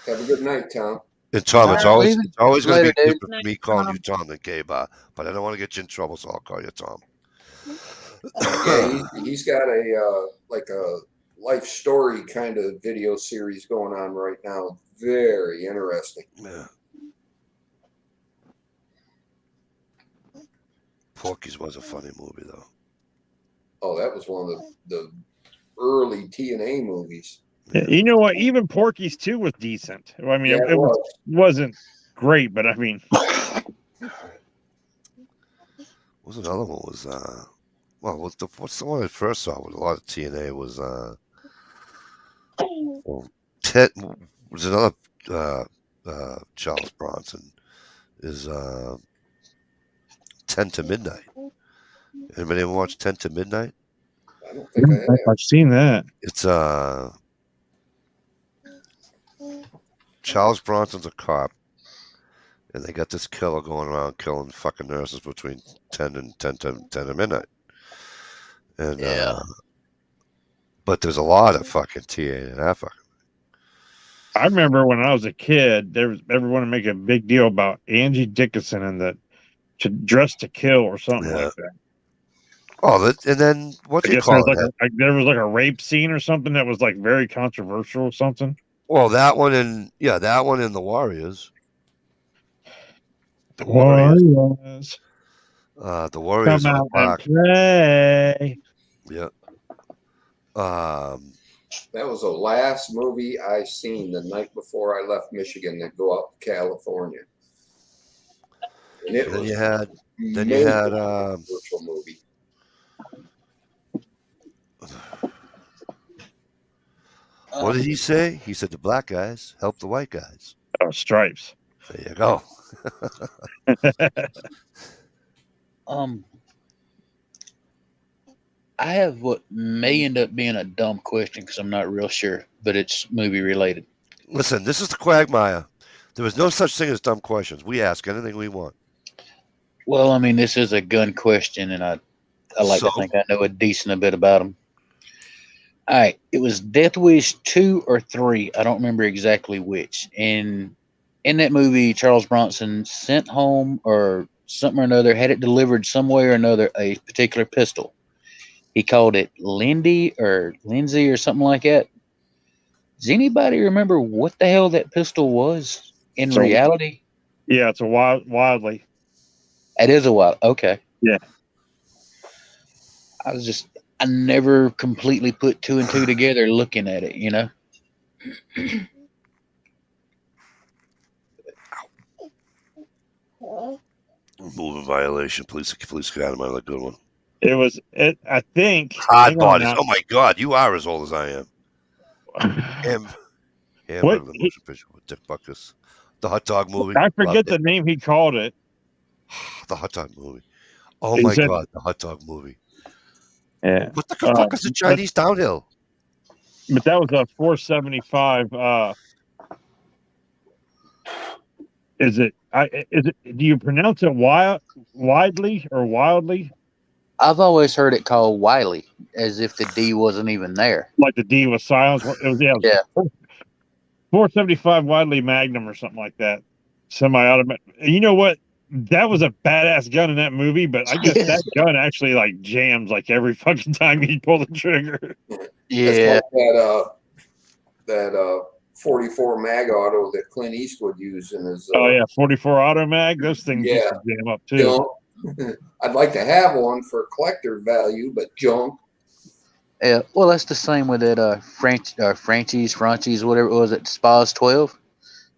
Speaker 2: Have a good night, Tom.
Speaker 1: And Tom, it's
Speaker 8: All right,
Speaker 1: always
Speaker 8: leaving.
Speaker 1: going to
Speaker 8: Later,
Speaker 1: be
Speaker 8: dude.
Speaker 1: different for me calling you Tom than K-Bar, but I don't want to get you in trouble, so I'll call you Tom.
Speaker 2: Yeah, he's got a like a life story kind of video series going on right now. Very interesting.
Speaker 1: Yeah. Porky's was a funny movie, though.
Speaker 2: Oh, that was one of the early TNA movies.
Speaker 5: Yeah, you know what? Even Porky's 2 was decent. I mean,
Speaker 2: Yeah,
Speaker 5: it wasn't great, but I mean,
Speaker 1: What's another one? Was well, what's the one I first saw with a lot of TNA was well, Ted was another Charles Bronson is 10 to Midnight. Anybody ever watch 10 to Midnight?
Speaker 2: I don't think I have.
Speaker 5: I've seen that.
Speaker 1: It's Charles Bronson's a cop, and they got this killer going around killing fucking nurses between 10 to midnight. And
Speaker 8: Yeah.
Speaker 1: but there's a lot of fucking TA in that fucking.
Speaker 5: I remember when I was a kid, everyone would make a big deal about Angie Dickinson and the Dress to Kill or something
Speaker 1: Yeah.
Speaker 5: like that.
Speaker 1: Oh, and then what
Speaker 5: I
Speaker 1: do you
Speaker 5: guess
Speaker 1: call it?
Speaker 5: there was like a rape scene or something that was like very controversial or something.
Speaker 1: Well, that one and the Warriors. The
Speaker 5: Warriors.
Speaker 1: The Warriors
Speaker 5: Come
Speaker 1: on
Speaker 5: out and
Speaker 1: Park.
Speaker 5: play.
Speaker 1: Yeah.
Speaker 2: That was the last movie I seen the night before I left Michigan to go up to California. And it
Speaker 1: then
Speaker 2: was
Speaker 1: you had
Speaker 2: virtual movie.
Speaker 1: what did he say? He said the black guys help the white guys.
Speaker 5: Oh, Stripes.
Speaker 1: There you go.
Speaker 8: I have what may end up being a dumb question because I'm not real sure, but it's movie related.
Speaker 1: Listen, this is the Quagmire. There is no such thing as dumb questions. We ask anything we want.
Speaker 8: Well, I mean, this is a gun question, and I like to think I know a decent bit about them. All right, it was Death Wish 2 or 3. I don't remember exactly which. And in that movie, Charles Bronson sent home or something or another, had it delivered some way or another, a particular pistol. He called it Lindy or Lindsay or something like that. Does anybody remember what the hell that pistol was in reality?
Speaker 5: Yeah, it's a wildly.
Speaker 8: It is a wild. Okay.
Speaker 5: Yeah.
Speaker 8: I never completely put two and two together looking at it, you know?
Speaker 1: Moving violation. Please get out of my good one.
Speaker 5: It was it. I think
Speaker 1: hard bodies. Oh my God, you are as old as I am.
Speaker 5: What?
Speaker 1: The motion picture with Dick Buckus, the hot dog movie.
Speaker 5: I forget the name he called it.
Speaker 1: The hot dog movie. Oh my God, the hot dog movie.
Speaker 5: Yeah.
Speaker 1: What the fuck is the Chinese downhill?
Speaker 5: But that was a 475. Is it? Do you pronounce it widely or wildly?
Speaker 8: I've always heard it called Wiley, as if the D wasn't even there.
Speaker 5: Like the D was silent. It was 475 widely Magnum or something like that. Semi-automatic. You know what? That was a badass gun in that movie, but I guess that gun actually like jams like every fucking time you pull the trigger.
Speaker 8: Yeah.
Speaker 2: Like that 44 mag auto that Clint Eastwood used in his.
Speaker 5: 44 auto mag. Those things used to jam up too.
Speaker 2: Junk. I'd like to have one for collector value, but junk.
Speaker 8: Yeah, well, that's the same with that Franchi's, whatever it was at Spas 12.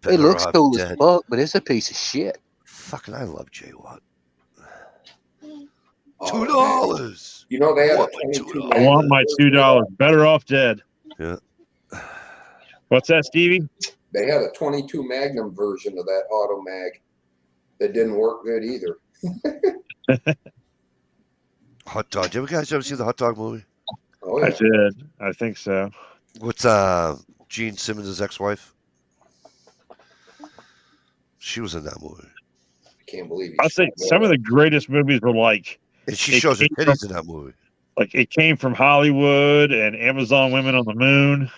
Speaker 8: It looks cool as fuck, but it's a piece of shit.
Speaker 1: Fucking, I love J Watt. $2.
Speaker 2: You know they had a 22.
Speaker 5: I want my $2. Better off dead.
Speaker 1: Yeah.
Speaker 5: What's that, Stevie?
Speaker 2: They had a 22 Magnum version of that auto mag that didn't work good either.
Speaker 1: Hot dog. Did you guys ever see the hot dog movie?
Speaker 2: Oh, yeah.
Speaker 5: I did. I think so.
Speaker 1: What's Gene Simmons' ex-wife? She was in that movie.
Speaker 2: I can't believe
Speaker 5: I think some of the greatest movies were like.
Speaker 1: And she shows her titties in that movie.
Speaker 5: Like It Came from Hollywood and Amazon Women on the Moon.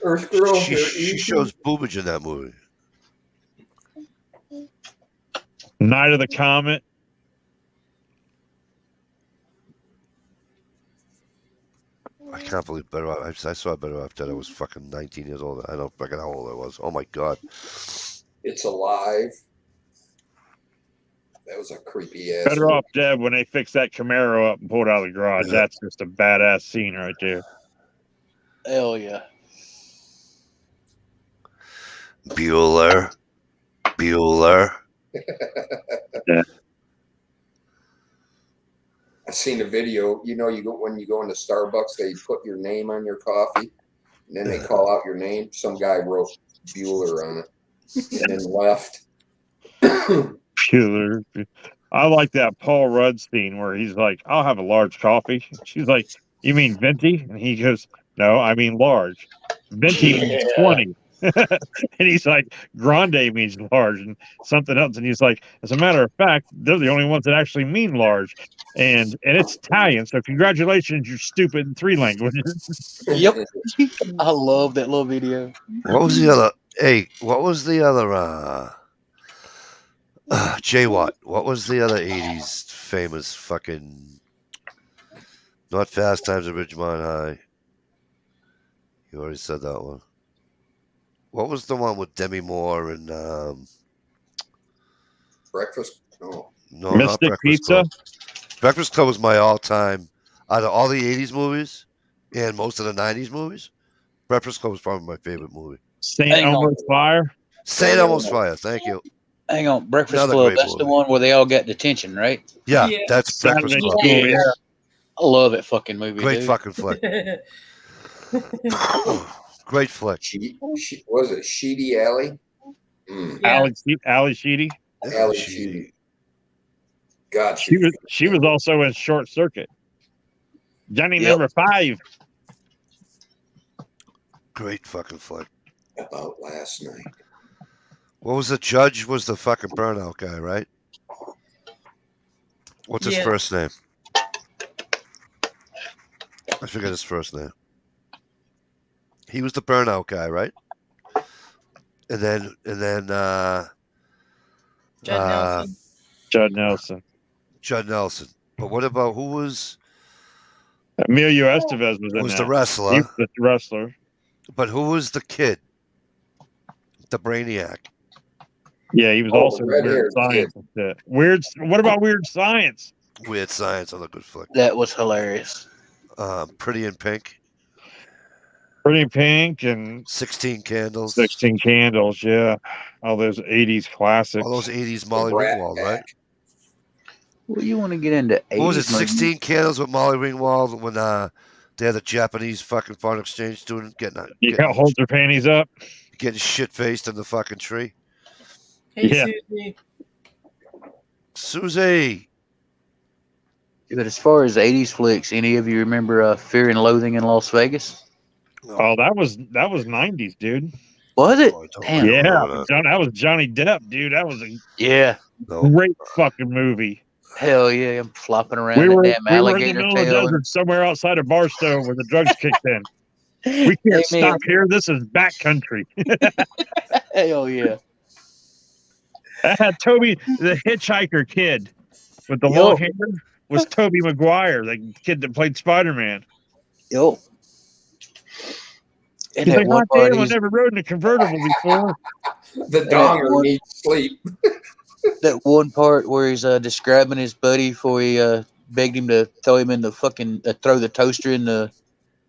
Speaker 2: Earth Girl.
Speaker 1: She shows boobage in that movie.
Speaker 5: Night of the Comet.
Speaker 1: I can't believe Better Off. I saw Better Off Dead. I was fucking 19 years old. I don't fucking how old I was. Oh my God.
Speaker 2: It's Alive. That was a creepy ass.
Speaker 5: Better Off Dead when they fixed that Camaro up and pulled it out of the garage. Yeah. That's just a badass scene right there.
Speaker 8: Hell yeah.
Speaker 1: Bueller.
Speaker 5: Yeah.
Speaker 2: I seen a video. You know, when you go into Starbucks, they put your name on your coffee, and then they call out your name. Some guy wrote Bueller on it, and then left.
Speaker 5: Bueller. I like that Paul Rudd scene where he's like, "I'll have a large coffee." She's like, "You mean venti?" And he goes, "No, I mean large. Venti means 20." And he's like, grande means large and something else. And he's like, as a matter of fact, they're the only ones that actually mean large. And it's Italian. So congratulations, you're stupid in 3 languages.
Speaker 8: Yep. I love that little video.
Speaker 1: What was the other? Hey, what was the other? J Watt. What was the other 80s famous fucking Not Fast Times at Ridgemont High. You already said that one. What was the one with Demi Moore and
Speaker 2: Breakfast? No.
Speaker 1: no, not
Speaker 5: Mystic
Speaker 1: Breakfast
Speaker 5: Pizza.
Speaker 1: Club. Breakfast Club was my all-time out of all the '80s movies and most of the '90s movies. Breakfast Club was probably my favorite movie.
Speaker 5: St.
Speaker 8: Hang on.
Speaker 5: Elmo's Fire.
Speaker 1: St. Elmo's Fire. Thank you.
Speaker 8: Hang on, Breakfast
Speaker 1: Another
Speaker 8: Club.
Speaker 1: great
Speaker 8: That's the
Speaker 1: movie.
Speaker 8: one where they all got detention, right?
Speaker 1: Yeah,
Speaker 3: Yeah.
Speaker 1: that's Breakfast
Speaker 5: Saturday
Speaker 1: Club.
Speaker 5: School,
Speaker 8: Yeah.
Speaker 5: yeah.
Speaker 8: I love that fucking movie,
Speaker 1: Great
Speaker 8: dude.
Speaker 1: fucking flick. Great flick.
Speaker 2: Was it Sheedy Alley? Mm.
Speaker 3: Yeah.
Speaker 5: Ali Sheedy.
Speaker 2: Alley
Speaker 1: She-
Speaker 2: Sheedy. God,
Speaker 5: She was also in Short Circuit. Johnny
Speaker 8: Yep.
Speaker 5: number 5.
Speaker 1: Great fucking flick.
Speaker 2: about last night.
Speaker 1: What was the judge? Was the fucking burnout guy, right? What's his
Speaker 3: Yeah.
Speaker 1: first name? I forget his first name. He was the burnout guy, right? And then
Speaker 3: Judd Nelson.
Speaker 5: Judd Nelson.
Speaker 1: Judd Nelson. But what about who was
Speaker 5: Emilio Estevez was in
Speaker 1: the
Speaker 5: that.
Speaker 1: wrestler?
Speaker 5: He was the wrestler.
Speaker 1: But who was the kid? The brainiac.
Speaker 5: Yeah, he was
Speaker 2: Oh,
Speaker 5: also in Weird
Speaker 2: red-haired
Speaker 5: Science and shit. What about Weird Science?
Speaker 1: Weird Science on the good flick.
Speaker 8: That was hilarious.
Speaker 1: Pretty in Pink.
Speaker 5: Pretty Pink and
Speaker 1: 16 Candles.
Speaker 5: 16 Candles, yeah. All those 80s classics.
Speaker 1: All those 80s
Speaker 2: The
Speaker 1: Molly
Speaker 2: Brat
Speaker 1: Ringwald,
Speaker 2: Pack.
Speaker 1: right?
Speaker 8: Well, you want to get into 80s
Speaker 1: What was it?
Speaker 8: movies?
Speaker 1: 16 Candles with Molly Ringwald when they had the Japanese fucking foreign exchange student
Speaker 5: Yeah, hold your panties up.
Speaker 1: getting shit faced in the fucking tree.
Speaker 3: Hey,
Speaker 5: Yeah.
Speaker 3: Susie.
Speaker 1: Susie.
Speaker 8: But as far as 80s flicks, any of you remember Fear and Loathing in Las Vegas?
Speaker 5: Oh, that was 90s, dude.
Speaker 8: Was it?
Speaker 1: Oh, I don't
Speaker 8: Damn.
Speaker 1: remember
Speaker 5: Yeah,
Speaker 1: that.
Speaker 5: that was Johnny Depp, dude. That was a
Speaker 8: Yeah.
Speaker 1: No.
Speaker 5: great fucking movie.
Speaker 8: Hell yeah. I'm flopping around
Speaker 5: We
Speaker 8: that
Speaker 5: were,
Speaker 8: damn
Speaker 5: we were in the
Speaker 8: alligator
Speaker 5: middle of the
Speaker 8: tail.
Speaker 5: desert somewhere outside of Barstow where the drugs kicked in. We can't
Speaker 8: Amen.
Speaker 5: stop here. This is backcountry.
Speaker 8: Hell yeah.
Speaker 5: I had Toby, the hitchhiker kid with the
Speaker 8: Yo.
Speaker 5: long hair, was Toby Maguire, the kid that played Spider-Man.
Speaker 8: Yo. And
Speaker 5: He's
Speaker 8: that
Speaker 5: like,
Speaker 8: one
Speaker 5: "Oh,
Speaker 8: part,
Speaker 5: damn, I've never rode in a convertible before."
Speaker 2: The donger needs sleep.
Speaker 8: that one part where he's describing his buddy before he begged him to throw him in the fucking throw the toaster in the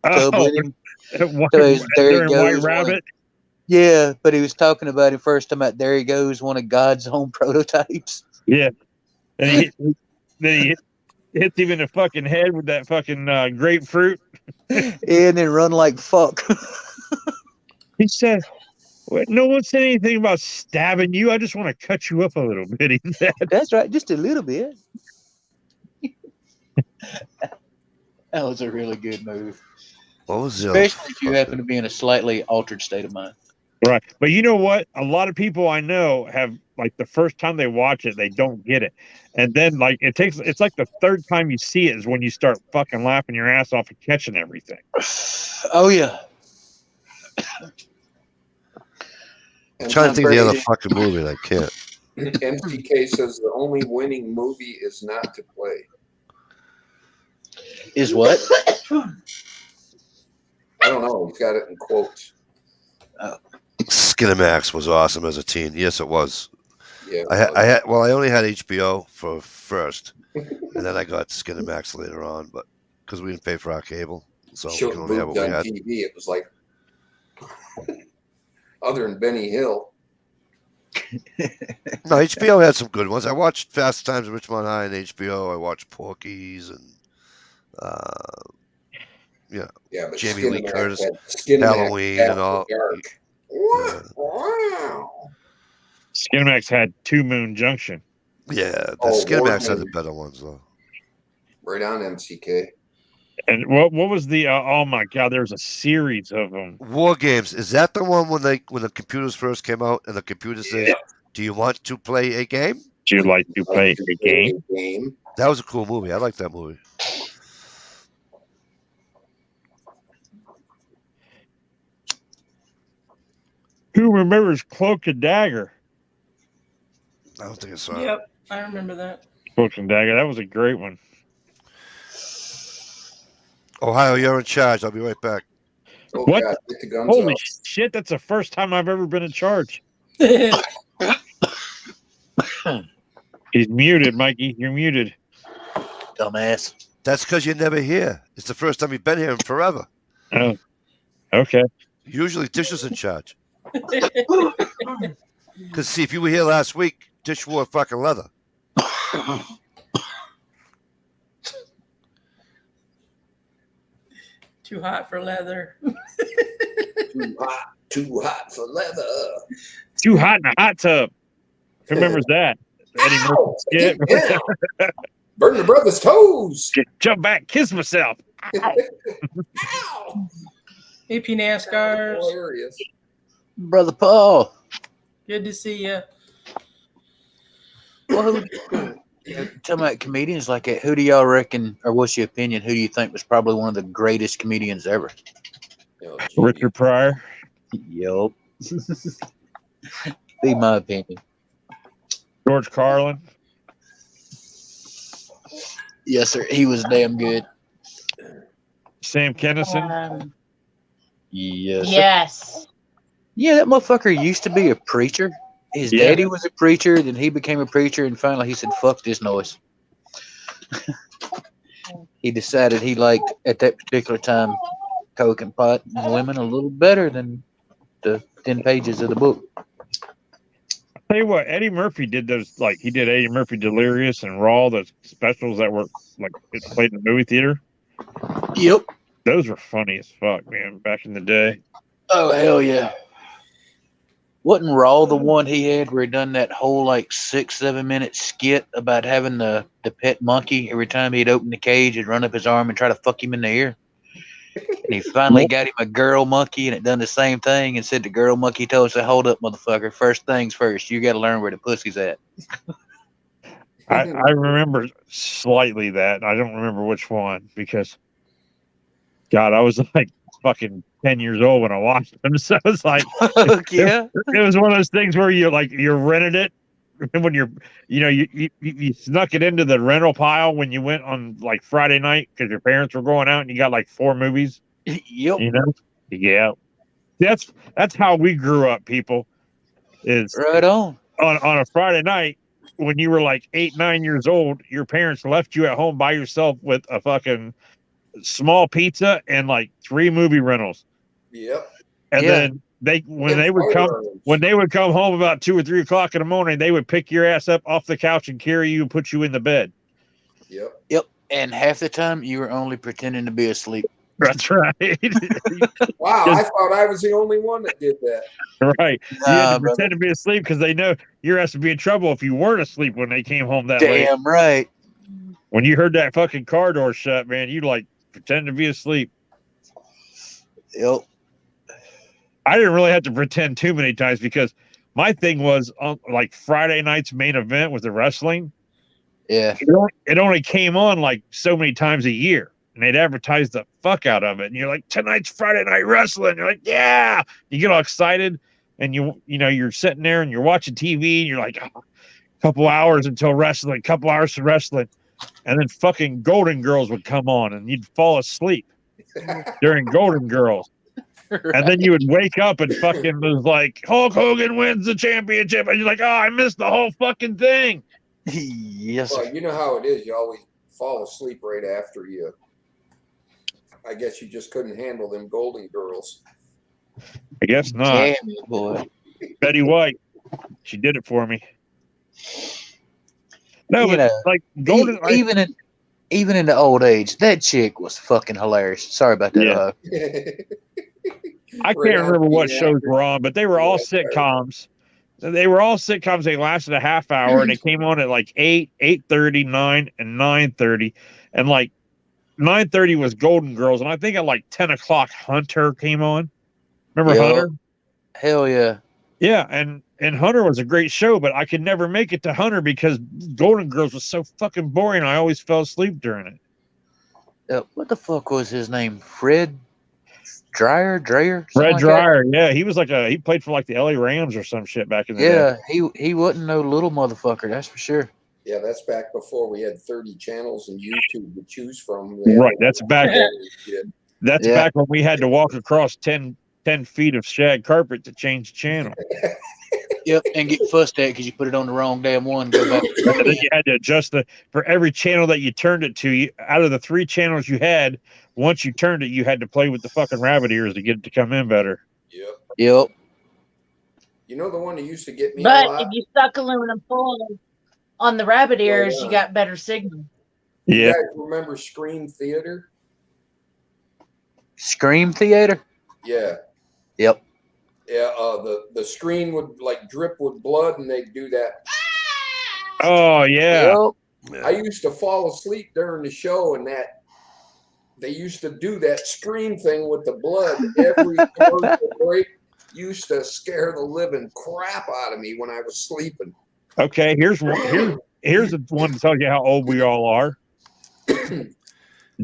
Speaker 8: tub
Speaker 5: Oh,
Speaker 8: with him.
Speaker 5: White,
Speaker 8: So he's- there he
Speaker 5: during White
Speaker 8: goes,
Speaker 5: Rabbit.
Speaker 8: Yeah, but he was talking about it first about there he goes, one of God's own prototypes.
Speaker 5: Yeah. And then he hits him in the fucking head with that fucking grapefruit.
Speaker 8: And then run like fuck.
Speaker 5: He said, "Well, no one said anything about stabbing you. I just want to cut you up a little bit." He said.
Speaker 8: That's right, just a little bit. That was a really good move.
Speaker 1: What was the other
Speaker 8: Especially if you happen to be in a slightly altered state of mind.
Speaker 5: Right. But you know what? A lot of people I know have, like, the first time they watch it, they don't get it. And then, like, it's like the third time you see it is when you start fucking laughing your ass off and catching everything.
Speaker 8: Oh yeah.
Speaker 1: I'm trying to think of the other fucking movie and I can't.
Speaker 2: MCK says the only winning movie is not to play.
Speaker 8: Is what?
Speaker 2: I don't know. He's got it in quotes.
Speaker 1: Skinamax was awesome as a teen. Yes, it was.
Speaker 2: Yeah.
Speaker 1: I only had HBO for first, and then I got Skinamax later on, but because we didn't pay for our cable, so we
Speaker 2: showed
Speaker 1: could only have
Speaker 2: boobs
Speaker 1: what we
Speaker 2: on
Speaker 1: had.
Speaker 2: TV. It was like, other than Benny Hill.
Speaker 1: No, HBO had some good ones. I watched Fast Times at Ridgemont High on HBO. I watched Porky's and
Speaker 2: Yeah, but
Speaker 1: Jamie Lee
Speaker 2: Skinamax
Speaker 1: Curtis,
Speaker 2: had Skinamax
Speaker 1: Halloween and
Speaker 2: After
Speaker 1: all.
Speaker 2: Dark.
Speaker 1: Yeah.
Speaker 2: Wow.
Speaker 5: Skinamax had Two Moon Junction.
Speaker 1: Yeah, the
Speaker 2: Oh,
Speaker 1: Skinamax had
Speaker 2: Warhammer.
Speaker 1: the better ones though.
Speaker 2: Right on MCK.
Speaker 5: And what was the oh my god, there's a series of them.
Speaker 1: War Games, is that the one when the computers first came out and the computer says,
Speaker 2: Yeah.
Speaker 1: "Do you want to play a game?"
Speaker 5: Do you like to play a game?
Speaker 2: Game.
Speaker 1: That was a cool movie. I like that movie.
Speaker 5: Who remembers Cloak and Dagger?
Speaker 1: I don't think I saw it.
Speaker 3: Yep, I remember that.
Speaker 5: Cloak and Dagger, that was a great one.
Speaker 1: Ohio, you're in charge. I'll be right back.
Speaker 2: Oh
Speaker 5: What?
Speaker 2: God, get the guns
Speaker 5: Holy
Speaker 2: off.
Speaker 5: shit! That's the first time I've ever been in charge. He's muted, Mikey. You're muted.
Speaker 8: Dumbass.
Speaker 1: That's because you're never here. It's the first time you've been here in forever.
Speaker 5: Oh, okay.
Speaker 1: Usually Dish is in charge. Because, see, if you were here last week, Dish wore fucking leather.
Speaker 3: Too hot for leather.
Speaker 2: Too hot for leather.
Speaker 5: Too hot in a hot tub. Who remembers that? Eddie Murphy.
Speaker 2: Ow,
Speaker 5: Yeah.
Speaker 2: get down. Burn the brother's toes.
Speaker 5: Jump back, kiss myself.
Speaker 2: Ow.
Speaker 3: AP NASCARs.
Speaker 2: Hilarious.
Speaker 8: Brother Paul.
Speaker 3: Good to see you.
Speaker 8: Well, talking about comedians like that, who do y'all reckon, or what's your opinion? Who do you think was probably one of the greatest comedians ever?
Speaker 2: Oh,
Speaker 5: Richard Pryor.
Speaker 8: Yup. Be my opinion.
Speaker 5: George Carlin.
Speaker 8: Yes, sir. He was damn good.
Speaker 5: Sam Kinison.
Speaker 8: Yes. Sir.
Speaker 4: Yes.
Speaker 8: Yeah, that motherfucker used to be a preacher. His
Speaker 5: Yeah.
Speaker 8: daddy was a preacher, then he became a preacher, and finally he said, fuck this noise. He decided he liked, at that particular time, coke and pot and women a little better than the 10 pages of the book.
Speaker 5: Tell you what, Eddie Murphy did those, like, he did Eddie Murphy Delirious and Raw, those specials that were, like, it played in the movie theater.
Speaker 8: Yep.
Speaker 5: Those were funny as fuck, man, back in the day.
Speaker 8: Oh, hell yeah. Wasn't Raw the one he had where he done that whole, like, 6-7 minute skit about having the pet monkey every time he'd open the cage, he'd run up his arm and try to fuck him in the ear? And he finally got him a girl monkey, and it done the same thing, and said the girl monkey told us, hold up, motherfucker, first things first, you got to learn where the pussy's at.
Speaker 5: I remember slightly that. I don't remember which one because, God, I was like fucking 10 years old when I watched them. So it's like,
Speaker 8: Yeah.
Speaker 5: it was one of those things where you rented it. When you snuck it into the rental pile when you went on like Friday night because your parents were going out and you got like 4 movies.
Speaker 8: Yep.
Speaker 5: You know, yeah. That's how we grew up. People is
Speaker 8: Right on.
Speaker 5: on a Friday night when you were like 8-9 years old. Your parents left you at home by yourself with a fucking small pizza and like 3 movie rentals.
Speaker 2: Yep.
Speaker 5: And
Speaker 8: Yeah.
Speaker 5: then when they would come home about 2 or 3 o'clock in the morning, they would pick your ass up off the couch and carry you and put you in the bed.
Speaker 2: Yep.
Speaker 8: Yep. And half the time you were only pretending to be asleep.
Speaker 5: That's right.
Speaker 2: Wow, I thought I was the only one that did that.
Speaker 5: Right. You had
Speaker 8: Nah,
Speaker 5: to pretend to be asleep because they know your ass would be in trouble if you weren't asleep when they came home that late.
Speaker 8: Damn right.
Speaker 5: When you heard that fucking car door shut, man, you like pretend to be asleep.
Speaker 8: Yep.
Speaker 5: I didn't really have to pretend too many times because my thing was like Friday night's main event with the wrestling.
Speaker 8: Yeah.
Speaker 5: It only came on like so many times a year, and they'd advertise the fuck out of it. And you're like, tonight's Friday night wrestling. You're like, yeah. You get all excited, and you're sitting there and you're watching TV, and you're like, oh, couple hours until wrestling, couple hours to wrestling, and then fucking Golden Girls would come on, and you'd fall asleep during Golden Girls.
Speaker 8: Right.
Speaker 5: And then you would wake up and fucking was like, Hulk Hogan wins the championship. And you're like, oh, I missed the whole fucking thing.
Speaker 8: Yes.
Speaker 2: Well, you know how it is. You always fall asleep right after you. I guess you just couldn't handle them Golden Girls.
Speaker 5: I guess not.
Speaker 8: Damn it, boy.
Speaker 5: Betty White. She did it for me. No,
Speaker 8: You
Speaker 5: but
Speaker 8: know,
Speaker 5: like Golden
Speaker 8: even in the old age, that chick was fucking hilarious. Sorry about that.
Speaker 5: Yeah. I can't remember what shows were on, but they were all sitcoms. They were all sitcoms. They lasted a half hour, and they came on at like 8, 8:30, 9, and 9:30. And like 9:30 was Golden Girls, and I think at like 10 o'clock Hunter came on. Remember
Speaker 8: Yup.
Speaker 5: Hunter?
Speaker 8: Hell yeah.
Speaker 5: Yeah, and Hunter was a great show, but I could never make it to Hunter because Golden Girls was so fucking boring. I always fell asleep during it.
Speaker 8: What the fuck was his name? Fred Dreyer?
Speaker 5: Fred
Speaker 8: Something like
Speaker 5: Dreyer, yeah, he was like he played for like the LA Rams or some shit back in the day.
Speaker 8: Yeah, he wasn't no little motherfucker, that's for sure.
Speaker 2: Yeah, that's back before we had 30 channels and YouTube to choose from. We had
Speaker 5: Right. That's back.
Speaker 2: Yeah.
Speaker 5: That's
Speaker 8: Yeah.
Speaker 5: back when we had to walk across 10 feet of shag carpet to change channel.
Speaker 8: Yep, and get fussed at because you put it on the wrong damn one. Go back.
Speaker 5: And then you had to adjust for every channel that you turned it to. Out of the 3 channels you had, once you turned it, you had to play with the fucking rabbit ears to get it to come in better.
Speaker 2: Yep.
Speaker 8: Yep.
Speaker 2: You know the one that used to get me a
Speaker 4: But
Speaker 2: lot?
Speaker 4: if you stuck aluminum foil on the rabbit ears, you got better signal.
Speaker 2: You
Speaker 5: Yeah.
Speaker 2: guys remember Scream Theater?
Speaker 8: Scream Theater.
Speaker 2: Yeah.
Speaker 8: Yep.
Speaker 2: Yeah, the screen would like drip with blood and they'd do that.
Speaker 5: Oh yeah.
Speaker 8: Yep.
Speaker 2: I used to fall asleep during the show and that they used to do that scream thing with the blood every commercial break. Used to scare the living crap out of me when I was sleeping.
Speaker 5: Okay, here's one. Here's the one to tell you how old we all are.
Speaker 1: Don't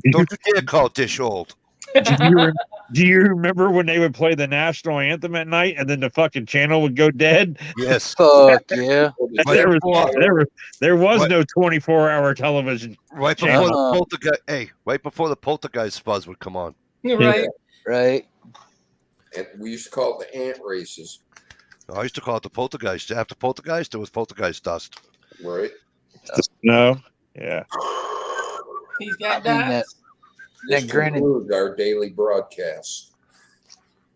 Speaker 1: you dare call Dish old.
Speaker 5: Do you remember when they would play the national anthem at night and then the fucking channel would go dead?
Speaker 1: Yes.
Speaker 8: Fuck yeah.
Speaker 5: There was
Speaker 1: What?
Speaker 5: no 24-hour television.
Speaker 1: Right before
Speaker 5: channel.
Speaker 1: the poltergeist. Hey, right before the poltergeist buzz would come on.
Speaker 3: Right.
Speaker 8: Right.
Speaker 2: And we used to call it the ant races.
Speaker 1: I used to call it the poltergeist. After poltergeist, there was poltergeist dust.
Speaker 2: Right.
Speaker 5: No. Yeah.
Speaker 3: He's got
Speaker 8: I mean,
Speaker 3: dots.
Speaker 2: This
Speaker 8: Now, granted-
Speaker 2: concludes our daily broadcast.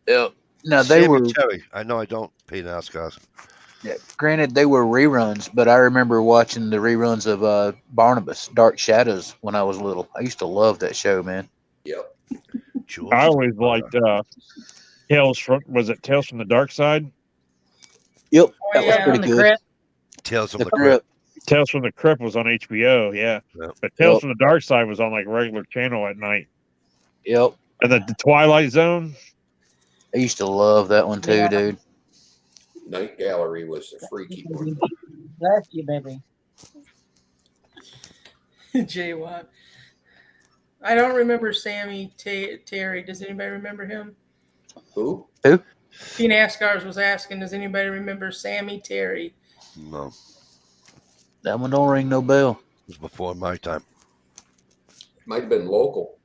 Speaker 8: Yep. Now they
Speaker 1: Sammy
Speaker 8: were
Speaker 1: Terry. I know I don't pay NASCAR.
Speaker 8: yeah, granted they were reruns, but I remember watching the reruns of Barnabas Dark Shadows when I was little. I used to love that show, man.
Speaker 2: Yep.
Speaker 1: George.
Speaker 5: I always liked Tales from the Dark Side?
Speaker 8: Yep.
Speaker 3: Oh,
Speaker 8: That was
Speaker 3: yeah.
Speaker 8: pretty
Speaker 4: On the
Speaker 8: good.
Speaker 4: crypt.
Speaker 1: Tales from
Speaker 8: The
Speaker 1: the Crypt.
Speaker 8: Crypt.
Speaker 5: Tales from the Crypt was on HBO, yeah.
Speaker 1: Yep.
Speaker 5: But Tales
Speaker 8: Yep.
Speaker 5: from the Dark Side was on like regular channel at night.
Speaker 8: Yep.
Speaker 5: And the Twilight Zone.
Speaker 8: I used to love that one too,
Speaker 4: Yeah.
Speaker 8: dude.
Speaker 2: Night Gallery was the freaky one.
Speaker 4: Bless you, baby.
Speaker 3: J-Watt. I don't remember Sammy Terry. Does anybody remember him?
Speaker 2: Who?
Speaker 3: P. NASCARs was asking, does anybody remember Sammy Terry?
Speaker 1: No,
Speaker 8: That one don't ring no bell.
Speaker 1: it was before my time.
Speaker 2: Might have been local.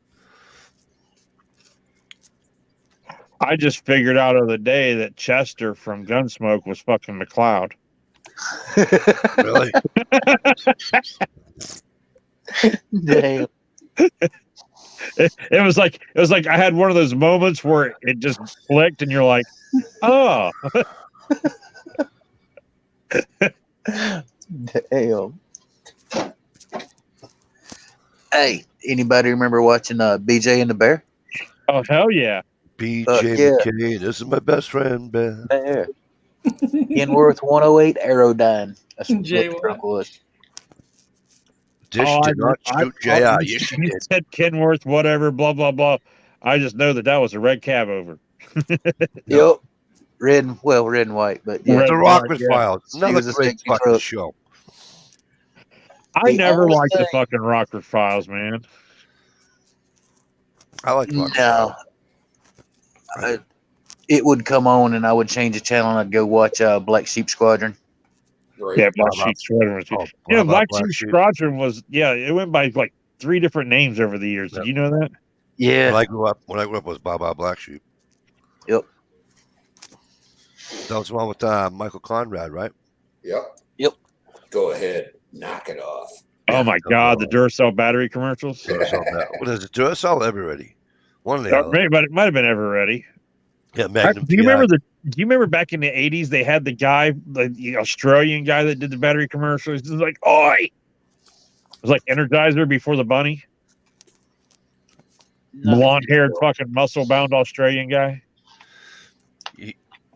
Speaker 5: I just figured out the other day that Chester from Gunsmoke was fucking McLeod.
Speaker 1: Really?
Speaker 8: Damn.
Speaker 5: It was like I had one of those moments where it just clicked and you're like, oh.
Speaker 8: Damn. Hey, anybody remember watching BJ and the Bear?
Speaker 5: Oh hell yeah.
Speaker 1: BJ
Speaker 8: yeah.
Speaker 1: McKay, this is my best friend, Ben.
Speaker 8: Bear. Kenworth 108 Aerodyne. That's what
Speaker 3: Jay
Speaker 8: the truck was.
Speaker 1: Dish
Speaker 5: Oh,
Speaker 1: did not shoot JR. Yes, she
Speaker 5: you
Speaker 1: did.
Speaker 5: said Kenworth, whatever, blah blah blah. I just know that was a red cab over.
Speaker 8: Yep. Red and white, but yeah.
Speaker 5: Red
Speaker 1: The
Speaker 5: and
Speaker 1: Rockman
Speaker 5: white, yeah.
Speaker 1: Files. Another
Speaker 8: was a
Speaker 1: great
Speaker 8: safety
Speaker 1: fucking
Speaker 8: truck.
Speaker 1: show.
Speaker 5: I
Speaker 8: The
Speaker 5: never
Speaker 8: only
Speaker 5: liked the
Speaker 8: thing-
Speaker 5: fucking Rockford Files, man.
Speaker 1: I like Rockman
Speaker 8: No. It would come on and I would change the channel and I'd go watch Black Sheep Squadron.
Speaker 2: Right.
Speaker 5: Yeah, Black
Speaker 1: Blah,
Speaker 5: Sheep Squadron was.
Speaker 1: Oh,
Speaker 5: Yeah,
Speaker 1: blah,
Speaker 5: Black
Speaker 1: blah,
Speaker 5: Sheep
Speaker 1: Sheep.
Speaker 5: Squadron was. Yeah, it went by like 3 different names over the years.
Speaker 1: Yep.
Speaker 5: Did you know that?
Speaker 8: Yeah.
Speaker 1: When I grew up, it was Baba Black Sheep.
Speaker 8: Yep.
Speaker 1: That was the one with Michael Conrad, right?
Speaker 2: Yep.
Speaker 8: Yep.
Speaker 2: Go ahead. Knock it off.
Speaker 5: Oh my God, the Duracell battery commercials.
Speaker 1: Duracell. What is it? Duracell Everready. One of the other.
Speaker 5: Maybe, but it might have been Everready.
Speaker 1: Yeah, Magnum.
Speaker 5: Do you
Speaker 1: PI.
Speaker 5: remember Do you remember back in the 80s they had the guy, the Australian guy that did the battery commercials? It was like, oi! It was like Energizer before the bunny. Blonde-haired, fucking muscle-bound Australian guy.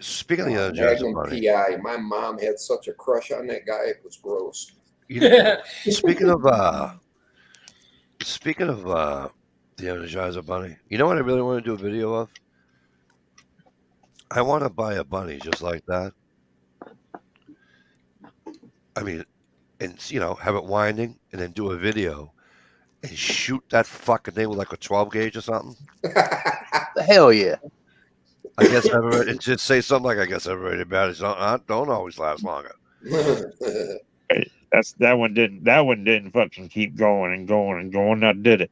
Speaker 1: Speaking of the other
Speaker 2: Magnum
Speaker 1: money,
Speaker 2: PI. My mom had such a crush on that guy. It was gross.
Speaker 1: speaking of the Energizer Bunny, you know what I really want to do a video of? I want to buy a bunny just like that. I mean, and have it winding, and then do a video and shoot that fucking thing with like a 12 gauge or something.
Speaker 8: Hell yeah.
Speaker 1: I guess and just say something like, "I guess everybody batteries don't always last longer."
Speaker 5: That one didn't fucking keep going and going and going. Now did it?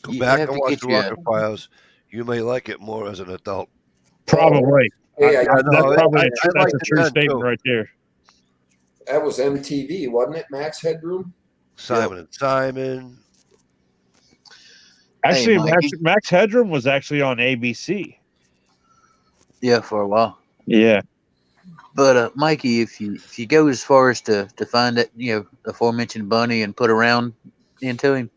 Speaker 1: Go
Speaker 8: You
Speaker 1: back
Speaker 8: have
Speaker 1: and
Speaker 8: to
Speaker 1: watch
Speaker 8: get
Speaker 1: the
Speaker 8: you.
Speaker 1: Rucker Files. You may like it more as an adult.
Speaker 5: Probably.
Speaker 2: Hey,
Speaker 1: I know. I
Speaker 5: That's
Speaker 1: liked
Speaker 5: a
Speaker 1: it
Speaker 5: true
Speaker 1: then,
Speaker 5: statement
Speaker 1: too.
Speaker 5: right there.
Speaker 2: that was MTV, wasn't it? Max Headroom.
Speaker 1: Simon and Simon.
Speaker 5: Actually,
Speaker 8: Mikey.
Speaker 5: Max Headroom was actually on ABC.
Speaker 8: Yeah, for a while.
Speaker 5: Yeah.
Speaker 8: But Mikey, if you go as far as to find that aforementioned bunny and put around into him,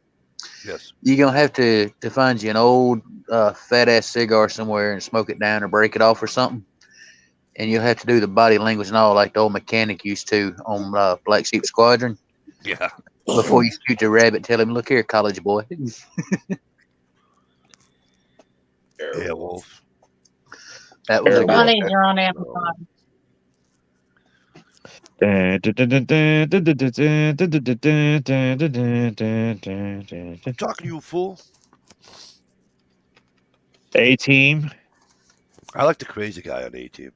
Speaker 1: Yes.
Speaker 8: you're gonna have to find you an old fat ass cigar somewhere and smoke it down or break it off or something. And you'll have to do the body language and all like the old mechanic used to on Black Sheep Squadron.
Speaker 1: Yeah.
Speaker 8: Before you shoot the rabbit, tell him, "Look here, college boy."
Speaker 1: Airwolf.
Speaker 8: That was a good.
Speaker 4: Bunnies are on Amazon.
Speaker 1: I'm talking to you, fool.
Speaker 5: A-Team.
Speaker 1: I like the crazy guy on A-Team.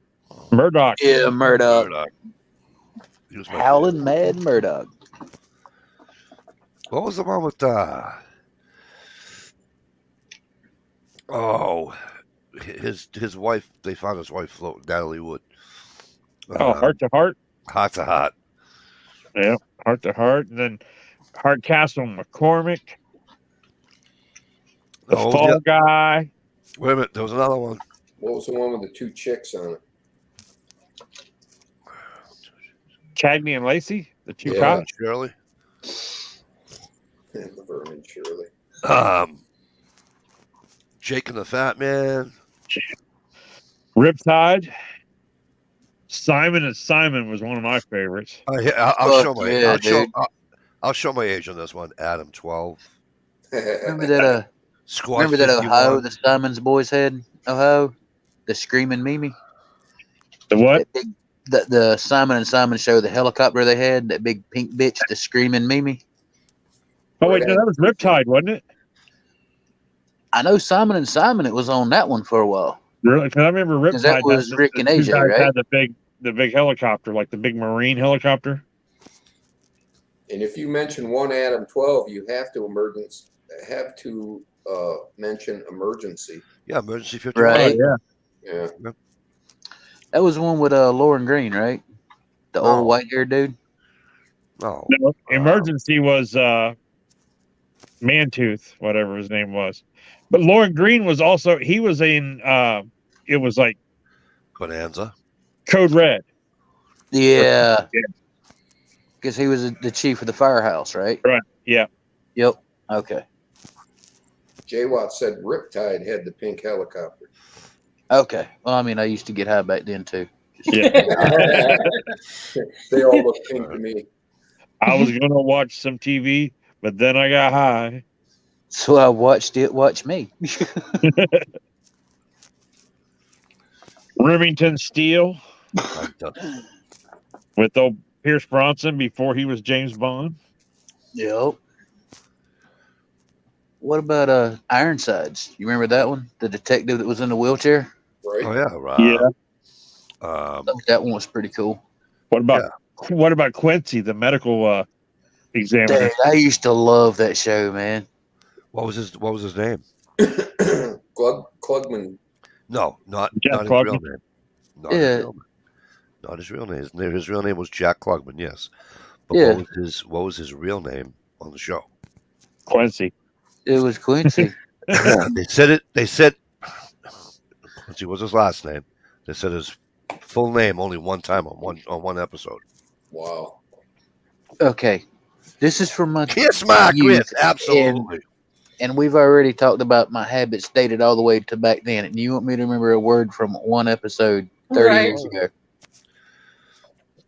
Speaker 5: Murdoch.
Speaker 8: Yeah, Murdoch.
Speaker 1: He was my
Speaker 8: Howling
Speaker 1: favorite.
Speaker 8: Mad Murdoch.
Speaker 1: What was the one with his wife? They found his wife floating, Natalie Wood.
Speaker 5: Heart to Heart.
Speaker 1: Heart to Heart.
Speaker 5: Yeah, Heart to Heart. And then Hardcastle McCormick. The Fall Guy.
Speaker 1: Wait a minute, there was another one.
Speaker 2: What was the one with the two chicks on it?
Speaker 5: Cagney and Lacey, the two
Speaker 2: Yeah.
Speaker 5: cops.
Speaker 1: Shirley.
Speaker 2: And Laverne and Shirley.
Speaker 1: Jake and the Fat Man.
Speaker 5: Riptide. Simon and Simon was one of my favorites.
Speaker 1: I'll show my
Speaker 8: yeah, dude.
Speaker 1: I'll show my age on this one. Adam 12.
Speaker 8: Remember that?
Speaker 1: Squad
Speaker 8: Remember that
Speaker 1: 51.
Speaker 8: Ohio the Simons boys had? Ohio, the Screaming Mimi.
Speaker 5: The what?
Speaker 8: The Simon and Simon show, the helicopter they had, that big pink bitch, the Screaming Mimi.
Speaker 5: Oh wait, no, that was Riptide, wasn't it?
Speaker 8: I know Simon and Simon. It was on that one for a while.
Speaker 5: Really? Because I remember Riptide.
Speaker 8: That was Rick and
Speaker 5: the two
Speaker 8: AJ,
Speaker 5: guys
Speaker 8: right?
Speaker 5: had the big helicopter, like the big Marine helicopter.
Speaker 2: And if you mention one Adam 12, you have to mention emergency.
Speaker 1: Yeah, Emergency 51.
Speaker 8: Right.
Speaker 5: Oh,
Speaker 2: Yeah.
Speaker 8: That was one with Lauren Green, right? The old white haired dude.
Speaker 1: No.
Speaker 5: No, Emergency was Mantooth, whatever his name was. But Lauren Green was also, he was in, it was like
Speaker 1: Bonanza.
Speaker 5: Code Red.
Speaker 8: Yeah. Because he was the chief of the firehouse, right?
Speaker 5: Right. Yeah.
Speaker 8: Yep. Okay.
Speaker 2: J. Watt said Riptide had the pink helicopter.
Speaker 8: Okay. Well, I mean, I used to get high back then too.
Speaker 5: Yeah.
Speaker 2: They all look pink to me.
Speaker 5: I was going to watch some TV, but then I got high.
Speaker 8: So I watched it watch me.
Speaker 5: Remington Steele with old Pierce Bronson before he was James Bond.
Speaker 8: Yep. What about Ironsides? You remember that one? The detective that was in the wheelchair?
Speaker 2: Right.
Speaker 1: Oh yeah, right.
Speaker 5: Yeah.
Speaker 8: That one was pretty cool.
Speaker 5: What about Quincy, the medical examiner?
Speaker 8: Dude, I used to love that show, man.
Speaker 1: What was his name?
Speaker 2: Quagmire.
Speaker 1: No, not
Speaker 5: Jack
Speaker 1: his
Speaker 5: Klugman?
Speaker 1: real name. Not
Speaker 8: Yeah.
Speaker 1: his real name. Not his real name. His real name was Jack Klugman, yes. But
Speaker 8: Yeah.
Speaker 1: what was his real name on the show?
Speaker 5: Quincy.
Speaker 8: It was Quincy.
Speaker 1: They said Quincy was his last name. They said his full name only one time on one episode.
Speaker 2: Wow.
Speaker 8: Okay. This is from my
Speaker 1: Kiss my
Speaker 8: youth,
Speaker 1: grits, absolutely.
Speaker 8: and we've already talked about my habits dated all the way to back then. And you want me to remember a word from one episode 30
Speaker 3: Right.
Speaker 8: years ago?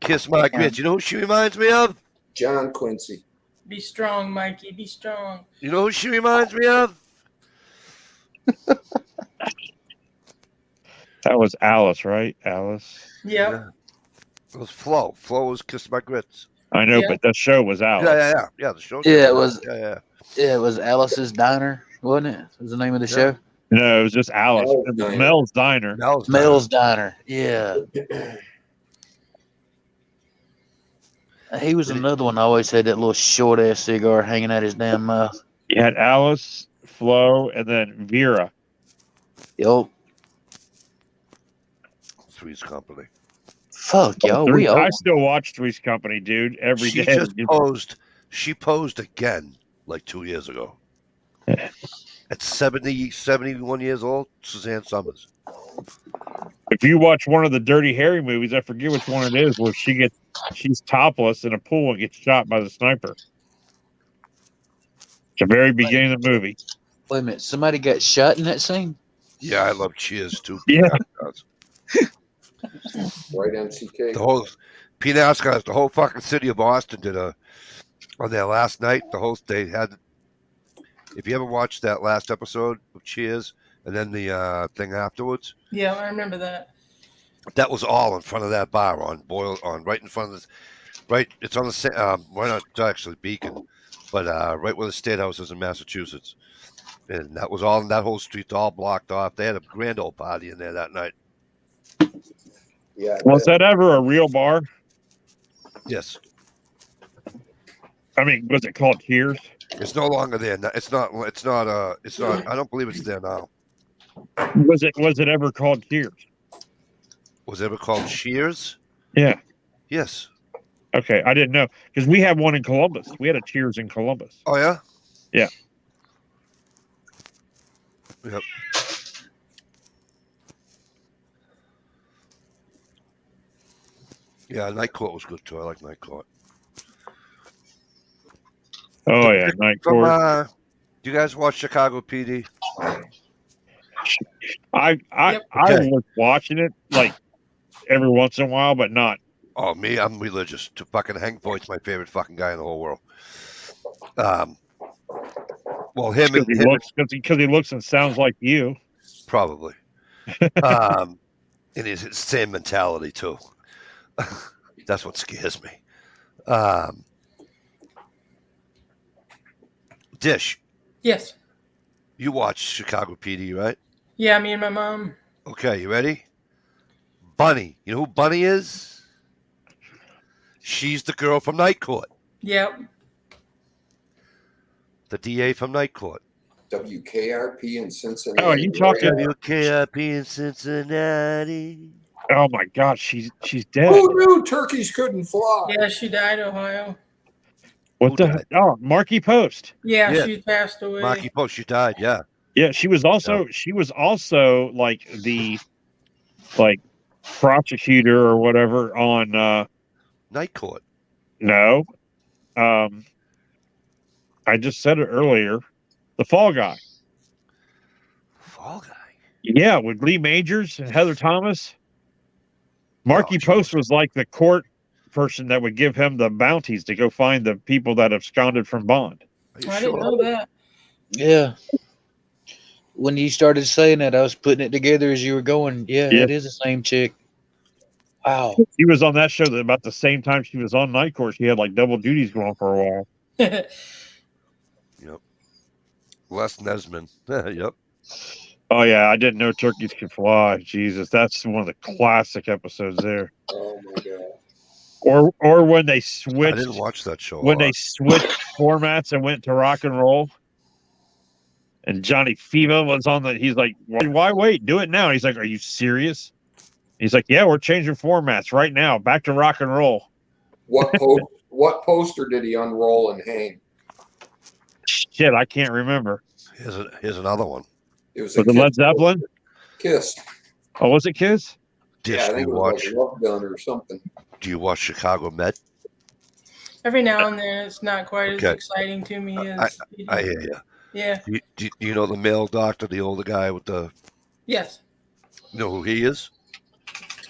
Speaker 1: Kiss my grits. You know who she reminds me of?
Speaker 2: John Quincy.
Speaker 3: Be strong, Mikey. Be strong.
Speaker 1: You know who she reminds me of?
Speaker 5: That was Alice, right? Alice.
Speaker 3: Yep.
Speaker 1: Yeah. It was Flo. Flo was Kiss My Grits.
Speaker 5: I know,
Speaker 3: Yeah.
Speaker 5: but the show was Alice.
Speaker 1: Yeah. The show.
Speaker 8: Yeah, it was.
Speaker 1: Yeah.
Speaker 8: Yeah, it was Alice's Diner, wasn't it? Was the name of the show?
Speaker 5: No, it was just Alice.
Speaker 2: Mel's
Speaker 5: It was
Speaker 2: Diner.
Speaker 5: Mel's Diner.
Speaker 1: Mel's
Speaker 8: Mel's Diner. Yeah. He was another one. I always had that little short ass cigar hanging out his damn mouth.
Speaker 5: You had Alice, Flo, and then Vera.
Speaker 8: Yo,
Speaker 1: Three's Company.
Speaker 8: fuck y'all. We
Speaker 5: I
Speaker 8: old.
Speaker 5: still watch Three's Company, dude, every
Speaker 1: She
Speaker 5: day.
Speaker 1: just posed. She posed again like 2 years ago. At 70, 71 years old, Suzanne Summers.
Speaker 5: If you watch one of the Dirty Harry movies, I forget which one it is, where she's topless in a pool and gets shot by the sniper. It's the very beginning of the movie.
Speaker 8: Wait a minute. Somebody got shot in that scene?
Speaker 1: Yeah, I love Cheers too.
Speaker 5: Yeah.
Speaker 2: Right, MCK.
Speaker 1: The whole Pete Ascos, the whole fucking city of Boston did on their last night. The whole they had. If you ever watched that last episode of Cheers and then the thing afterwards,
Speaker 3: Yeah, I remember that.
Speaker 1: that was all in front of that bar right in front of this. Right, it's on the why not actually Beacon, but right where the State House is in Massachusetts, and that was all. That whole street's all blocked off. They had a grand old party in there that night.
Speaker 2: Yeah.
Speaker 5: Was that ever a real bar?
Speaker 1: Yes,
Speaker 5: I mean, was it called Cheers?
Speaker 1: it's no longer there. It's not. It's not. It's not. I don't believe it's there now.
Speaker 5: Was it ever called Cheers?
Speaker 1: Was it ever called Cheers?
Speaker 5: Yeah.
Speaker 1: Yes.
Speaker 5: Okay, I didn't know because we had one in Columbus. We had a Cheers in Columbus.
Speaker 1: Oh yeah.
Speaker 5: Yeah.
Speaker 1: Yep. Yeah, Night Court was good too. I like Night Court.
Speaker 5: Oh yeah, Night
Speaker 1: From,
Speaker 5: Court.
Speaker 1: do you guys watch Chicago PD?
Speaker 5: I
Speaker 1: Okay.
Speaker 5: was watching it like every once in a while, but not.
Speaker 1: Oh, me, I'm religious. To fucking Hank Voight's my favorite fucking guy in the whole world. Well, him and
Speaker 5: Because he looks and sounds like you.
Speaker 1: probably. And he's the same mentality too. That's what scares me. Dish,
Speaker 3: Yes.
Speaker 1: you watch Chicago PD, right?
Speaker 3: Yeah, me and my mom.
Speaker 1: Okay, you ready? Bunny. You know who Bunny is? She's the girl from Night Court.
Speaker 3: Yep.
Speaker 1: The DA from Night Court.
Speaker 2: WKRP in Cincinnati.
Speaker 5: Oh, you talking?
Speaker 1: WKRP in Cincinnati.
Speaker 5: Oh my God, she's dead.
Speaker 2: Who knew turkeys couldn't fly?
Speaker 3: Yeah, she died, Ohio.
Speaker 5: What
Speaker 1: Who
Speaker 5: the?
Speaker 1: died?
Speaker 5: Oh, Marky Post.
Speaker 3: Yeah,
Speaker 1: Yeah.
Speaker 3: she passed away.
Speaker 1: Marky Post, she died, yeah.
Speaker 5: Yeah, she was also like the prosecutor or whatever on
Speaker 1: Night Court.
Speaker 5: no. I just said it earlier. The Fall Guy.
Speaker 1: Fall Guy.
Speaker 5: Yeah, with Lee Majors and Heather Thomas. Marky
Speaker 1: Oh,
Speaker 5: Post was like the court person that would give him the bounties to go find the people that absconded from bond.
Speaker 1: Are you
Speaker 3: I
Speaker 1: sure?
Speaker 3: didn't know that.
Speaker 8: Yeah. When you started saying that, I was putting it together as you were going. Yeah,
Speaker 5: Yeah.
Speaker 8: it is the same chick. Wow.
Speaker 5: She was on that show that about the same time she was on Night Court. She had like double duties going for a while.
Speaker 1: Yep. Les Nesman. Yep.
Speaker 5: Oh yeah, I didn't know turkeys could fly. Jesus, that's one of the classic episodes there.
Speaker 2: Oh my god.
Speaker 5: Or when they
Speaker 1: I
Speaker 5: switched
Speaker 1: didn't watch that show.
Speaker 5: when they switched formats and went to rock and roll. And Johnny Fiva was on the. He's like, why wait? Do it now. He's like, are you serious? He's like, yeah, we're changing formats right now. Back to rock and roll.
Speaker 2: What poster did he unroll and hang?
Speaker 5: Shit, I can't remember.
Speaker 1: Here's another one.
Speaker 2: It was
Speaker 5: Was it Led Zeppelin?
Speaker 2: Kiss.
Speaker 5: Oh, was it Kiss?
Speaker 1: Dish,
Speaker 2: Yeah, I
Speaker 1: do
Speaker 2: think
Speaker 1: you
Speaker 2: it was
Speaker 1: watch?
Speaker 2: like a Love Gun or something.
Speaker 1: Do you watch Chicago Med?
Speaker 3: Every now and then, it's not quite
Speaker 1: Okay.
Speaker 3: as exciting to me as.
Speaker 1: I hear you.
Speaker 3: Yeah.
Speaker 1: Do you know the male doctor, the older guy with the?
Speaker 3: Yes.
Speaker 1: You know who he is?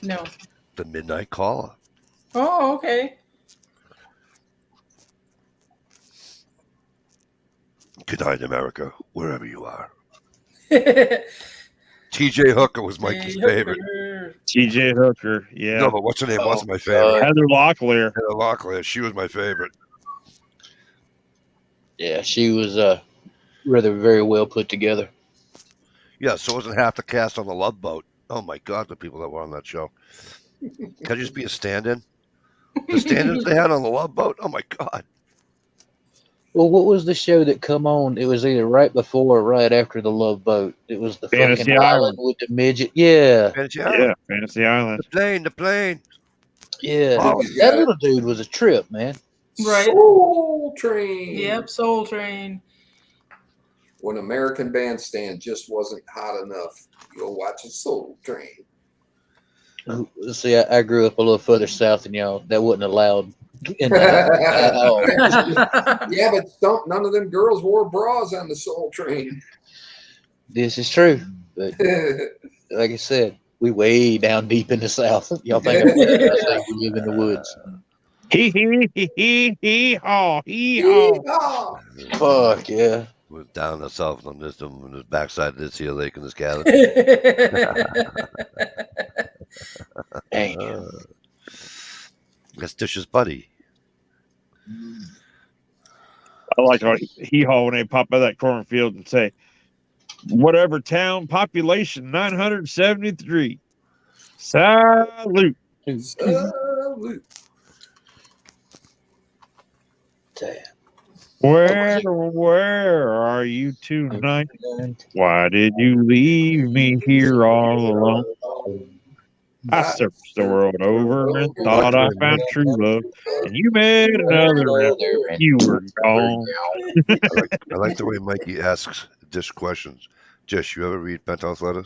Speaker 3: No.
Speaker 1: The Midnight Caller.
Speaker 3: Oh, okay.
Speaker 1: Good night, America, wherever you are.
Speaker 3: Hey,
Speaker 1: T.J. Hooker was Mikey's favorite.
Speaker 3: Hooker.
Speaker 5: T.J. Hooker. Yeah.
Speaker 1: No, but what's her name?
Speaker 8: Oh,
Speaker 1: Wasn't my favorite.
Speaker 5: Heather Locklear.
Speaker 1: Heather Locklear. She was my favorite.
Speaker 8: Yeah, she was rather very well put together.
Speaker 1: Yeah, so wasn't half the cast on the Love Boat. Oh my God, the people that were on that show. Can I just be a stand-in? The standards they had on the Love Boat. Oh my God.
Speaker 8: Well, what was the show that come on? It was either right before or right after the Love Boat. It was the
Speaker 5: Fantasy
Speaker 8: fucking
Speaker 5: Island.
Speaker 8: with the midget. Yeah,
Speaker 1: Fantasy
Speaker 5: Yeah,
Speaker 1: Island.
Speaker 5: Fantasy Island.
Speaker 1: The plane.
Speaker 8: yeah.
Speaker 1: Oh,
Speaker 2: He's
Speaker 8: That
Speaker 2: got
Speaker 8: little dude was a trip, man.
Speaker 3: Right.
Speaker 2: Soul Train.
Speaker 3: Yep, Soul Train.
Speaker 2: When American Bandstand just wasn't hot enough, you'll watch a Soul Train.
Speaker 8: See, I grew up a little further south than y'all. That wasn't allowed in the house at all.
Speaker 2: Yeah, but none of them girls wore bras on the Soul Train.
Speaker 8: This is true, but like I said, we way down deep in the south. Y'all think I say we live in the woods?
Speaker 5: Hee haw, hee haw.
Speaker 2: Yeehaw!
Speaker 8: Fuck yeah!
Speaker 1: we're down the south on this backside of this here lake in this cabin.
Speaker 8: Damn.
Speaker 1: That's Dish's buddy.
Speaker 5: I like how hee haw when they pop out of that cornfield and say, whatever town, population 973. Salute.
Speaker 2: Salute.
Speaker 8: Damn.
Speaker 5: Where are you tonight? Why did you leave me here all alone? I searched the world over and thought I found true love, and you made another and you were gone.
Speaker 1: I like the way Mikey asks Dish questions. Dish, you ever read Penthouse letters?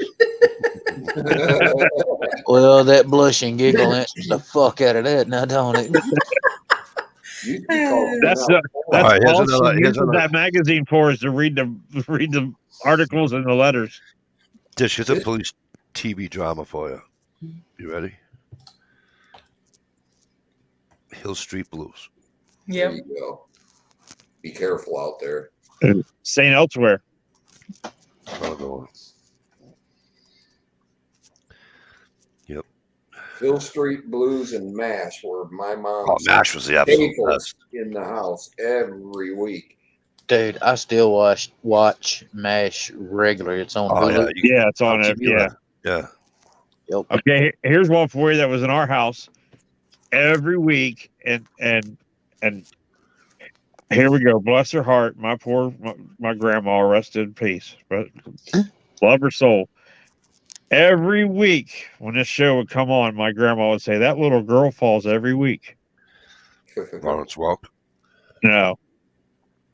Speaker 8: Well, that blush and giggle answers the fuck out of that, now don't it?
Speaker 5: That's
Speaker 1: right, here's
Speaker 5: all
Speaker 1: another-
Speaker 5: she
Speaker 1: here's
Speaker 5: uses
Speaker 1: another-
Speaker 5: that magazine for is to read the articles and the letters.
Speaker 1: Dish, here's a police TV drama for you. You ready? Hill Street Blues.
Speaker 3: Yep.
Speaker 2: There you go. Be careful out there.
Speaker 5: Saying elsewhere.
Speaker 1: I'll go on. Yep.
Speaker 2: Hill Street Blues and MASH were my
Speaker 1: Oh,
Speaker 2: mom's
Speaker 1: MASH was the absolute
Speaker 2: staples
Speaker 1: best.
Speaker 2: in the house every week.
Speaker 8: Dude, I still watch MASH regularly. It's on
Speaker 1: Oh,
Speaker 8: Hulu.
Speaker 1: yeah. You,
Speaker 5: Yeah, it's on it. Yeah.
Speaker 1: yeah.
Speaker 8: Yep.
Speaker 5: Okay, here's one for you that was in our house every week, and here we go. Bless her heart, my grandma, rested in peace, but love her soul. Every week when this show would come on, my grandma would say, "That little girl falls every week."
Speaker 1: Lawrence Welk.
Speaker 5: No,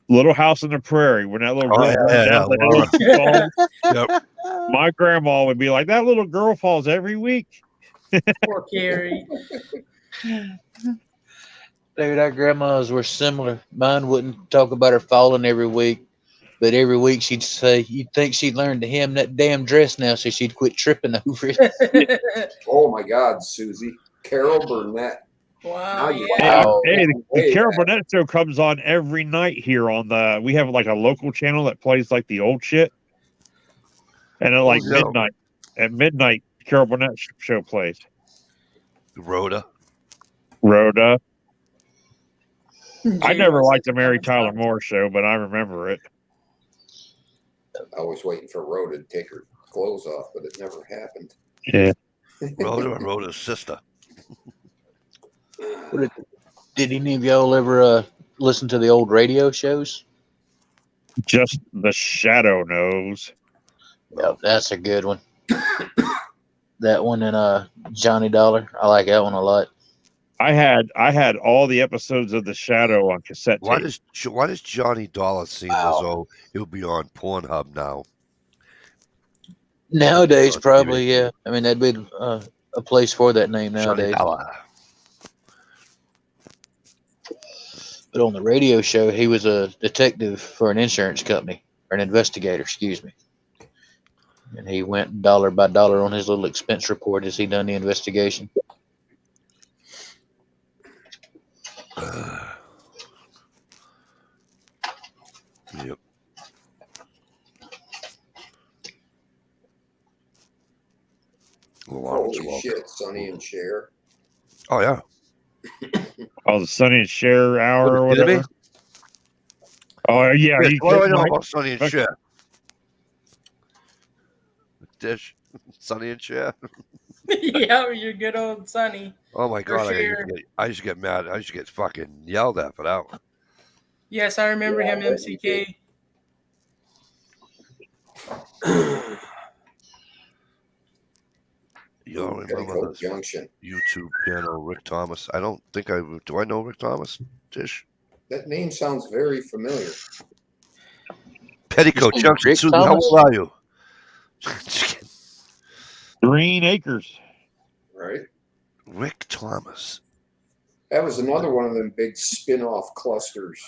Speaker 5: Little House on the Prairie. When that little
Speaker 1: Oh,
Speaker 5: girl
Speaker 1: yeah,
Speaker 5: runs
Speaker 1: yeah,
Speaker 5: down the
Speaker 1: Lawrence.
Speaker 5: hill, she falls,
Speaker 1: Yep.
Speaker 5: my grandma would be like, "That little girl falls every week."
Speaker 3: Poor Carrie.
Speaker 8: Dude, our grandmas were similar. Mine wouldn't talk about her falling every week, but every week she'd say, "You'd think she'd learned to hem that damn dress now, so she'd quit tripping over it."
Speaker 2: Oh my God, Susie. Carol Burnett.
Speaker 3: Wow.
Speaker 2: you-
Speaker 3: Yeah.
Speaker 8: Wow.
Speaker 5: Hey, the
Speaker 2: Way
Speaker 5: Carol
Speaker 2: back.
Speaker 5: Burnett show comes on every night here on the. We have like a local channel that plays like the old shit, and at like
Speaker 1: no.
Speaker 5: midnight. At midnight, Carol Burnett show plays.
Speaker 1: Rhoda.
Speaker 5: Rhoda. I never liked the Mary Tyler Moore show, but I remember it.
Speaker 2: I was waiting for Rhoda to take her clothes off, but it never happened.
Speaker 5: Yeah.
Speaker 1: Rhoda and Rhoda's sister.
Speaker 8: Did any of y'all ever listen to the old radio shows?
Speaker 5: Just the shadow knows.
Speaker 8: Yep, that's a good one. That one and Johnny Dollar. I like that one a lot.
Speaker 5: I had all the episodes of the Shadow on cassette
Speaker 1: Why
Speaker 5: tape.
Speaker 1: does Johnny Dollar seem as though he'll be on Pornhub now?
Speaker 8: Nowadays,
Speaker 1: On
Speaker 8: probably,
Speaker 1: TV.
Speaker 8: yeah. I mean, that'd be a place for that name
Speaker 1: Johnny
Speaker 8: nowadays.
Speaker 1: Dollar.
Speaker 8: But on the radio show, he was a detective for an insurance company, or an investigator, excuse me. And he went dollar by dollar on his little expense report as he done the investigation.
Speaker 1: Yep. Lawrence
Speaker 2: Holy
Speaker 1: Welk.
Speaker 2: shit, Sonny and Cher.
Speaker 1: Oh yeah.
Speaker 5: Oh, the Sonny and Cher hour or
Speaker 1: You kidding me?
Speaker 5: whatever. Oh yeah, are
Speaker 1: Dish,
Speaker 5: you
Speaker 1: what do I
Speaker 5: kidding,
Speaker 1: know
Speaker 5: Mike?
Speaker 1: about Sonny and
Speaker 5: Okay.
Speaker 1: Cher? Dish, Sonny and Cher.
Speaker 3: Yeah, you're good old Sonny.
Speaker 1: Oh my
Speaker 3: For
Speaker 1: god!
Speaker 3: sure.
Speaker 1: I used to get mad. I used to get fucking yelled at for that one.
Speaker 3: Yes, I remember him, MCK.
Speaker 1: You all remember
Speaker 2: Petticoat
Speaker 1: this
Speaker 2: Junction.
Speaker 1: YouTube channel, Rick Thomas? I don't think I do. I know Rick Thomas? Tish?
Speaker 2: That name sounds very familiar.
Speaker 1: Petticoat
Speaker 8: You say
Speaker 1: Junction.
Speaker 8: Rick
Speaker 1: Susan, how
Speaker 8: Thomas?
Speaker 1: old are you?
Speaker 5: Green Acres.
Speaker 2: Right?
Speaker 1: Rick Thomas.
Speaker 2: That was another one of them big spin-off clusters.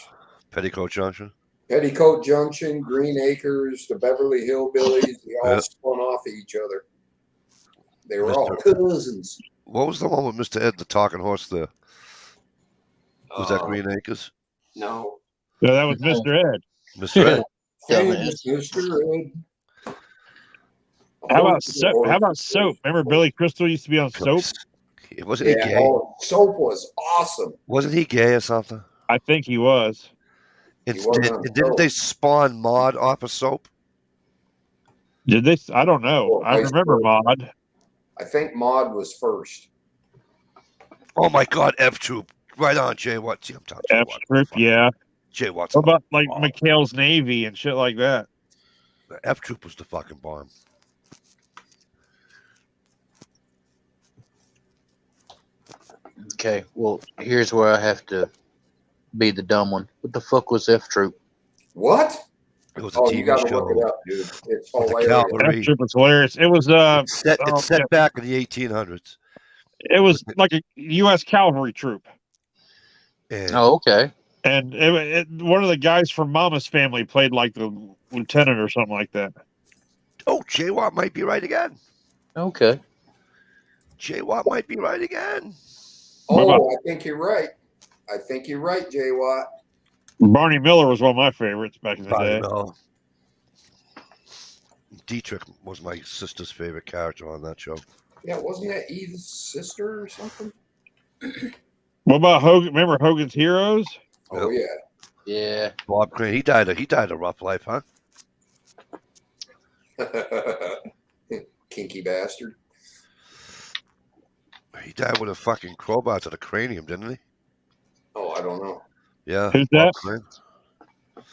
Speaker 1: Petticoat Junction.
Speaker 2: Petticoat Junction, Green Acres, the Beverly Hillbillies, they all
Speaker 1: Yeah.
Speaker 2: spun off of each other. They were
Speaker 1: Mr.
Speaker 2: all cousins.
Speaker 1: What was the one with Mr. Ed, the talking horse there? Was that
Speaker 2: Uh,
Speaker 1: Green Acres?
Speaker 2: No.
Speaker 5: Yeah, that was Mr. Ed.
Speaker 1: Mr. Ed?
Speaker 2: Famous Mr. Ed.
Speaker 5: How about soap? How about soap? Remember Billy Crystal used to be on soap?
Speaker 1: Wasn't he
Speaker 2: Yeah,
Speaker 1: gay?
Speaker 2: oh, soap was awesome.
Speaker 1: Wasn't he gay or something?
Speaker 5: I think he was.
Speaker 1: And,
Speaker 2: He was on
Speaker 1: didn't
Speaker 2: Soap.
Speaker 1: they spawn Maud off of soap?
Speaker 5: Did they? I don't know.
Speaker 2: Oh,
Speaker 5: I
Speaker 2: I
Speaker 5: remember
Speaker 2: suppose.
Speaker 5: Maud.
Speaker 2: I think Maud was first.
Speaker 1: Oh my God, F Troop. Right on, Jay Watt. See, I'm talking Jay
Speaker 5: F
Speaker 1: Watt.
Speaker 5: Troop, yeah.
Speaker 1: Jay Watt's
Speaker 5: What about like
Speaker 1: bomb.
Speaker 5: McHale's Navy and shit like that?
Speaker 1: F Troop was the fucking bomb.
Speaker 8: Okay, well, here's where I have to be the dumb one. What the fuck was F Troop?
Speaker 2: What?
Speaker 1: It was a
Speaker 2: Oh,
Speaker 1: TV
Speaker 2: you gotta
Speaker 1: show.
Speaker 2: look it up, dude. It's
Speaker 1: With the
Speaker 2: hilarious.
Speaker 1: cavalry.
Speaker 5: F Troop was hilarious. It was
Speaker 1: It's set back in the 1800s.
Speaker 5: it was like a U.S. cavalry troop,
Speaker 1: And
Speaker 8: Oh, okay.
Speaker 5: and one of the guys from Mama's Family played like the lieutenant or something like that.
Speaker 1: oh, Jay Watt might be right again.
Speaker 8: Okay.
Speaker 1: Jay Watt might be right again.
Speaker 2: Oh, I think you're right. I think you're right, Jay Watt.
Speaker 5: Barney Miller was one of my favorites back in the
Speaker 1: I
Speaker 5: day.
Speaker 1: know. Dietrich was my sister's favorite character on that show.
Speaker 2: Yeah, wasn't that Eve's sister or something?
Speaker 5: What about Hogan? Remember Hogan's Heroes?
Speaker 2: Oh yeah.
Speaker 8: Yeah.
Speaker 1: Bob Crane. He died a rough life, huh?
Speaker 2: Kinky bastard.
Speaker 1: He died with a fucking crowbar to the cranium, didn't he?
Speaker 2: Oh, I don't know.
Speaker 1: Yeah.
Speaker 5: Who's
Speaker 1: Bob
Speaker 5: that?
Speaker 1: Crane.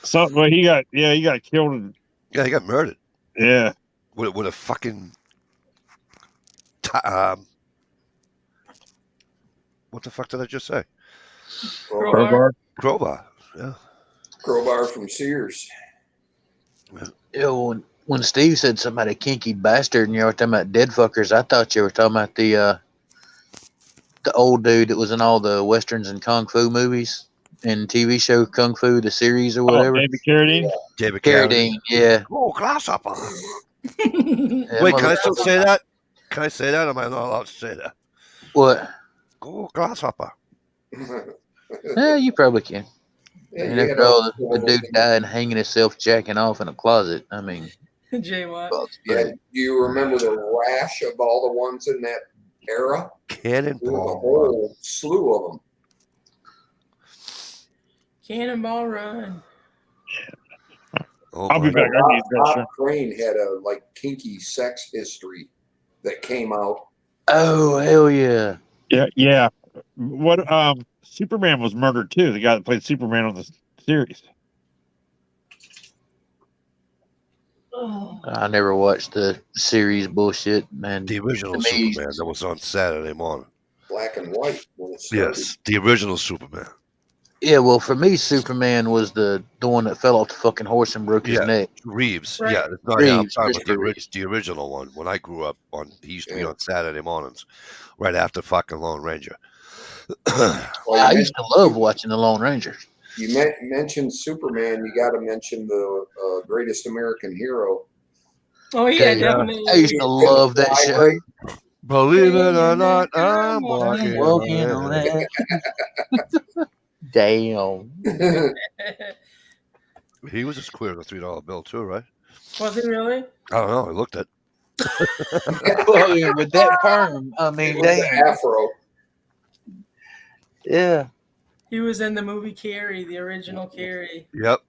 Speaker 5: Something. Well, he got killed.
Speaker 1: Yeah, he got murdered
Speaker 5: Yeah.
Speaker 1: with a fucking what the fuck did I just say?
Speaker 3: Crowbar.
Speaker 1: Crowbar. Yeah.
Speaker 2: Crowbar from Sears.
Speaker 8: You know, when Steve said somebody kinky bastard and you were talking about dead fuckers, I thought you were talking about the old dude that was in all the westerns and kung fu movies and TV show Kung Fu, the series or whatever.
Speaker 5: David Carradine.
Speaker 1: David
Speaker 8: Carradine, yeah.
Speaker 1: Oh, grasshopper.
Speaker 8: Yeah,
Speaker 1: Wait, can I still
Speaker 8: motherfucker.
Speaker 1: say that? Can I say that? Am I not allowed to say that?
Speaker 8: What?
Speaker 1: Oh, grasshopper.
Speaker 8: Yeah, you probably can.
Speaker 2: Yeah,
Speaker 8: And
Speaker 2: you had
Speaker 8: after all,
Speaker 2: all
Speaker 8: the dude died hanging himself jacking off in a closet. I mean,
Speaker 3: Jay Watt.
Speaker 2: Yeah, do you remember the rash of all the ones in that era? There was a
Speaker 1: Cannonball.
Speaker 2: whole slew of them.
Speaker 3: Cannonball Run.
Speaker 1: Oh,
Speaker 5: I'll be
Speaker 1: my
Speaker 5: back.
Speaker 1: God.
Speaker 5: I need to go, sir.
Speaker 2: Bob Crane had a like kinky sex history that came out.
Speaker 8: oh, hell yeah.
Speaker 5: Yeah, yeah. What? Superman was murdered too. The guy that played Superman on the series.
Speaker 8: I never watched the series bullshit, man.
Speaker 1: The original
Speaker 8: To me-
Speaker 1: Superman that was on Saturday morning.
Speaker 2: Black and white when it started.
Speaker 1: Yes, the original Superman.
Speaker 8: Yeah, well, for me, Superman was the one that fell off the fucking horse and broke his
Speaker 1: Yeah.
Speaker 8: neck.
Speaker 1: Reeves.
Speaker 3: Right.
Speaker 1: Yeah, it's not, yeah, I'm
Speaker 8: Reeves,
Speaker 1: talking about
Speaker 8: Christopher Reeves.
Speaker 1: the original one. When I grew up, he used to be
Speaker 2: Yeah.
Speaker 1: on Saturday mornings, right after fucking Lone Ranger.
Speaker 2: Well,
Speaker 8: I
Speaker 2: you,
Speaker 8: used to love watching the Lone Ranger.
Speaker 2: mentioned Superman. You got to mention the greatest American hero.
Speaker 3: Oh yeah,
Speaker 8: Yeah.
Speaker 3: definitely.
Speaker 8: I used to love that show.
Speaker 1: Believe it or not, I'm walking.
Speaker 8: Walking
Speaker 1: on
Speaker 8: on
Speaker 1: air.
Speaker 8: that. Damn.
Speaker 1: He was as queer as a $3 bill too, right?
Speaker 3: Was it really?
Speaker 1: I don't know. I looked at.
Speaker 8: Well, yeah, with that perm, I mean,
Speaker 2: With the
Speaker 8: damn.
Speaker 2: afro.
Speaker 8: Yeah.
Speaker 3: He was in the movie Carrie, the original Carrie.
Speaker 1: Yep.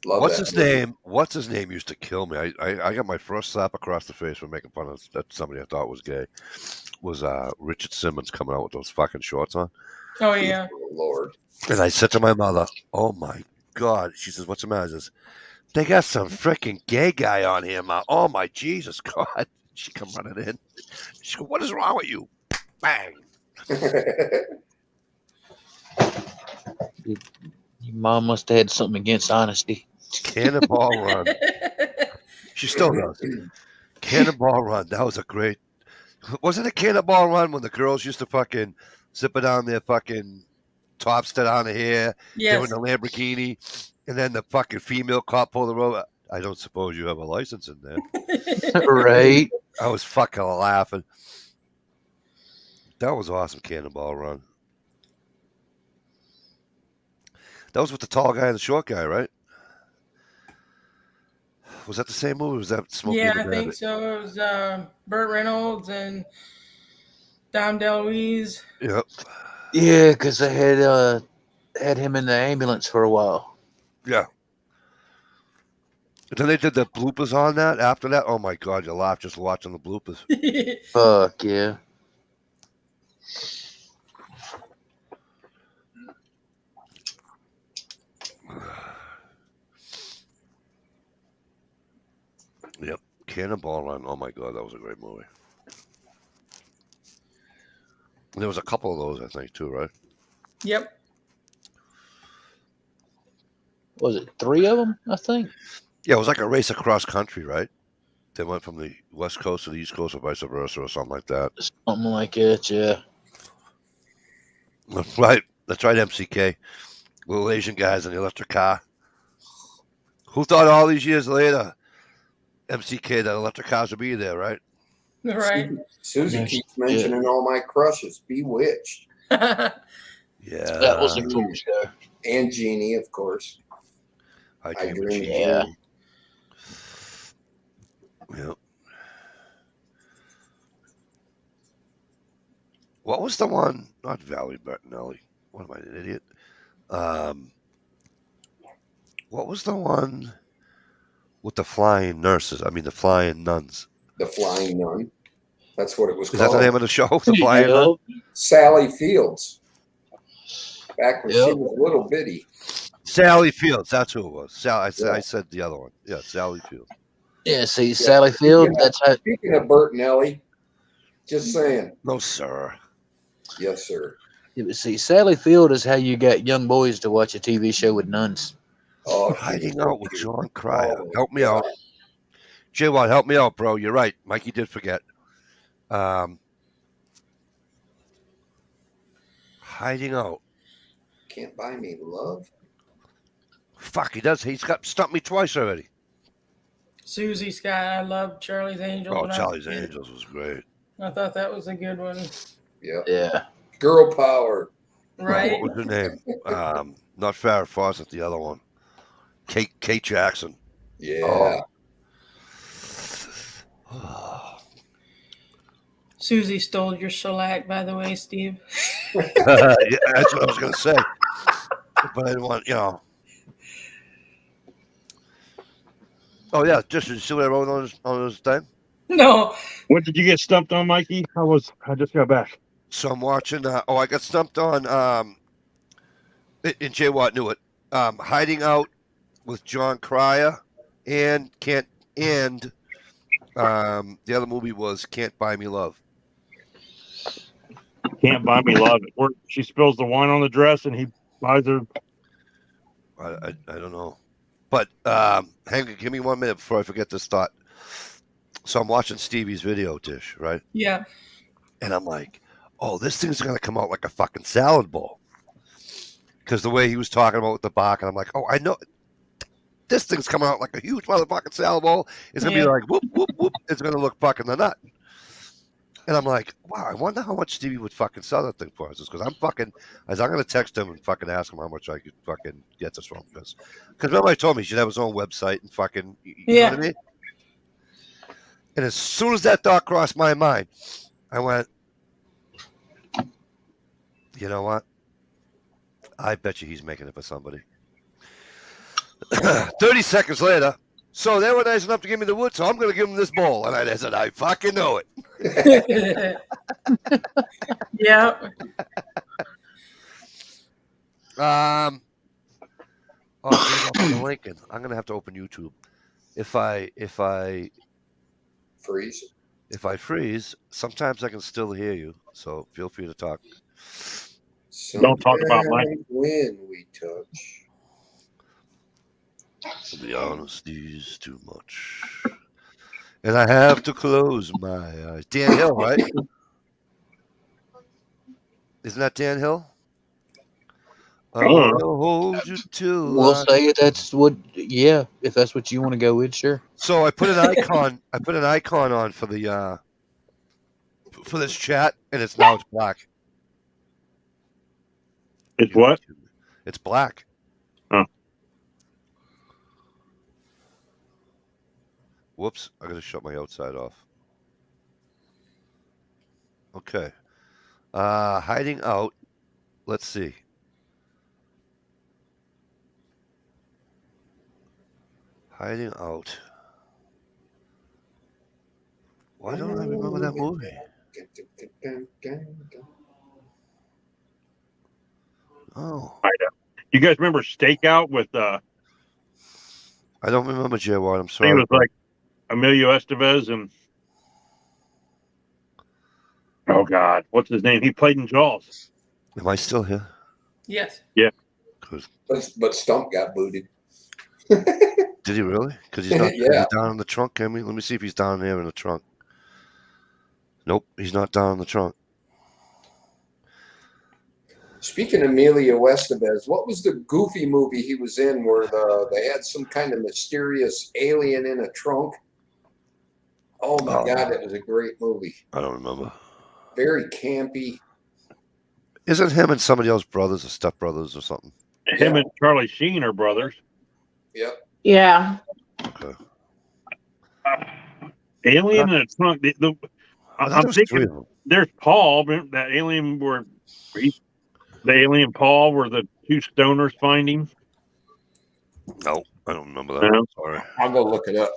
Speaker 2: Love
Speaker 1: What's
Speaker 2: that
Speaker 1: his
Speaker 2: movie.
Speaker 1: name? What's his name used to kill me. I got my first slap across the face for making fun of somebody I thought was gay. Was Richard Simmons coming out with those fucking shorts on.
Speaker 3: Oh yeah.
Speaker 2: Oh, Lord.
Speaker 1: And I said to my mother, "Oh my God!" She says, "What's the matter?" I says, "They got some freaking gay guy on here, Ma. Oh my Jesus God!" She come running in. She go, "What is wrong with you?" Bang.
Speaker 8: Your mom must have had something against honesty.
Speaker 1: Cannonball Run. She still does. Cannonball Run. That was a great. Wasn't it Cannonball Run when the girls used to fucking zip it on their fucking tops to down the hair, doing
Speaker 3: Yes.
Speaker 1: the Lamborghini, and then the fucking female cop pulled the road. I don't suppose you have a license in there.
Speaker 8: Right.
Speaker 1: I was fucking laughing. That was awesome, Cannonball Run. That was with the tall guy and the short guy, right? Was that the same movie? Or was that Smokey
Speaker 3: Yeah,
Speaker 1: and the
Speaker 3: I think
Speaker 1: Bandit?
Speaker 3: so. It was Burt Reynolds and Dom DeLuise.
Speaker 1: Yep.
Speaker 8: Yeah, because they had him in the ambulance for a while.
Speaker 1: Yeah. And then they did the bloopers on that after that. Oh my God, you laugh just watching the bloopers.
Speaker 8: Fuck yeah.
Speaker 1: Yep. Cannonball Run. Oh my God, that was a great movie. And there was a couple of those, I think, too, right?
Speaker 3: Yep.
Speaker 8: Was it 3 of them? I think.
Speaker 1: Yeah, it was like a race across country, right? They went from the West Coast to the East Coast or vice versa or something like that.
Speaker 8: Something like that. Yeah.
Speaker 1: Right. That's right, MCK. Little Asian guys in the electric car. Who thought all these years later, MCK, that electric cars would be there, right?
Speaker 3: Right.
Speaker 2: Susie
Speaker 8: Yes,
Speaker 2: keeps mentioning all my crushes. Bewitched.
Speaker 1: Yeah.
Speaker 8: That was a cool show.
Speaker 2: And Jeannie, of course.
Speaker 1: I
Speaker 2: I
Speaker 1: dream of
Speaker 2: dream.
Speaker 1: Jeannie.
Speaker 8: Yeah.
Speaker 1: Yep. What was the one? Not Valley Bertinelli. What am I, an idiot? What was the one with the flying nurses? I mean, the flying nuns.
Speaker 2: The Flying Nun. That's what it was
Speaker 1: Is that
Speaker 2: called.
Speaker 1: the name of the show? The flying nun?
Speaker 2: Sally Fields. Back when she
Speaker 8: Yep.
Speaker 2: was little bitty.
Speaker 1: Sally Fields. That's who it was. I
Speaker 2: Yeah.
Speaker 1: said the other one. Yeah, Sally Fields.
Speaker 8: Yeah. See, Sally Field. That's how.
Speaker 2: Speaking of Bert and Ellie, just saying.
Speaker 1: No, sir.
Speaker 2: Yes, sir.
Speaker 8: See, Sally Field is how you got young boys to watch a TV show with nuns.
Speaker 2: Oh,
Speaker 1: Hiding out with John Cryer.
Speaker 2: Oh,
Speaker 1: Help me
Speaker 2: God.
Speaker 1: out. J Watt, help me out, bro. You're right. Mikey did forget. Hiding out.
Speaker 2: Can't buy me love.
Speaker 1: Fuck, he does. He's got stumped me twice already.
Speaker 3: Susie Scott. I loved Charlie's Angels.
Speaker 1: Oh,
Speaker 3: when I was a
Speaker 1: Charlie's
Speaker 3: kid.
Speaker 1: Angels was great.
Speaker 3: I thought that was a good one.
Speaker 2: Yeah.
Speaker 8: Yeah.
Speaker 2: Girl power.
Speaker 3: Right.
Speaker 1: What was her name? Not Farrah Fawcett, the other one. Kate Jackson.
Speaker 2: Yeah.
Speaker 1: Oh.
Speaker 3: Susie stole your shellac, by the way, Steve.
Speaker 1: Yeah, that's what I was going to say. But I didn't want, Oh, yeah. Just you see what I wrote on this thing?
Speaker 3: No.
Speaker 5: What did you get stumped on, Mikey? I just got back.
Speaker 1: So I'm watching. I got stumped on. And Jay Watt knew it. Hiding Out with John Cryer and the other movie was Can't Buy Me Love.
Speaker 5: Can't Buy Me Love. Where she spills the wine on the dress and he buys her.
Speaker 1: I don't know. But hang on, give me 1 minute before I forget this thought. So I'm watching Stevie's video dish, right?
Speaker 3: Yeah.
Speaker 1: And I'm like, oh, this thing's going to come out like a fucking salad bowl. Because the way he was talking about with the Bach, and I'm like, oh, I know. This thing's coming out like a huge motherfucking salad bowl. It's going to be like, whoop, whoop, whoop. It's going to look fucking the nut. And I'm like, wow, I wonder how much Stevie would fucking sell that thing for us. Because I'm going to text him and fucking ask him how much I could fucking get this from. Because remember I told me he should have his own website and fucking, you know what I mean? And as soon as that thought crossed my mind, I went, you know what? I bet you he's making it for somebody. 30 seconds later, so they were nice enough to give me the wood, so I'm going to give them this bowl. And I said, I fucking know it.
Speaker 3: Yeah.
Speaker 1: Oh, the Lincoln. I'm going to have to open YouTube. If I freeze, sometimes I can still hear you. So feel free to talk.
Speaker 5: Don't talk about my.
Speaker 2: When we touch.
Speaker 1: The honesty's too much. And I have to close my eyes. Dan Hill, right? Isn't that Dan Hill? I want to hold you till
Speaker 8: We'll say that's what. Yeah, if that's what you want to go with, sure.
Speaker 1: So I put an icon. I put an icon on for the for this chat, and it's black.
Speaker 5: It's what?
Speaker 1: It's black.
Speaker 5: Oh.
Speaker 1: Whoops! I gotta shut my outside off. Okay. Hiding out. Let's see. Hiding out. Why don't I remember that movie? Oh.
Speaker 5: You guys remember Stakeout with
Speaker 1: I don't remember Jay Ward. I'm
Speaker 5: I
Speaker 1: sorry.
Speaker 5: think it was like Emilio Estevez and oh God, what's his name? He played in Jaws.
Speaker 1: Am I still here?
Speaker 3: Yes.
Speaker 5: Yeah.
Speaker 1: Good.
Speaker 2: But Stump got booted.
Speaker 1: Did he really? Because he's not
Speaker 2: Yeah.
Speaker 1: he's down in the trunk. Can we? Let me see if he's down there in the trunk. Nope, he's not down in the trunk.
Speaker 2: Speaking of Emilio Estevez, what was the goofy movie he was in where they had some kind of mysterious alien in a trunk? Oh my God, that was a great movie.
Speaker 1: I don't remember.
Speaker 2: Very campy.
Speaker 1: Isn't him and somebody else brothers or stepbrothers or something?
Speaker 5: Him and Charlie Sheen are brothers.
Speaker 2: Yep.
Speaker 4: Yeah.
Speaker 1: Okay.
Speaker 5: Alien in a trunk. I'm thinking there's Paul, that alien the alien Paul where the two stoners find him.
Speaker 1: No, I don't remember that.
Speaker 5: No.
Speaker 1: Sorry.
Speaker 2: I'll go look it up.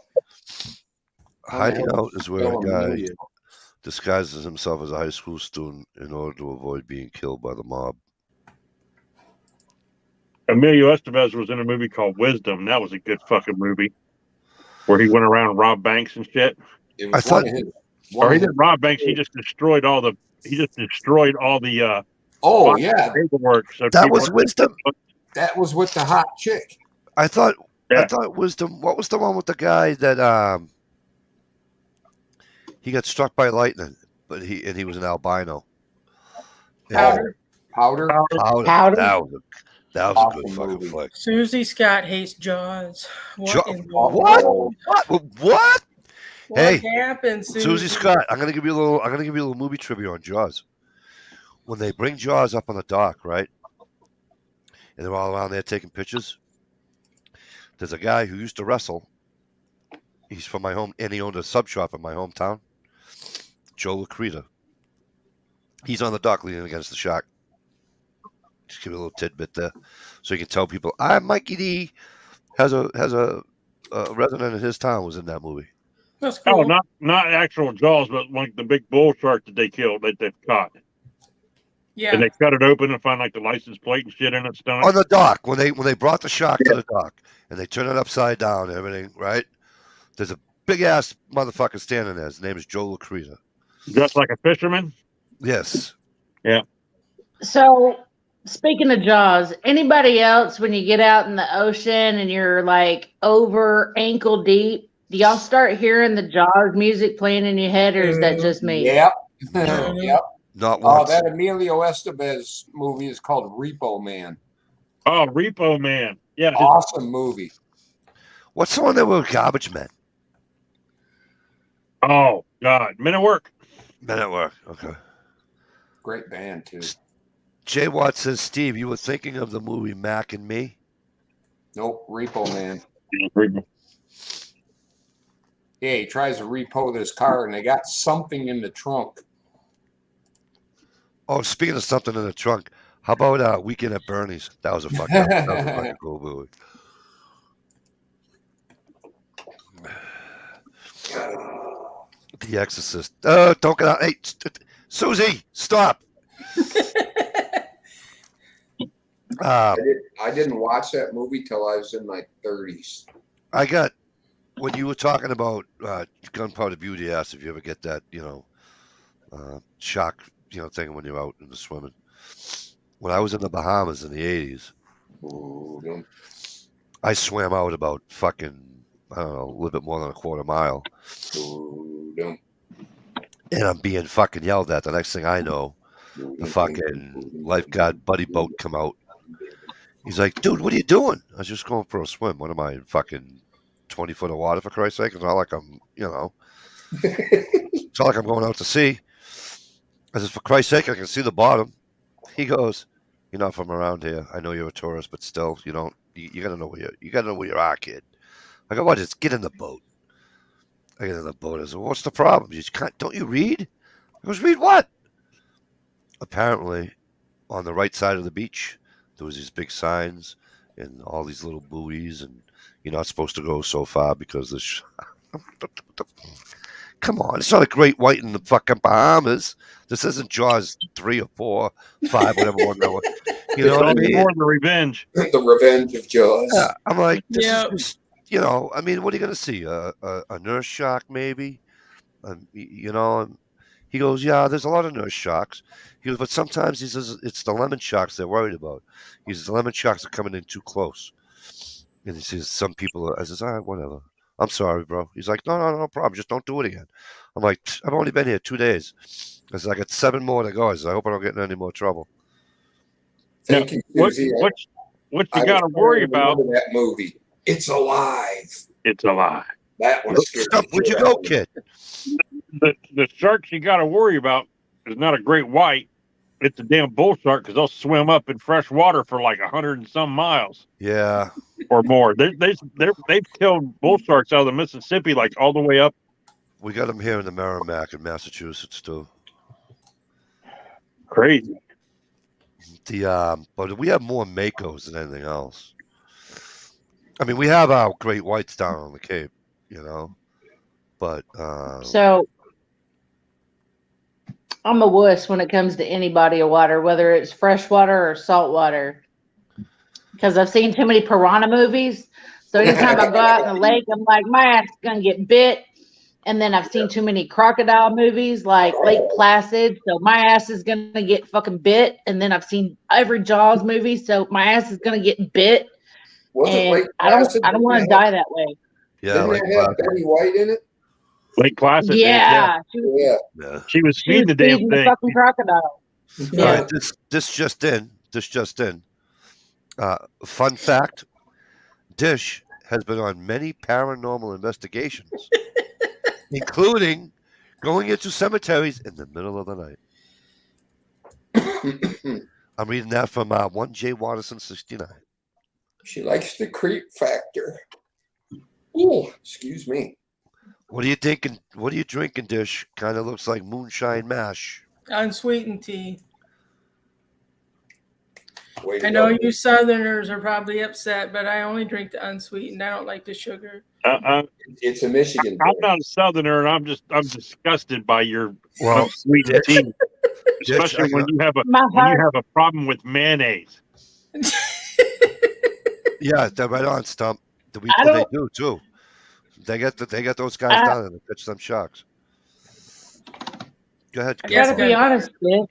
Speaker 1: Hiding out is where a guy disguises himself as a high school student in order to avoid being killed by the mob.
Speaker 5: Emilio Estevez was in a movie called Wisdom. That was a good fucking movie where he went around and robbed banks and shit.
Speaker 2: I thought
Speaker 5: he didn't rob banks. He just destroyed all the.
Speaker 2: Oh yeah,
Speaker 5: paperwork. So
Speaker 1: that was Wisdom.
Speaker 2: That was with the hot chick.
Speaker 1: I thought Wisdom. What was the one with the guy that he got struck by lightning, but he was an albino.
Speaker 2: Powder.
Speaker 1: That was a good fucking flick.
Speaker 3: Susie Scott hates Jaws.
Speaker 1: What? What? Hey,
Speaker 3: happened,
Speaker 1: Susie Scott. I'm gonna give you a little movie trivia on Jaws. When they bring Jaws up on the dock, right, and they're all around there taking pictures. There's a guy who used to wrestle. He's from my home, and he owned a sub shop in my hometown. Joe Lacreta. He's on the dock leaning against the shark. Just give you a little tidbit there, so you can tell people. Mikey D has a resident in his town was in that movie.
Speaker 3: That's cool.
Speaker 5: Oh, not actual Jaws, but like the big bull shark that they killed that they've caught.
Speaker 3: Yeah.
Speaker 5: And they cut it open and find like the license plate and shit in its stomach.
Speaker 1: On the dock, when they brought the shark to the dock and they turn it upside down and everything, right? There's a big ass motherfucker standing there. His name is Joe Lacreta.
Speaker 5: Just like a fisherman?
Speaker 1: Yes.
Speaker 5: Yeah.
Speaker 4: So speaking of Jaws, anybody else when you get out in the ocean and you're like over ankle deep, do y'all start hearing the Jaws music playing in your head, or is that just me?
Speaker 2: Yep. Yep.
Speaker 1: Not once.
Speaker 2: That Emilio Estevez movie is called Repo Man.
Speaker 5: Oh, Repo Man. Yeah.
Speaker 2: Awesome movie.
Speaker 1: What's the one that were Garbage Men?
Speaker 5: Oh, God. Men at Work.
Speaker 1: Men at Work. Okay.
Speaker 2: Great band, too.
Speaker 1: Jay Watt says, Steve, you were thinking of the movie Mac and Me?
Speaker 2: Nope. Repo Man.
Speaker 5: Repo.
Speaker 2: Yeah, he tries to repo this car, and they got something in the trunk.
Speaker 1: Oh, speaking of something in the trunk, how about Weekend at Bernie's? That was a fucking cool movie. The Exorcist. Don't get out. Hey, Susie, stop.
Speaker 2: I didn't watch that movie till I was in my 30s.
Speaker 1: I got when you were talking about Gunpowder Beauty. Asked if you ever get that, shock, thing when you're out in the swimming. When I was in the Bahamas in the '80s,
Speaker 2: Ooh, don't-
Speaker 1: I swam out about fucking, I don't know, a little bit more than a quarter mile,
Speaker 2: ooh, don't-
Speaker 1: and I'm being fucking yelled at. The next thing I know, the fucking lifeguard buddy boat come out. He's like, dude, what are you doing? I was just going for a swim. What am I, in fucking 20 foot of water, for Christ's sake? It's not like I'm, it's not like I'm going out to sea. I said, for Christ's sake, I can see the bottom. He goes, you're not from around here. I know you're a tourist, but still, you gotta know where you gotta know where you are, kid. I go, what? Just get in the boat. I get in the boat. I said, what's the problem? You can't, don't you read? I goes, read what? Apparently, on the right side of the beach, there was these big signs and all these little buoys, and you're not supposed to go so far because there's. Come on, it's not a great white in the fucking Bahamas. This isn't Jaws 3 or 4, 5, whatever one that was. You know what I mean?
Speaker 5: More the revenge.
Speaker 2: The Revenge of Jaws.
Speaker 1: Yeah, I'm like, this
Speaker 3: Yep.
Speaker 1: is just, I mean, what are you going to see? A nurse shark, maybe? And he goes, yeah, there's a lot of nurse sharks. He goes, but sometimes he says it's the lemon sharks they're worried about. He says the lemon sharks are coming in too close. And he says some people, I says, all right, whatever. I'm sorry, bro. He's like, no problem. Just don't do it again. I'm like, I've only been here 2 days. I said, I got 7 more to go. I said, I hope I don't get in any more trouble.
Speaker 2: Thank you,
Speaker 5: What
Speaker 2: Susie.
Speaker 5: what you
Speaker 2: I
Speaker 5: got to
Speaker 2: was
Speaker 5: worry
Speaker 2: trying to
Speaker 5: about?
Speaker 2: remember that movie. It's Alive.
Speaker 5: It's a lie.
Speaker 2: That one scared
Speaker 1: Stop.
Speaker 2: me.
Speaker 1: Where'd you go, kid?
Speaker 5: The sharks you got to worry about is not a great white. It's a damn bull shark because they'll swim up in fresh water for like 100 and some miles
Speaker 1: Yeah.
Speaker 5: or more. They've killed bull sharks out of the Mississippi like all the way up.
Speaker 1: We got them here in the Merrimack in Massachusetts, too.
Speaker 5: Crazy.
Speaker 1: But we have more makos than anything else. I mean, we have our great whites down on the Cape, but
Speaker 4: So I'm a wuss when it comes to any body of water, whether it's freshwater or saltwater, because I've seen too many piranha movies. So anytime I go out in the lake, I'm like, my ass is gonna get bit. And then I've seen too many crocodile movies like Lake Placid, so my ass is gonna get fucking bit. And then I've seen every Jaws movie, so my ass is gonna get bit.
Speaker 2: Was it
Speaker 4: And
Speaker 2: Lake
Speaker 4: I
Speaker 2: Placid?
Speaker 4: don't want to die that way.
Speaker 1: yeah,
Speaker 2: Didn't
Speaker 1: like
Speaker 2: it have Betty White in it?
Speaker 5: Lake Placid.
Speaker 4: Yeah,
Speaker 2: Yeah.
Speaker 1: yeah.
Speaker 5: She was
Speaker 4: she
Speaker 5: feeding
Speaker 4: was
Speaker 5: the damn
Speaker 4: feeding the
Speaker 5: thing.
Speaker 4: fucking crocodile.
Speaker 1: All
Speaker 4: Yeah.
Speaker 1: right, this just in. Fun fact: Dish has been on many paranormal investigations, including going into cemeteries in the middle of the night. I'm reading that from 1J Watterson 69.
Speaker 2: She likes the creep factor. Ooh, excuse me.
Speaker 1: What are you thinking? What are you drinking, Dish? Kind of looks like moonshine mash.
Speaker 3: Unsweetened tea.
Speaker 2: Way to
Speaker 3: I know
Speaker 2: go.
Speaker 3: you Southerners are probably upset, but I only drink the unsweetened. I don't like the sugar.
Speaker 2: It's a Michigan
Speaker 5: I'm
Speaker 2: thing.
Speaker 5: not a Southerner, and I'm disgusted by your
Speaker 1: Well,
Speaker 5: unsweetened tea,
Speaker 1: Dish,
Speaker 5: especially when you have
Speaker 4: My heart,
Speaker 5: a problem with mayonnaise.
Speaker 1: yeah, they're right on, Stump. They do too. They got those guys down there that catch them sharks. Go ahead.
Speaker 4: I
Speaker 1: Go
Speaker 4: gotta
Speaker 1: for it.
Speaker 4: be honest, Dick.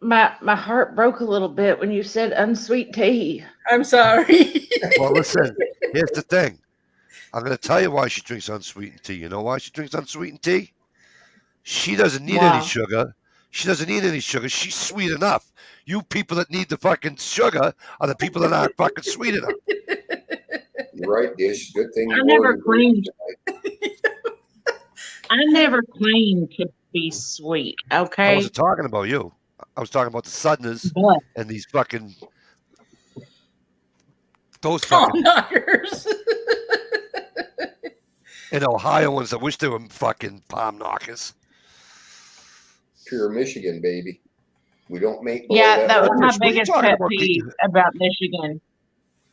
Speaker 4: My heart broke a little bit when you said unsweet tea.
Speaker 3: I'm sorry.
Speaker 1: Well, listen. Here's the thing. I'm going to tell you why she drinks unsweetened tea. You know why she drinks unsweetened tea? She doesn't need any
Speaker 4: Wow.
Speaker 1: sugar. She doesn't need any sugar. She's sweet enough. You people that need the fucking sugar are the people that aren't fucking sweet enough.
Speaker 2: You're right, Dish. Good thing
Speaker 4: I
Speaker 2: you
Speaker 4: never
Speaker 2: were
Speaker 4: claimed I never claimed to be sweet,
Speaker 1: I
Speaker 4: okay?
Speaker 1: wasn't talking about you. I was talking about the Southerners
Speaker 4: But
Speaker 1: and these fucking those
Speaker 3: Palm
Speaker 1: fucking
Speaker 3: knockers.
Speaker 1: and Ohioans that wish they were fucking palm knockers.
Speaker 2: pure Michigan, baby. We don't make
Speaker 4: yeah, that was
Speaker 1: What
Speaker 4: my
Speaker 1: are you
Speaker 4: biggest
Speaker 1: talking
Speaker 4: pet
Speaker 1: about?
Speaker 4: peeve about Michigan.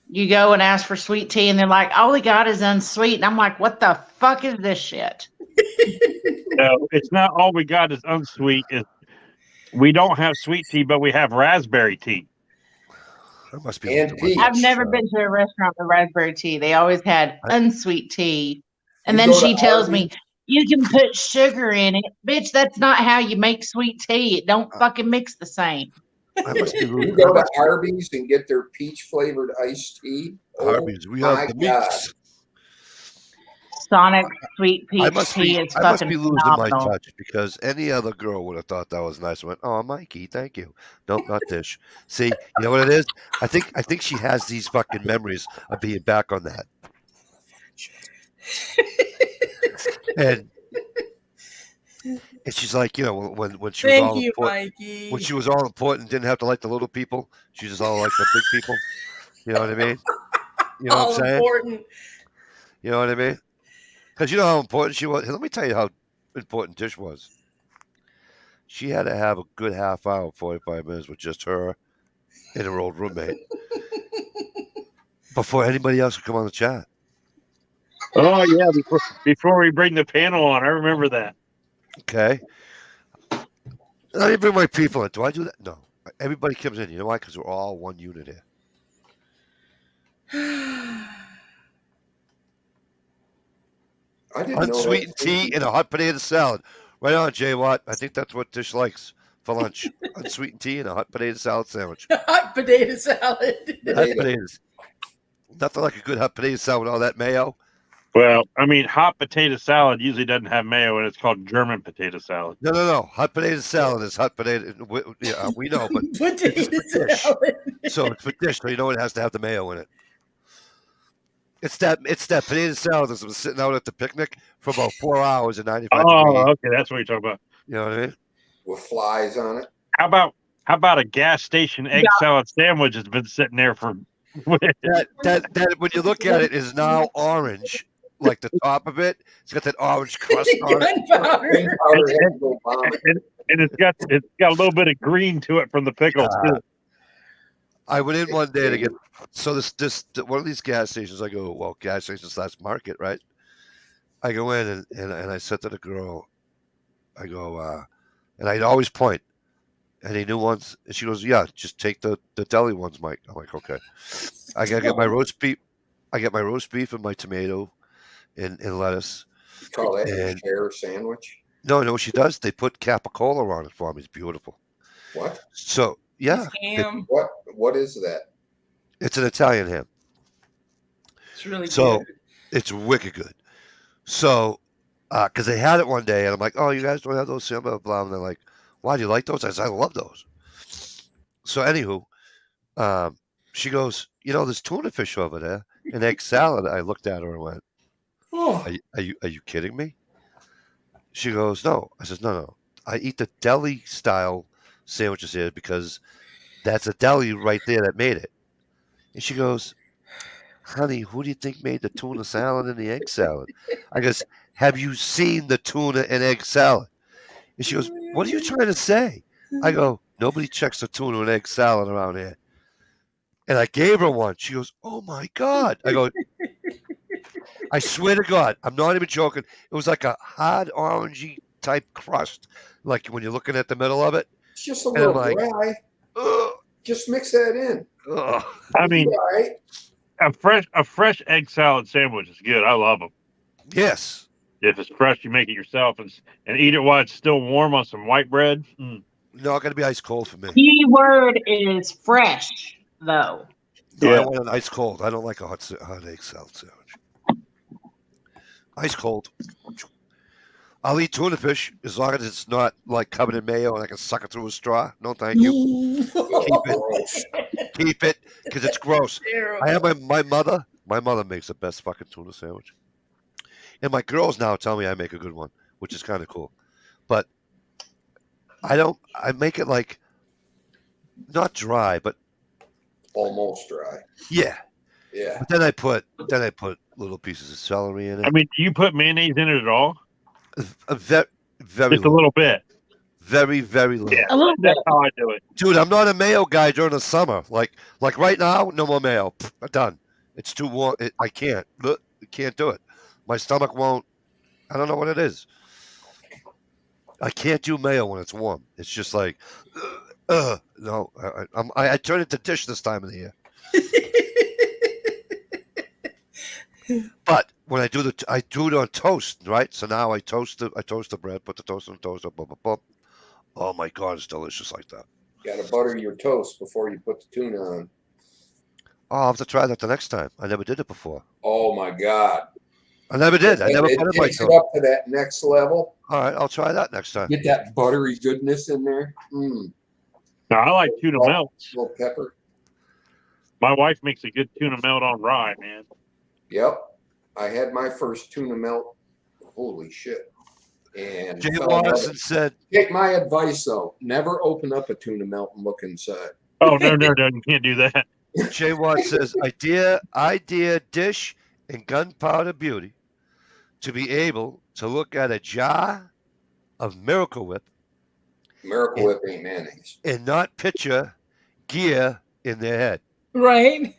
Speaker 4: You go and ask for sweet tea, and they're like, "All we got is unsweet," and I'm like, "What the fuck is this shit?"
Speaker 5: No, it's not all we got is unsweet. We don't have sweet tea, but we have raspberry tea.
Speaker 1: I must be
Speaker 2: And
Speaker 1: losing my
Speaker 2: peach.
Speaker 4: I've never been to a restaurant with raspberry tea. They always had unsweet tea. And
Speaker 2: You
Speaker 4: then
Speaker 2: go to
Speaker 4: she tells me,
Speaker 2: Arby's-
Speaker 4: you can put sugar in it. Bitch, that's not how you make sweet tea. It don't fucking mix the same.
Speaker 1: I must be
Speaker 2: You
Speaker 1: losing.
Speaker 2: go to Arby's and get their peach flavored iced tea.
Speaker 1: Arby's. We
Speaker 2: my
Speaker 1: have the
Speaker 2: God.
Speaker 1: meats.
Speaker 4: Sonic sweet
Speaker 1: I
Speaker 4: peach
Speaker 1: must
Speaker 4: tea
Speaker 1: be.
Speaker 4: is
Speaker 1: I must
Speaker 4: fucking
Speaker 1: be losing my
Speaker 4: phenomenal.
Speaker 1: touch because any other girl would have thought that was nice. I went, oh, Mikey, thank you. Nope, not Dish. See, you know what it is? I think she has these fucking memories of being back on that. And she's like, when she was
Speaker 3: Thank
Speaker 1: all
Speaker 3: you,
Speaker 1: important,
Speaker 3: Mikey.
Speaker 1: when she was all important, didn't have to like the little people. She just all liked the big people. You know what I mean? You know
Speaker 3: All
Speaker 1: what I'm saying?
Speaker 3: important.
Speaker 1: You know what I mean? Because you know how important she was. Let me tell you how important Tish was. She had to have a good half hour, 45 minutes with just her and her old roommate before anybody else could come on the chat.
Speaker 5: Oh yeah, before we bring the panel on, I remember that.
Speaker 1: Okay. Let me bring my people in. Do I do that? No. Everybody comes in. You know why? Because we're all one unit here.
Speaker 2: I didn't know
Speaker 1: Unsweetened
Speaker 2: that.
Speaker 1: tea and a hot potato salad. Right on, Jay Watt. I think that's what Tish likes for lunch. Unsweetened tea and a hot potato salad sandwich.
Speaker 3: Hot potato salad.
Speaker 1: Hot potatoes. Nothing like a good hot potato salad with all that mayo.
Speaker 5: Well, I mean, hot potato salad usually doesn't have mayo, and it's called German potato salad.
Speaker 1: No. Hot potato salad is hot potato. Yeah, we know, but
Speaker 3: Potato
Speaker 1: it's for Tish.
Speaker 3: salad.
Speaker 1: So it's for Tish, so you know it has to have the mayo in it. It's that potato salad that's been sitting out at the picnic for about 4 hours and 95 degrees.
Speaker 5: Oh, okay, that's what you're talking about.
Speaker 1: You know what I mean?
Speaker 2: With flies on it.
Speaker 5: How about a gas station egg salad sandwich that's been sitting there for
Speaker 1: That when you look at it is now orange, like the top of it. It's got that orange crust on it.
Speaker 3: Gunpowder.
Speaker 2: Gunpowder had to go vomit.
Speaker 5: and it's got a little bit of green to it from the pickles too.
Speaker 1: I went in one day to get this one of these gas stations. I go, well, gas stations / market, right? I go in and I said to the girl, I go, and I'd always point, any new ones? And she goes, yeah, just take the deli ones, Mike. I'm like, okay. I gotta get my roast beef. I get my roast beef and my tomato and lettuce.
Speaker 2: You call that
Speaker 1: And-
Speaker 2: a share sandwich?
Speaker 1: No, she does. They put capicola on it for me. It's beautiful.
Speaker 2: What?
Speaker 1: So yeah,
Speaker 3: Ham.
Speaker 2: What is that?
Speaker 1: it's an Italian ham.
Speaker 3: It's really
Speaker 1: So
Speaker 3: good.
Speaker 1: it's wicked good. So, because they had it one day, and I'm like, "Oh, you guys don't have those?" Blah blah blah. And they're like, "Why do you like those?" I said, "I love those." So, anywho, she goes, "There's tuna fish over there, and egg salad." I looked at her and went,
Speaker 2: Oh,
Speaker 1: "Are you kidding me?" She goes, "No." I says, "No. I eat the deli style sandwiches here because that's a deli right there that made it." And she goes, honey, who do you think made the tuna salad and the egg salad? I goes, have you seen the tuna and egg salad? And she goes, what are you trying to say? I go, nobody checks the tuna and egg salad around here. And I gave her one. She goes, oh my God. I go, I swear to God, I'm not even joking. It was like a hard orangey type crust, like when you're looking at the middle of it.
Speaker 2: it's just a
Speaker 1: And
Speaker 2: little
Speaker 1: I'm like,
Speaker 2: dry.
Speaker 1: ugh,
Speaker 2: Just mix that in.
Speaker 1: ugh.
Speaker 5: I mean,
Speaker 2: All right.
Speaker 5: a fresh egg salad sandwich is good. I love them.
Speaker 1: Yes.
Speaker 5: If it's fresh, you make it yourself and eat it while it's still warm on some white bread. Mm.
Speaker 1: No, got to be ice cold for me.
Speaker 4: Key word is fresh, though.
Speaker 1: No, I
Speaker 5: Yeah.
Speaker 1: want an ice cold. I don't like a hot egg salad sandwich. Ice cold. I'll eat tuna fish as long as it's not like covered in mayo and I can suck it through a straw. No, thank you. Keep it because it's gross. I have my mother. My mother makes the best fucking tuna sandwich, and my girls now tell me I make a good one, which is kind of cool. But I don't. I make it like not dry, but
Speaker 2: Almost dry.
Speaker 1: yeah.
Speaker 2: Yeah.
Speaker 1: But then I put little pieces of celery in it.
Speaker 5: I mean, do you put mayonnaise in it at all?
Speaker 1: Very
Speaker 5: Just a little bit.
Speaker 1: Very, very little.
Speaker 5: Yeah,
Speaker 4: A little bit.
Speaker 5: that's how I do it.
Speaker 1: Dude, I'm not a mayo guy during the summer. Like right now, no more mayo. Pfft, done. It's too warm. I can't. Look, I can't do it. My stomach won't. I don't know what it is. I can't do mayo when it's warm. It's just like, no. I turn it to dish this time of the year. But when I do I do it on toast, right? So now I toast the bread, put the toast on the toaster, boom, boom, boom. Oh my God, it's delicious like that.
Speaker 2: You gotta butter your toast before you put the tuna on.
Speaker 1: Oh, I'll have to try that the next time. I never did it before.
Speaker 2: Oh my God.
Speaker 1: I never did. I never
Speaker 2: It
Speaker 1: buttered my
Speaker 2: takes it
Speaker 1: toast.
Speaker 2: up to that next level.
Speaker 1: All right, I'll try that next time.
Speaker 2: Get that buttery goodness in there. Mm.
Speaker 5: Now, I like tuna melts.
Speaker 2: Little pepper.
Speaker 5: My wife makes a good tuna melt on rye, man.
Speaker 2: Yep. I had my first tuna melt. Holy shit. And
Speaker 1: Jay
Speaker 2: fell in love with
Speaker 1: Watson
Speaker 2: it.
Speaker 1: said,
Speaker 2: Take my advice though. Never open up a tuna melt and look inside.
Speaker 5: Oh, no, you can't do that.
Speaker 1: Jay Watt says, idea, dish, and gunpowder beauty to be able to look at a jar of Miracle Whip
Speaker 2: Miracle Whip ain't mayonnaise.
Speaker 1: and not picture gear in their head.
Speaker 3: Right.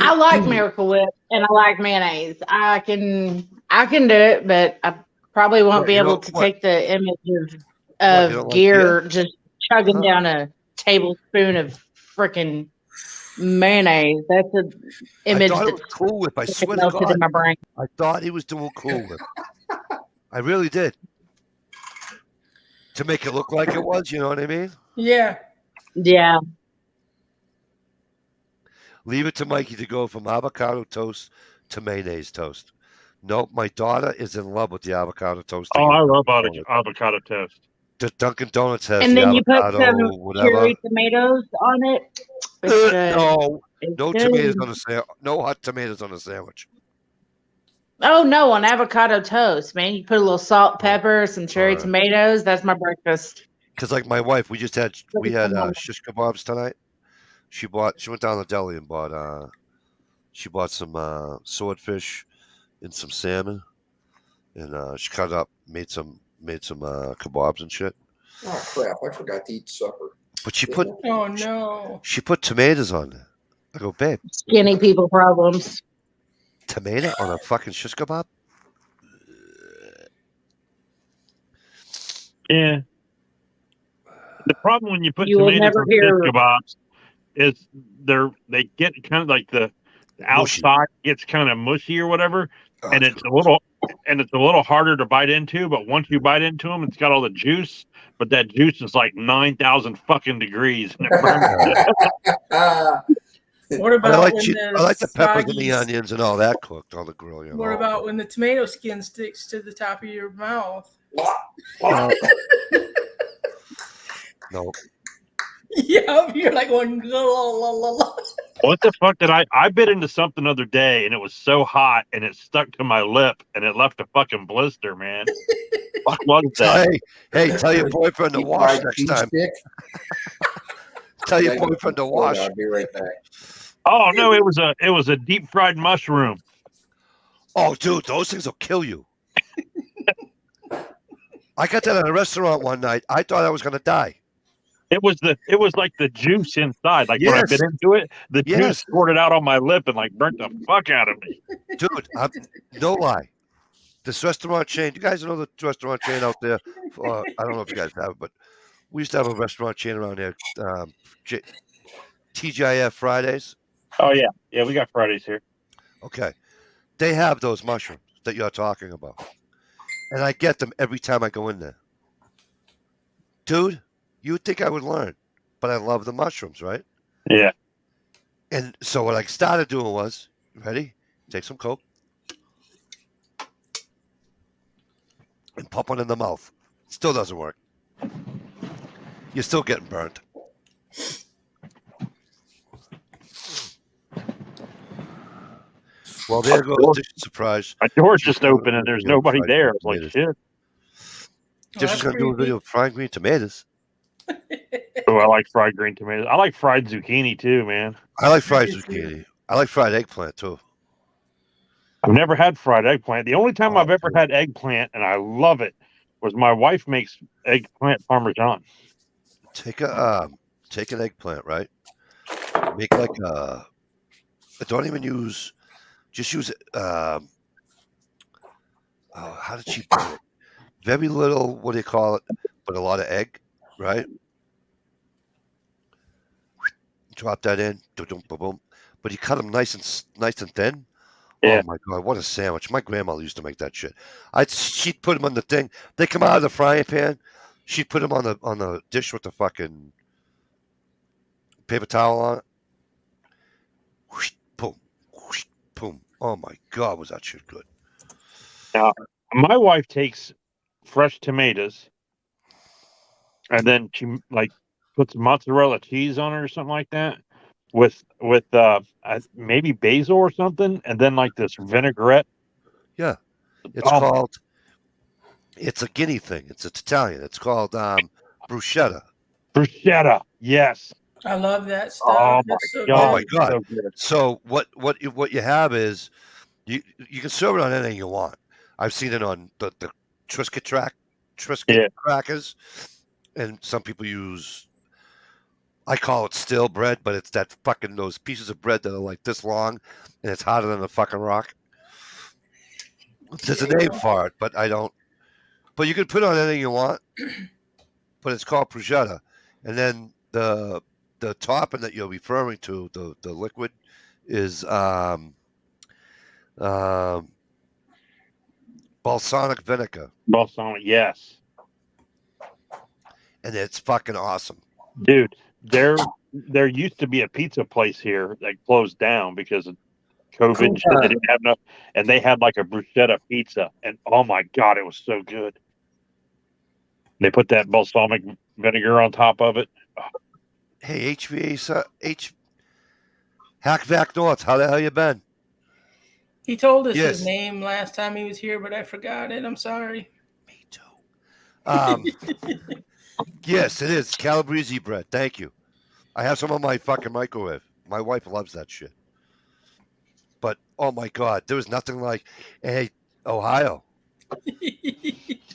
Speaker 4: I like Miracle Whip and I like mayonnaise. I can do it, but I probably won't
Speaker 1: What,
Speaker 4: be
Speaker 1: you
Speaker 4: able
Speaker 1: don't-
Speaker 4: to
Speaker 1: what?
Speaker 4: take the image
Speaker 1: you
Speaker 4: of
Speaker 1: don't like
Speaker 4: gear just chugging
Speaker 1: Huh?
Speaker 4: down a tablespoon of freaking mayonnaise. That's an
Speaker 1: I
Speaker 4: image
Speaker 1: thought it
Speaker 4: that's
Speaker 1: was Cool Whip. I swear to
Speaker 4: melted
Speaker 1: God.
Speaker 4: in my brain.
Speaker 1: I thought he was doing Cool Whip. I really did. To make it look like it was, you know what I mean?
Speaker 3: Yeah.
Speaker 4: Yeah.
Speaker 1: Leave it to Mikey to go from avocado toast to mayonnaise toast. Nope, my daughter is in love with the avocado toast.
Speaker 5: Oh, I love
Speaker 1: Donuts.
Speaker 5: avocado toast.
Speaker 1: The Dunkin' Donuts has
Speaker 4: And
Speaker 1: the
Speaker 4: then you put
Speaker 1: avocado,
Speaker 4: some
Speaker 1: whatever.
Speaker 4: cherry tomatoes on it. It's good.
Speaker 1: No,
Speaker 4: It's
Speaker 1: no
Speaker 4: good.
Speaker 1: tomatoes on the no hot tomatoes on the sandwich.
Speaker 4: Oh no, on avocado toast, man. You put a little salt, pepper, some cherry
Speaker 1: Alright.
Speaker 4: tomatoes. That's my breakfast.
Speaker 1: Because like my wife, we had
Speaker 4: Phenomenal.
Speaker 1: shish kebabs tonight. She went down to the deli and bought some swordfish and some salmon, and she cut it up, made some kebabs and shit.
Speaker 2: Oh crap! I forgot to eat supper.
Speaker 1: But she put
Speaker 3: Oh no.
Speaker 1: tomatoes on there. I go, babe,
Speaker 4: Skinny people problems.
Speaker 1: tomato on a fucking shish kebab?
Speaker 5: Yeah. The problem when you put
Speaker 4: You will
Speaker 5: tomatoes
Speaker 4: never
Speaker 5: on
Speaker 4: hear-
Speaker 5: fish kebabs is they get kind of like the
Speaker 1: Mushy.
Speaker 5: outside gets kind of mushy or whatever,
Speaker 1: Oh,
Speaker 5: and it's a little harder to bite into. But once you bite into them, it's got all the juice. But that juice is like 9,000 fucking degrees, and it burns.
Speaker 2: Ah,
Speaker 3: What
Speaker 1: But
Speaker 3: about
Speaker 1: I like
Speaker 3: when
Speaker 1: I like the peppers and
Speaker 3: soggy-
Speaker 1: the onions and all that cooked on the grill. You know?
Speaker 3: What about when the tomato skin sticks to the top of your mouth?
Speaker 1: No. No.
Speaker 3: Yeah, you're like going. La, la, la, la.
Speaker 5: What the fuck did I bit into something the other day, and it was so hot, and it stuck to my lip, and it left a fucking blister, man. What was that?
Speaker 1: Hey, tell your boyfriend to
Speaker 2: deep
Speaker 1: wash
Speaker 2: fried
Speaker 1: next
Speaker 2: cheese
Speaker 1: time.
Speaker 2: stick.
Speaker 1: Tell your
Speaker 2: Yeah,
Speaker 1: boyfriend to
Speaker 2: Hold
Speaker 1: wash.
Speaker 2: on, I'll be right back.
Speaker 5: Oh no, it was a deep fried mushroom.
Speaker 1: Oh, dude, those things will kill you. I got that at a restaurant one night. I thought I was going to die.
Speaker 5: It was like the juice inside. Like when I
Speaker 1: Yes.
Speaker 5: bit into it, the juice
Speaker 1: Yes.
Speaker 5: squirted out on my lip and like burnt the fuck out of me.
Speaker 1: Dude, no lie. This restaurant chain, you guys know the restaurant chain out there? I don't know if you guys have it, but we used to have a restaurant chain around here, TGIF Fridays.
Speaker 5: Oh yeah, we got Fridays here.
Speaker 1: Okay. They have those mushrooms that you're talking about. And I get them every time I go in there. Dude, you would think I would learn, but I love the mushrooms, right?
Speaker 5: Yeah.
Speaker 1: And so what I started doing was, ready? Take some Coke and pop one in the mouth. Still doesn't work. You're still getting burnt. Well, there goes the surprise.
Speaker 5: My door's just open and there's nobody
Speaker 1: Fried
Speaker 5: there. I was like,
Speaker 1: tomatoes.
Speaker 5: shit.
Speaker 3: Oh,
Speaker 1: Just
Speaker 3: that's
Speaker 1: going to do a
Speaker 3: creepy.
Speaker 1: video of frying green tomatoes.
Speaker 5: Oh, I like fried green tomatoes. I like fried zucchini too, man.
Speaker 1: I like fried
Speaker 3: Me too.
Speaker 1: zucchini. I like fried eggplant too.
Speaker 5: I've never had fried eggplant. The only time
Speaker 1: Oh,
Speaker 5: I've ever
Speaker 1: dude.
Speaker 5: had eggplant, and I love it, was my wife makes eggplant parmesan.
Speaker 1: Take an eggplant, right? Make like don't even use, just use how did she put it? very little, what do you call it? But a lot of egg, right? Drop that in, boom, boom. But you cut them nice and thin.
Speaker 5: Yeah.
Speaker 1: Oh my god, what a sandwich! My grandmother used to make that shit. She'd put them on the thing. They come out of the frying pan. She'd put them on the dish with the fucking paper towel on it. Whoosh, boom, whoosh, boom. Oh my god, was that shit good?
Speaker 5: Now, my wife takes fresh tomatoes and then she like puts mozzarella cheese on it or something like that with maybe basil or something, and then like this vinaigrette.
Speaker 1: Yeah, it's
Speaker 5: Oh,
Speaker 1: called. It's a guinea thing. It's Italian. It's called bruschetta.
Speaker 5: bruschetta. Yes.
Speaker 3: I love that stuff.
Speaker 5: Oh my
Speaker 3: It's so
Speaker 5: god.
Speaker 1: Oh my
Speaker 3: good.
Speaker 1: god!
Speaker 5: So good.
Speaker 1: So what you have is you can serve it on anything you want. I've seen it on the Triscuit
Speaker 5: Yeah.
Speaker 1: crackers, and some people use. I call it stale bread, but it's that fucking those pieces of bread that are like this long, and it's hotter than a fucking rock. There's a name for it, but I don't. But you can put it on anything you want, but it's called bruschetta, and then the topping that you're referring to, the liquid, is balsamic vinegar,
Speaker 5: Balsamic. Yes.
Speaker 1: and it's fucking awesome.
Speaker 5: Dude, there used to be a pizza place here that closed down because of COVID and shit. They didn't have enough, and they had like a bruschetta pizza, and oh my god, it was so good. They put that balsamic vinegar on top of it.
Speaker 1: Hey, Hackvac North, how the hell you been?
Speaker 3: He told us
Speaker 1: Yes.
Speaker 3: his name last time he was here, but I forgot it. I'm sorry.
Speaker 1: Me too. Yes, it is Calabrese bread. Thank you. I have some on my fucking microwave. My wife loves that shit. But oh my god, there was nothing like, hey, Ohio,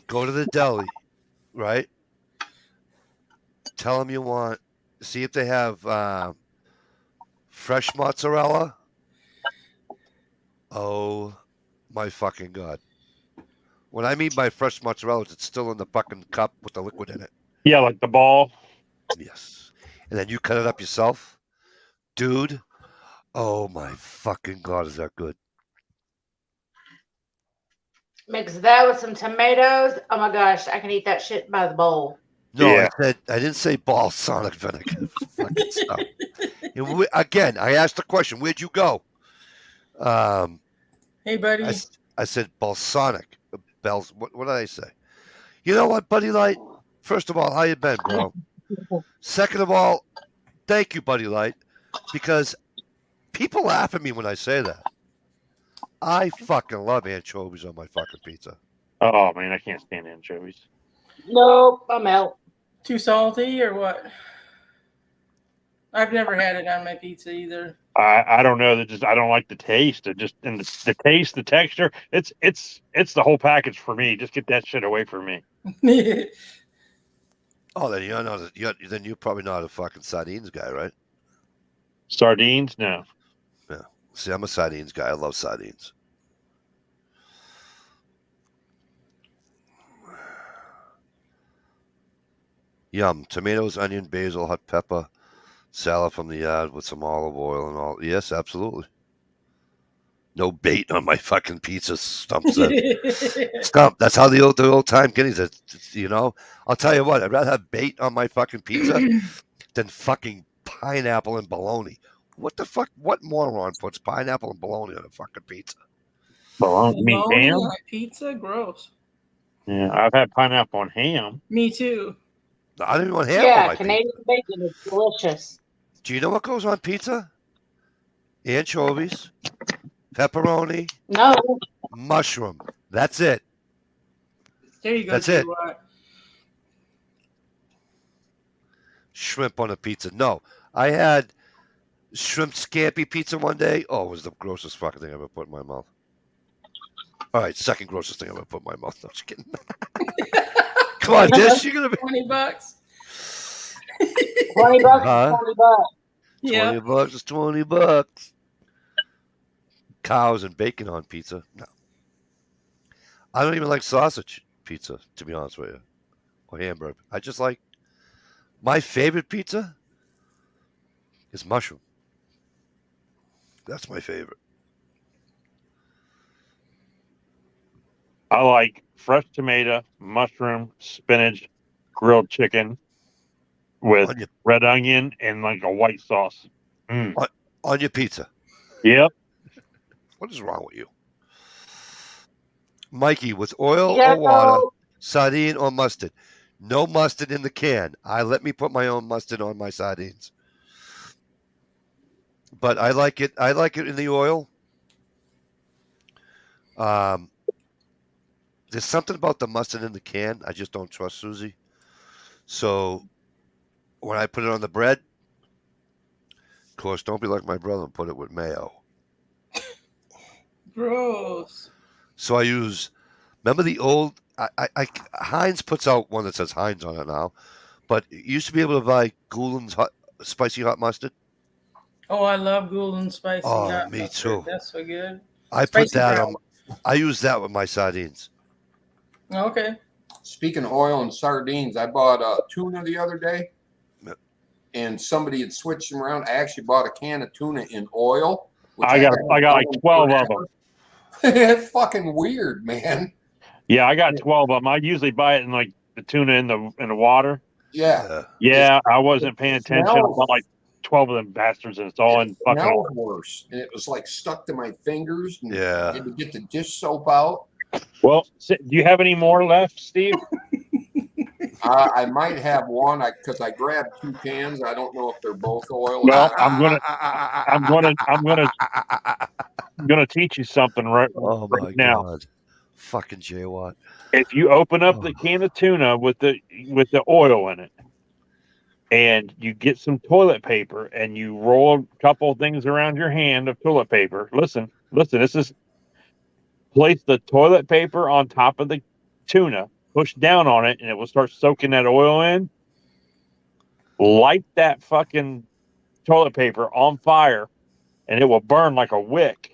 Speaker 1: go to the deli, right? Tell them you want. See if they have fresh mozzarella. Oh my fucking god! When I mean by fresh mozzarella, it's still in the fucking cup with the liquid in it.
Speaker 5: Yeah, like the ball.
Speaker 1: Yes, and then you cut it up yourself, dude. Oh my fucking god, is that good?
Speaker 4: Mix that with some tomatoes. Oh my gosh, I can eat that shit by the bowl.
Speaker 1: No,
Speaker 5: Yeah.
Speaker 1: I didn't say balsamic vinegar. Fucking stuff. And again, I asked the question, where'd you go?
Speaker 3: Hey, buddy.
Speaker 1: I said balsamic. What did I say? You know what, Buddy Light? First of all, how you been, bro? Second of all, thank you, Buddy Light, because people laugh at me when I say that. I fucking love anchovies on my fucking pizza.
Speaker 5: Oh man, I can't stand anchovies.
Speaker 4: Nope, I'm out.
Speaker 3: Too salty or what? I've never had it on my pizza either.
Speaker 5: I don't know. That just I don't like the taste. It just and the taste, the texture. It's the whole package for me. Just get that shit away from me.
Speaker 1: Oh, then you're probably not a fucking sardines guy, right?
Speaker 5: Sardines, no.
Speaker 1: Yeah. See, I'm a sardines guy. I love sardines. Yum. Tomatoes, onion, basil, hot pepper, salad from the yard with some olive oil and all. Yes, absolutely. No bait on my fucking pizza, Stump said. Stump, that's how the old time Guineas, you know? I'll tell you what, I'd rather have bait on my fucking pizza than fucking pineapple and bologna. What the fuck? What moron puts pineapple and bologna on a fucking pizza?
Speaker 5: Bologna, you mean
Speaker 3: Bologna
Speaker 5: ham?
Speaker 3: on pizza? Gross.
Speaker 5: Yeah, I've had pineapple on ham.
Speaker 3: Me too.
Speaker 1: I don't even want ham on
Speaker 4: Yeah,
Speaker 1: my
Speaker 4: Canadian
Speaker 1: pizza.
Speaker 4: bacon is delicious.
Speaker 1: Do you know what goes on pizza? Anchovies, pepperoni,
Speaker 4: No,
Speaker 1: mushroom. That's it.
Speaker 3: There you go.
Speaker 1: That's it.
Speaker 3: J-Watt.
Speaker 1: Shrimp on a pizza. No, I had shrimp scampi pizza one day. Oh, it was the grossest fucking thing I ever put in my mouth. All right, second grossest thing I ever put in my mouth. No, just kidding. Come on, Dish, you're gonna be
Speaker 3: $20.
Speaker 4: $20
Speaker 1: Huh?
Speaker 4: is $20.
Speaker 3: Yeah.
Speaker 1: $20 is $20. Cows and bacon on pizza. No. I don't even like sausage. pizza, to be honest with you, or hamburger. I just like my favorite pizza is mushroom. That's my favorite.
Speaker 5: I like fresh tomato, mushroom, spinach, grilled chicken with
Speaker 1: On your
Speaker 5: red onion and like a white sauce. Mm.
Speaker 1: on your pizza.
Speaker 5: Yep.
Speaker 1: What is wrong with you, Mikey? With oil
Speaker 4: Yeah,
Speaker 1: or water, sardine or mustard? No mustard in the can. I let me put my own mustard on my sardines. But I like it. I like it in the oil. Um, there's something about the mustard in the can. I just don't trust Susie. So when I put it on the bread, of course, don't be like my brother and put it with mayo.
Speaker 3: Gross.
Speaker 1: So I use. Remember the old. Heinz puts out one that says Heinz on it now, but you used to be able to buy Goulin's spicy hot mustard.
Speaker 3: Oh, I love Gould's spicy
Speaker 1: Oh,
Speaker 3: hot
Speaker 1: me
Speaker 3: mustard.
Speaker 1: too.
Speaker 3: That's so good.
Speaker 1: I put
Speaker 3: Spicy
Speaker 1: that
Speaker 3: brown.
Speaker 1: on. I use that with my sardines.
Speaker 3: Okay.
Speaker 2: Speaking of oil and sardines, I bought tuna the other day,
Speaker 1: Yep.
Speaker 2: and somebody had switched them around. I actually bought a can of tuna in oil. which
Speaker 5: I got like 12 of them.
Speaker 2: It's fucking weird, man.
Speaker 5: Yeah, I got 12 of them. I usually buy it in like the tuna in the water.
Speaker 2: Yeah.
Speaker 5: Yeah, I wasn't paying attention. I
Speaker 2: smells-
Speaker 5: bought like 12 of them bastards, and it's all in fucking.
Speaker 2: smells worse, and it was like stuck to my fingers. And
Speaker 1: Yeah.
Speaker 2: I had to get the dish soap out.
Speaker 5: Well, do you have any more left, Steve?
Speaker 2: I might have one because I grabbed 2 cans. I don't know if they're both oil.
Speaker 5: Well, I'm gonna teach you something right
Speaker 1: Oh my
Speaker 5: now.
Speaker 1: god. Fucking J Watt.
Speaker 5: If you open up the can of tuna with the oil in it, and you get some toilet paper and you roll a couple of things around your hand of toilet paper. Listen, this is place the toilet paper on top of the tuna, push down on it, and it will start soaking that oil in. Light that fucking toilet paper on fire, and it will burn like a wick.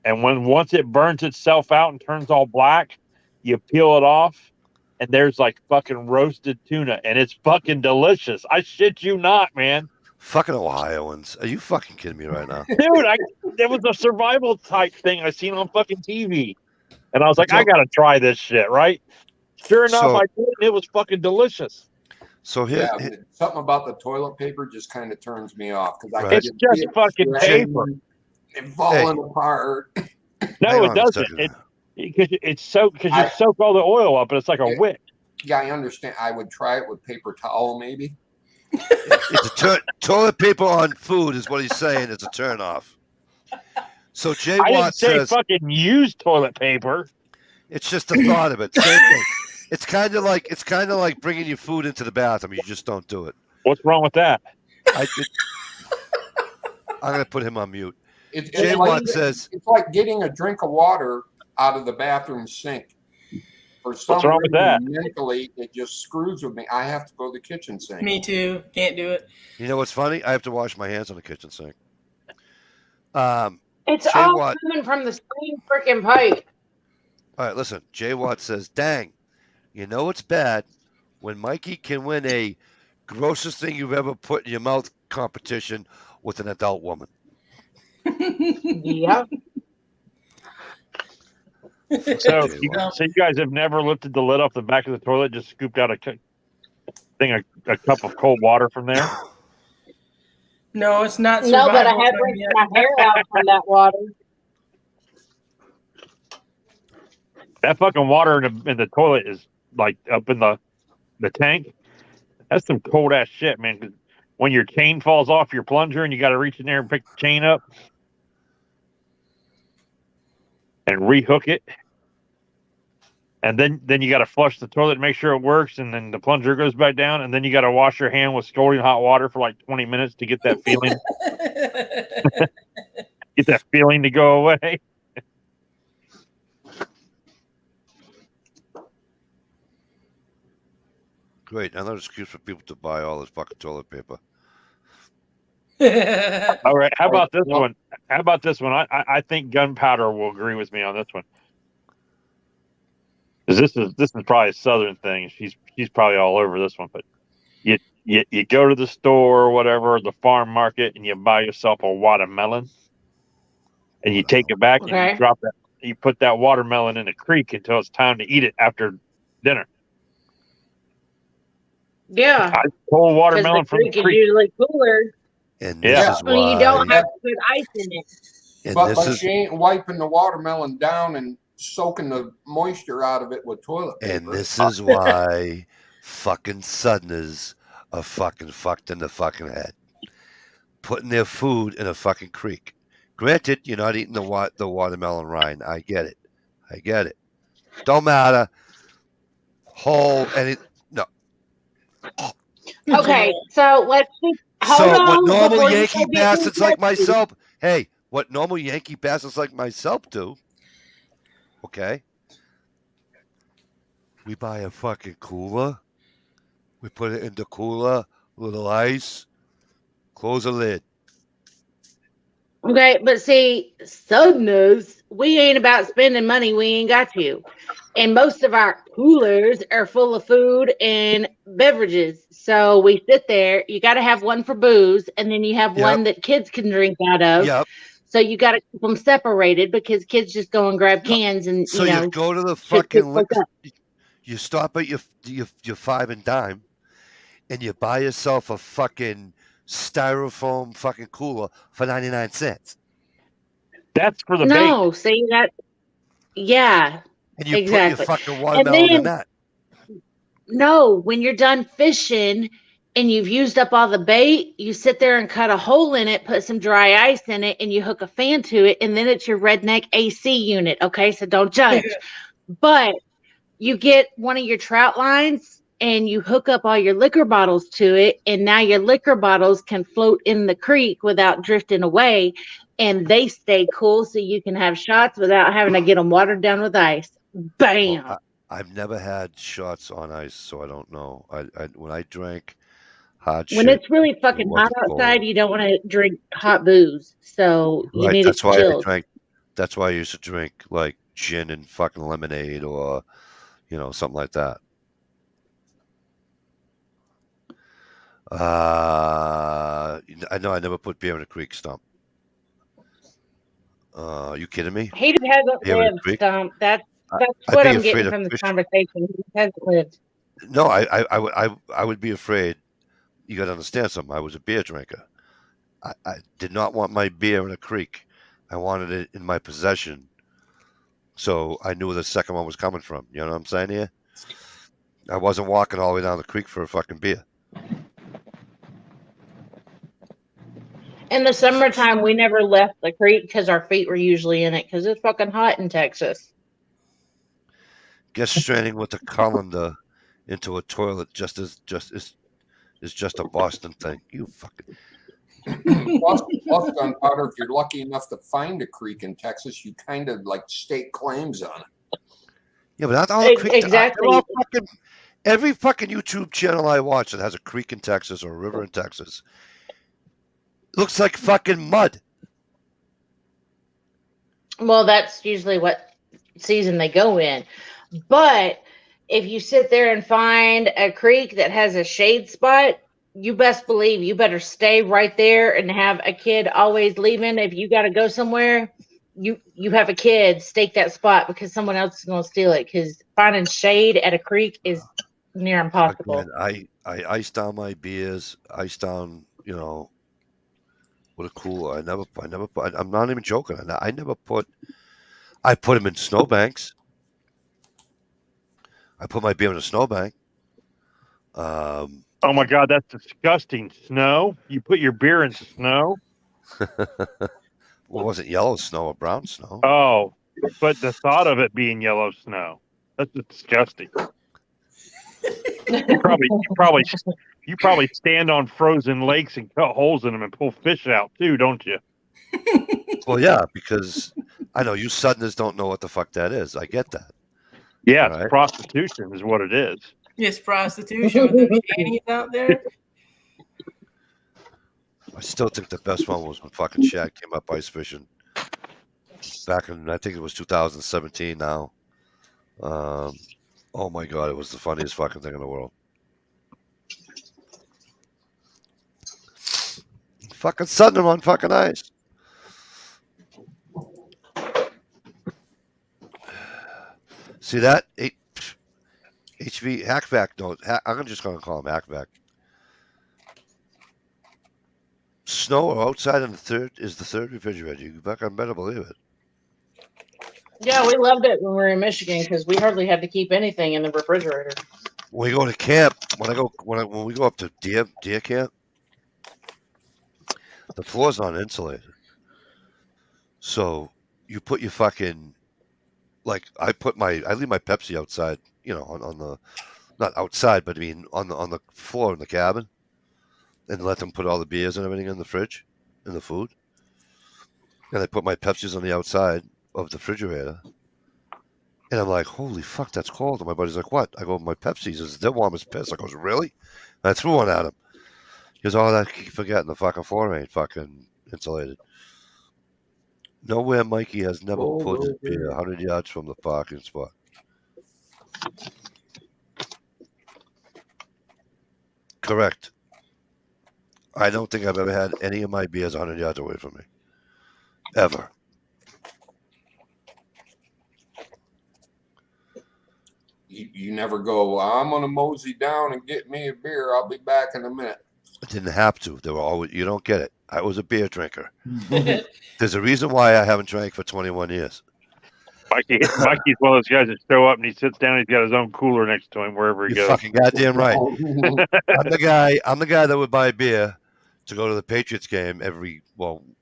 Speaker 5: And once it burns itself out and turns all black, you peel it off, and there's like fucking roasted tuna, and it's fucking delicious. I shit you not, man.
Speaker 1: Fucking Ohioans. Are you fucking kidding me right now?
Speaker 5: Dude, it was a survival type thing I seen on fucking TV. And I was like, I gotta try this shit, right? Sure enough,
Speaker 1: So-
Speaker 5: I did, and it was fucking delicious.
Speaker 1: So here,
Speaker 2: Yeah, but something about the toilet paper just kind of turns me off because I
Speaker 1: Right.
Speaker 5: It's just fucking paper.
Speaker 2: and falling apart.
Speaker 5: No,
Speaker 1: Hang
Speaker 5: it
Speaker 1: on a
Speaker 5: doesn't.
Speaker 1: second.
Speaker 5: Because you soak all the oil up, and it's like a wick.
Speaker 2: Yeah, I understand. I would try it with paper towel, maybe.
Speaker 1: it's a toilet paper on food is what he's saying. It's a turn off. So J
Speaker 5: I didn't
Speaker 1: Watt
Speaker 5: say
Speaker 1: says
Speaker 5: fucking use toilet paper.
Speaker 1: it's just the thought of it. Same thing. It's kind of like bringing your food into the bathroom. You just don't do it.
Speaker 5: What's wrong with that?
Speaker 1: I'm gonna put him on mute.
Speaker 2: It's
Speaker 1: J
Speaker 2: like,
Speaker 1: Watt says
Speaker 2: it's like getting a drink of water out of the bathroom sink. For some
Speaker 5: What's wrong with
Speaker 2: reason,
Speaker 5: that?
Speaker 2: mentally, it just screws with me. I have to go to the kitchen sink.
Speaker 3: Me too. Can't do it.
Speaker 1: You know what's funny? I have to wash my hands on the kitchen sink.
Speaker 4: It's
Speaker 1: Jay
Speaker 4: all
Speaker 1: Watt.
Speaker 4: coming from the same freaking pipe.
Speaker 1: All right, listen. J Watt says, "Dang, you know it's bad when Mikey can win a grossest thing you've ever put in your mouth competition with an adult woman."
Speaker 4: Yeah.
Speaker 5: So you guys have never lifted the lid off the back of the toilet, just scooped out a cup of cold water from there?
Speaker 3: No, it's not.
Speaker 4: No, but I
Speaker 3: survival
Speaker 4: have
Speaker 3: time
Speaker 4: rinsed
Speaker 3: yet.
Speaker 4: my hair out from that water.
Speaker 5: That fucking water in the toilet is like up in the tank. That's some cold ass shit, man. 'Cause when your chain falls off your plunger and you got to reach in there and pick the chain up and rehook it, and then you got to flush the toilet to make sure it works, and then the plunger goes back down, and then you got to wash your hand with scalding hot water for like 20 minutes to get that feeling, to go away.
Speaker 1: Great, another excuse for people to buy all this fucking toilet paper.
Speaker 5: All right, how about this one? I think gunpowder will agree with me on this one. 'Cause this is probably a Southern thing. She's probably all over this one, but you go to the store or whatever, the farm market, and you buy yourself a watermelon, and you take it back and you
Speaker 4: Okay.
Speaker 5: drop that. You put that watermelon in a creek until it's time to eat it after dinner.
Speaker 4: Yeah.
Speaker 5: I pull
Speaker 4: Because
Speaker 5: watermelon
Speaker 4: the
Speaker 5: from the
Speaker 4: creek is
Speaker 5: creek.
Speaker 4: usually cooler.
Speaker 1: And
Speaker 5: Yeah.
Speaker 1: this is
Speaker 4: When you
Speaker 1: why.
Speaker 4: don't have to put ice in it.
Speaker 1: And
Speaker 2: But
Speaker 1: this is
Speaker 2: she ain't wiping the watermelon down and soaking the moisture out of it with toilet paper.
Speaker 1: and this is why fucking Southerners are fucking fucked in the fucking head. Putting their food in a fucking creek. Granted, you're not eating the watermelon rind. I get it. Don't matter. Whole no.
Speaker 4: Okay, so let's see. Hold
Speaker 1: So
Speaker 4: on
Speaker 1: what normal
Speaker 4: before you
Speaker 1: Yankee
Speaker 4: go get me
Speaker 1: bastards like
Speaker 4: tested.
Speaker 1: myself? Hey, what normal Yankee bastards like myself do? Okay. We buy a fucking cooler. We put it in the cooler, little ice, close the lid.
Speaker 4: Okay, but see, Southerners, we ain't about spending money we ain't got to. And most of our coolers are full of food and beverages. So we sit there. You got to have one for booze, and then you have
Speaker 1: Yep.
Speaker 4: one that kids can drink out of.
Speaker 1: Yep.
Speaker 4: So you got to keep them separated because kids just go and grab cans and,
Speaker 1: So
Speaker 4: you
Speaker 1: you
Speaker 4: know,
Speaker 1: go to the
Speaker 4: shit
Speaker 1: fucking
Speaker 4: gets fucked
Speaker 1: liquor.
Speaker 4: up.
Speaker 1: You stop at your five and dime, and you buy yourself a fucking styrofoam fucking cooler for 99 cents.
Speaker 5: That's for the bait.
Speaker 4: No, see that? Yeah,
Speaker 1: And you
Speaker 4: exactly.
Speaker 1: put your fucking
Speaker 4: And
Speaker 1: watermelon in
Speaker 4: then,
Speaker 1: that.
Speaker 4: no, when you're done fishing and you've used up all the bait, you sit there and cut a hole in it, put some dry ice in it, and you hook a fan to it, and then it's your redneck AC unit. Okay, so don't judge. But you get one of your trout lines and you hook up all your liquor bottles to it, and now your liquor bottles can float in the creek without drifting away, and they stay cool so you can have shots without having to get them watered down with ice. Bam.
Speaker 1: Well, I've never had shots on ice, so I don't know. I when I drank hot
Speaker 4: When
Speaker 1: shit,
Speaker 4: it's really
Speaker 1: it
Speaker 4: fucking hot
Speaker 1: wasn't
Speaker 4: outside,
Speaker 1: cold.
Speaker 4: you don't want to drink hot booze, so you
Speaker 1: Right.
Speaker 4: need
Speaker 1: That's
Speaker 4: it
Speaker 1: why I
Speaker 4: chilled.
Speaker 1: drank. That's why I used to drink like gin and fucking lemonade, or something like that. I know I never put beer in a creek stump. Are you kidding me?
Speaker 4: He hasn't
Speaker 1: Beer in a
Speaker 4: lived,
Speaker 1: creek?
Speaker 4: Stump. That's
Speaker 1: I'd
Speaker 4: what
Speaker 1: be
Speaker 4: I'm
Speaker 1: afraid
Speaker 4: getting
Speaker 1: of
Speaker 4: from this
Speaker 1: fish.
Speaker 4: conversation. He hasn't lived.
Speaker 1: No, I would be afraid. You got to understand something. I was a beer drinker. I did not want my beer in a creek. I wanted it in my possession, so I knew where the second one was coming from. You know what I'm saying here? I wasn't walking all the way down the creek for a fucking beer.
Speaker 4: In the summertime, we never left the creek because our feet were usually in it because it's fucking hot in Texas.
Speaker 1: Guess straining with a colander into a toilet is just a Boston thing. You fucking
Speaker 2: Plus, gunpowder, if you're lucky enough to find a creek in Texas, you kind of like stake claims on it.
Speaker 1: yeah, but not all the creek.
Speaker 4: Exactly.
Speaker 1: They're all fucking, every fucking YouTube channel I watch that has a creek in Texas or a river in Texas looks like fucking mud.
Speaker 4: Well, that's usually what season they go in. But if you sit there and find a creek that has a shade spot, you best believe you better stay right there and have a kid always leaving. If you got to go somewhere, you have a kid, stake that spot because someone else is going to steal it. Because finding shade at a creek is near impossible.
Speaker 1: Again, I ice down my beers, ice down, with a cooler. I'm not even joking. I put them in snowbanks. I put my beer in a snowbank.
Speaker 5: Oh my God, that's disgusting. Snow? You put your beer in snow?
Speaker 1: Well, it wasn't yellow snow or brown snow.
Speaker 5: Oh, but the thought of it being yellow snow, that's just disgusting. You probably stand on frozen lakes and cut holes in them and pull fish out too, don't you?
Speaker 1: Well, yeah, because I know you Southerners don't know what the fuck that is. I get that.
Speaker 5: Yeah,
Speaker 1: Right.
Speaker 5: it's prostitution is what it is.
Speaker 3: It's prostitution with the panties out there.
Speaker 1: I still think the best one was when fucking Shaq came up ice fishing back in, I think it was 2017 now. Oh my god, it was the funniest fucking thing in the world. Fucking sudden on fucking ice. See that? HV Hackback. No, I'm just gonna call him Hackback. Snow or outside in the third refrigerator. You fucking better believe it.
Speaker 4: Yeah, we loved it when we were in Michigan because we hardly had to keep anything in the refrigerator.
Speaker 1: When we go to camp, when we go up to deer camp, the floor's not insulated. So you put your fucking I leave my Pepsi outside, on the not outside, but I mean on the floor in the cabin, and let them put all the beers and everything in the fridge, in the food. And I put my Pepsis on the outside of the refrigerator. And I'm like, holy fuck, that's cold. And my buddy's like, what? I go, my Pepsi's is they're warm as piss. I goes, really? And I threw one at him. He goes, oh, that keep forgetting the fucking floor ain't fucking insulated. Nowhere Mikey has never put his beer 100 yards from the parking spot. Correct. I don't think I've ever had any of my beers 100 yards away from me. Ever.
Speaker 2: You never go, I'm going to mosey down and get me a beer. I'll be back in a minute.
Speaker 1: I didn't have to. They were always, you don't get it. I was a beer drinker. There's a reason why I haven't drank for 21 years.
Speaker 5: Mikey's one of those guys that show up and he sits down. He's got his own cooler next to him wherever he
Speaker 1: You're
Speaker 5: goes.
Speaker 1: fucking goddamn right. I'm the guy that would buy beer to go to the Patriots game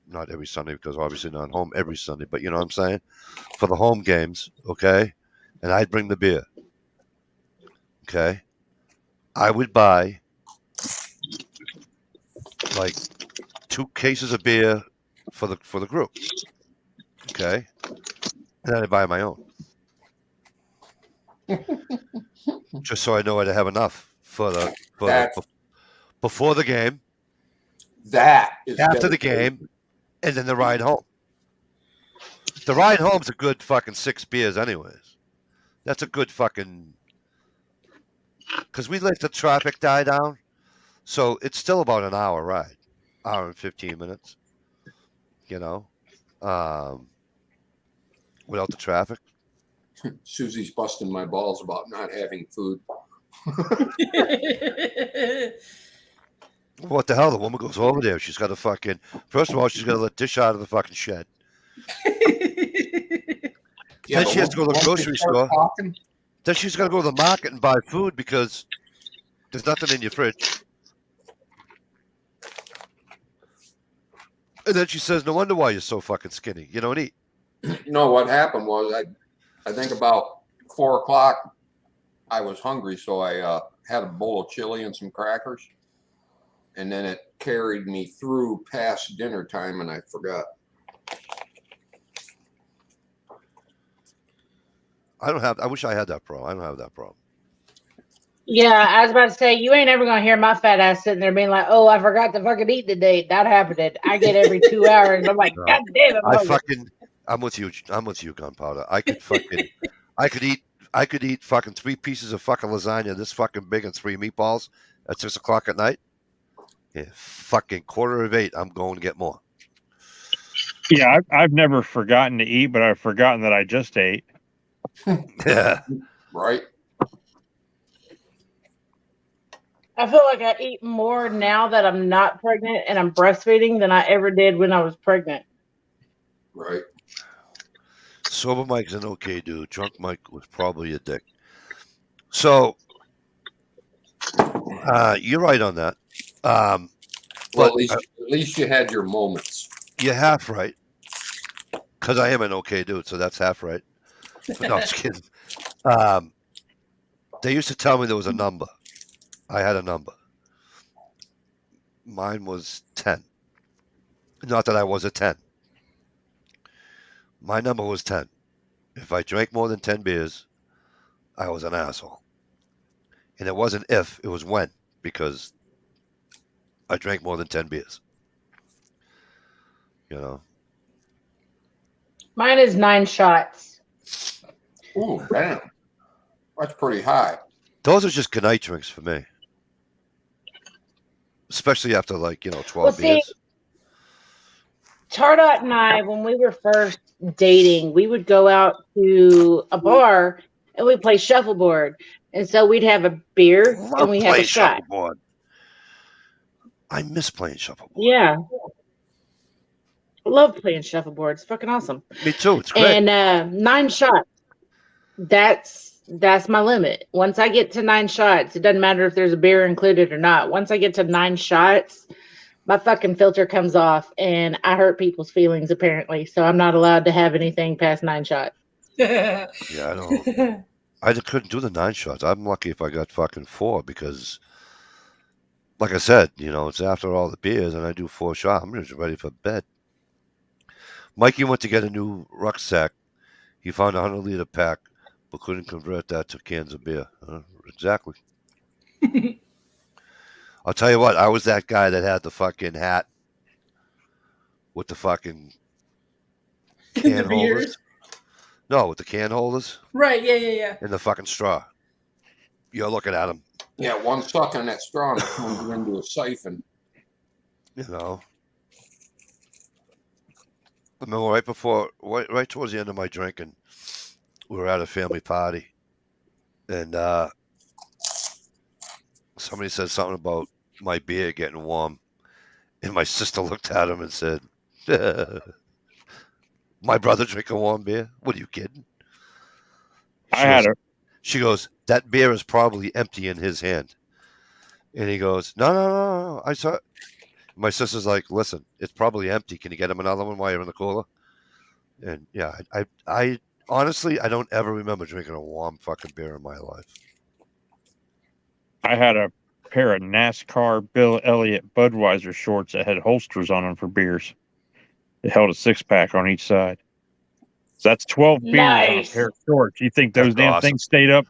Speaker 1: not every Sunday because obviously not home every Sunday, but you know what I'm saying? For the home games, okay? And I'd bring the beer. Okay? I would buy like 2 cases of beer for the group. Okay? And then I buy my own. Just so I know I'd have enough before the game.
Speaker 2: That is
Speaker 1: after the game, and then the ride home. The ride home's a good fucking 6 beers anyways. That's a good fucking... Because we let the traffic die down, so it's still about an hour ride. Hour and 15 minutes. Without the traffic.
Speaker 2: Susie's busting my balls about not having food.
Speaker 1: What the hell? The woman goes over there. She's got to fucking... First of all, she's got to let dish out of the fucking shed. Then she has to go to the grocery store. Then she's got to go to the market and buy food because there's nothing in your fridge. And then she says, no wonder why you're so fucking skinny. You don't eat.
Speaker 2: No, what happened was I think about 4 o'clock, I was hungry, so I had a bowl of chili and some crackers. And then it carried me through past dinner time, and I forgot.
Speaker 1: I wish I had that problem. I don't have that problem.
Speaker 4: Yeah, I was about to say, you ain't ever going to hear my fat ass sitting there being like, oh, I forgot to fucking eat today. That happened. I get every 2 hours. And I'm like, God damn it.
Speaker 1: I'm with you, Gunpowder. I could eat fucking 3 pieces of fucking lasagna this fucking big and 3 meatballs at 6 o'clock at night. Yeah, fucking 7:45, I'm going to get more.
Speaker 5: Yeah, I've never forgotten to eat, but I've forgotten that I just ate.
Speaker 1: Yeah.
Speaker 2: Right.
Speaker 4: I feel like I eat more now that I'm not pregnant and I'm breastfeeding than I ever did when I was pregnant.
Speaker 2: Right.
Speaker 1: Sober Mike's an okay dude. Drunk Mike was probably a dick. So, you're right on that.
Speaker 2: Well,
Speaker 1: but
Speaker 2: at least you had your moments.
Speaker 1: You're half right. Because I am an okay dude, so that's half right. No, I'm just kidding. They used to tell me there was a number. I had a number. Mine was 10. Not that I was a 10. My number was 10. If I drank more than 10 beers, I was an asshole. And it wasn't if, it was when, because I drank more than 10 beers.
Speaker 4: Mine is 9 shots.
Speaker 2: Ooh, damn. That's pretty high.
Speaker 1: Those are just good night drinks for me. Especially after 12
Speaker 4: Well, see,
Speaker 1: beers.
Speaker 4: Chardot and I, when we were first dating, we would go out to a bar and we'd play shuffleboard. And so we'd have a beer
Speaker 1: Love
Speaker 4: and we have a
Speaker 1: playing
Speaker 4: shot.
Speaker 1: shuffleboard. I miss playing shuffleboard.
Speaker 4: Yeah. I love playing shuffleboard. It's fucking awesome.
Speaker 1: Me too. It's great.
Speaker 4: And 9 shots. That's my limit. Once I get to 9 shots, it doesn't matter if there's a beer included or not. Once I get to 9 shots, my fucking filter comes off and I hurt people's feelings apparently. So I'm not allowed to have anything past 9 shots.
Speaker 1: Yeah, I don't. I couldn't do the 9 shots. I'm lucky if I got fucking 4 because, like I said, it's after all the beers and I do 4 shots. I'm just ready for bed. Mikey went to get a new rucksack. He found a 100-liter pack, but couldn't convert that to cans of beer. Exactly. I'll tell you what. I was that guy that had the fucking hat with the fucking can
Speaker 3: The
Speaker 1: holders.
Speaker 3: beers?
Speaker 1: No, with the can holders
Speaker 3: Right, yeah.
Speaker 1: and the fucking straw. You're looking at him.
Speaker 2: Yeah, one suck on that straw and it turns it into a siphon.
Speaker 1: I remember right towards the end of my drinking, we were at a family party, and somebody said something about my beer getting warm, and my sister looked at him and said, "My brother drinking warm beer? What are you kidding?" She goes, "That beer is probably empty in his hand," and he goes, "No, I saw." My sister's like, "Listen, it's probably empty. Can you get him another one while you're in the cooler?" And yeah, I honestly, I don't ever remember drinking a warm fucking beer in my life.
Speaker 9: I had a pair of NASCAR Bill Elliott Budweiser shorts that had holsters on them for beers. It held a 6-pack on each side. So that's 12 beers on a pair of shorts. You think those damn things stayed up?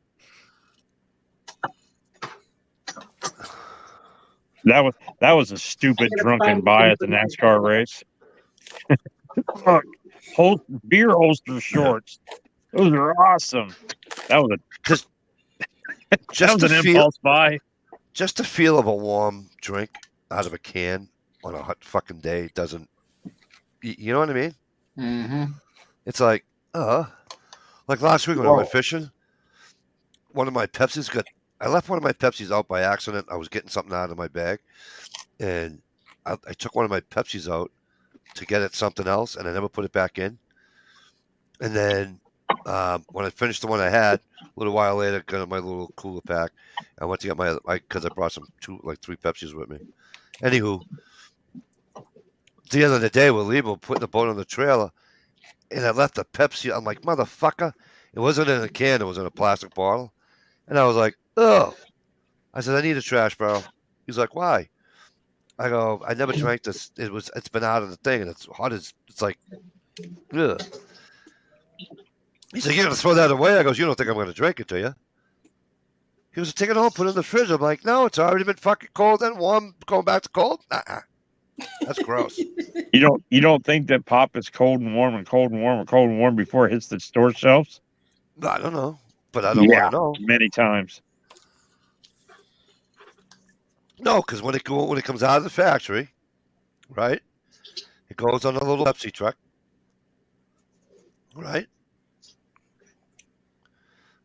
Speaker 9: That was a stupid drunken buy at the NASCAR race. Beer holster shorts. Those are awesome. That was an impulse buy.
Speaker 1: Just the feel of a warm drink out of a can on a hot fucking day doesn't. You know what I mean?
Speaker 2: Mm-hmm.
Speaker 1: It's like last week when I went fishing, one of my Pepsis I left one of my Pepsis out by accident. I was getting something out of my bag, and I took one of my Pepsis out to get at something else, and I never put it back in. And then when I finished the one I had, a little while later, got my little cooler pack. I went to get because I brought 3 Pepsis with me. Anywho, at the end of the day, we're leaving, putting the boat on the trailer, and I left the Pepsi. I'm like, motherfucker! It wasn't in a can; it was in a plastic bottle. And I was like, oh. I said, I need a trash barrel. He's like, why? I go, I never drank this. It's been out of the thing, and it's hot as it's like, ugh. He's like, you're gonna throw that away? I goes, you don't think I'm gonna drink it, do you? He was take it home, put it in the fridge. I'm like, no, it's already been fucking cold and warm, going back to cold. That's gross.
Speaker 9: You don't think that pop is cold and warm and cold and warm and cold and warm before it hits the store shelves?
Speaker 1: I don't know, but I don't want to know.
Speaker 9: Many times.
Speaker 1: No, because when it comes out of the factory, right? It goes on a little Pepsi truck, right?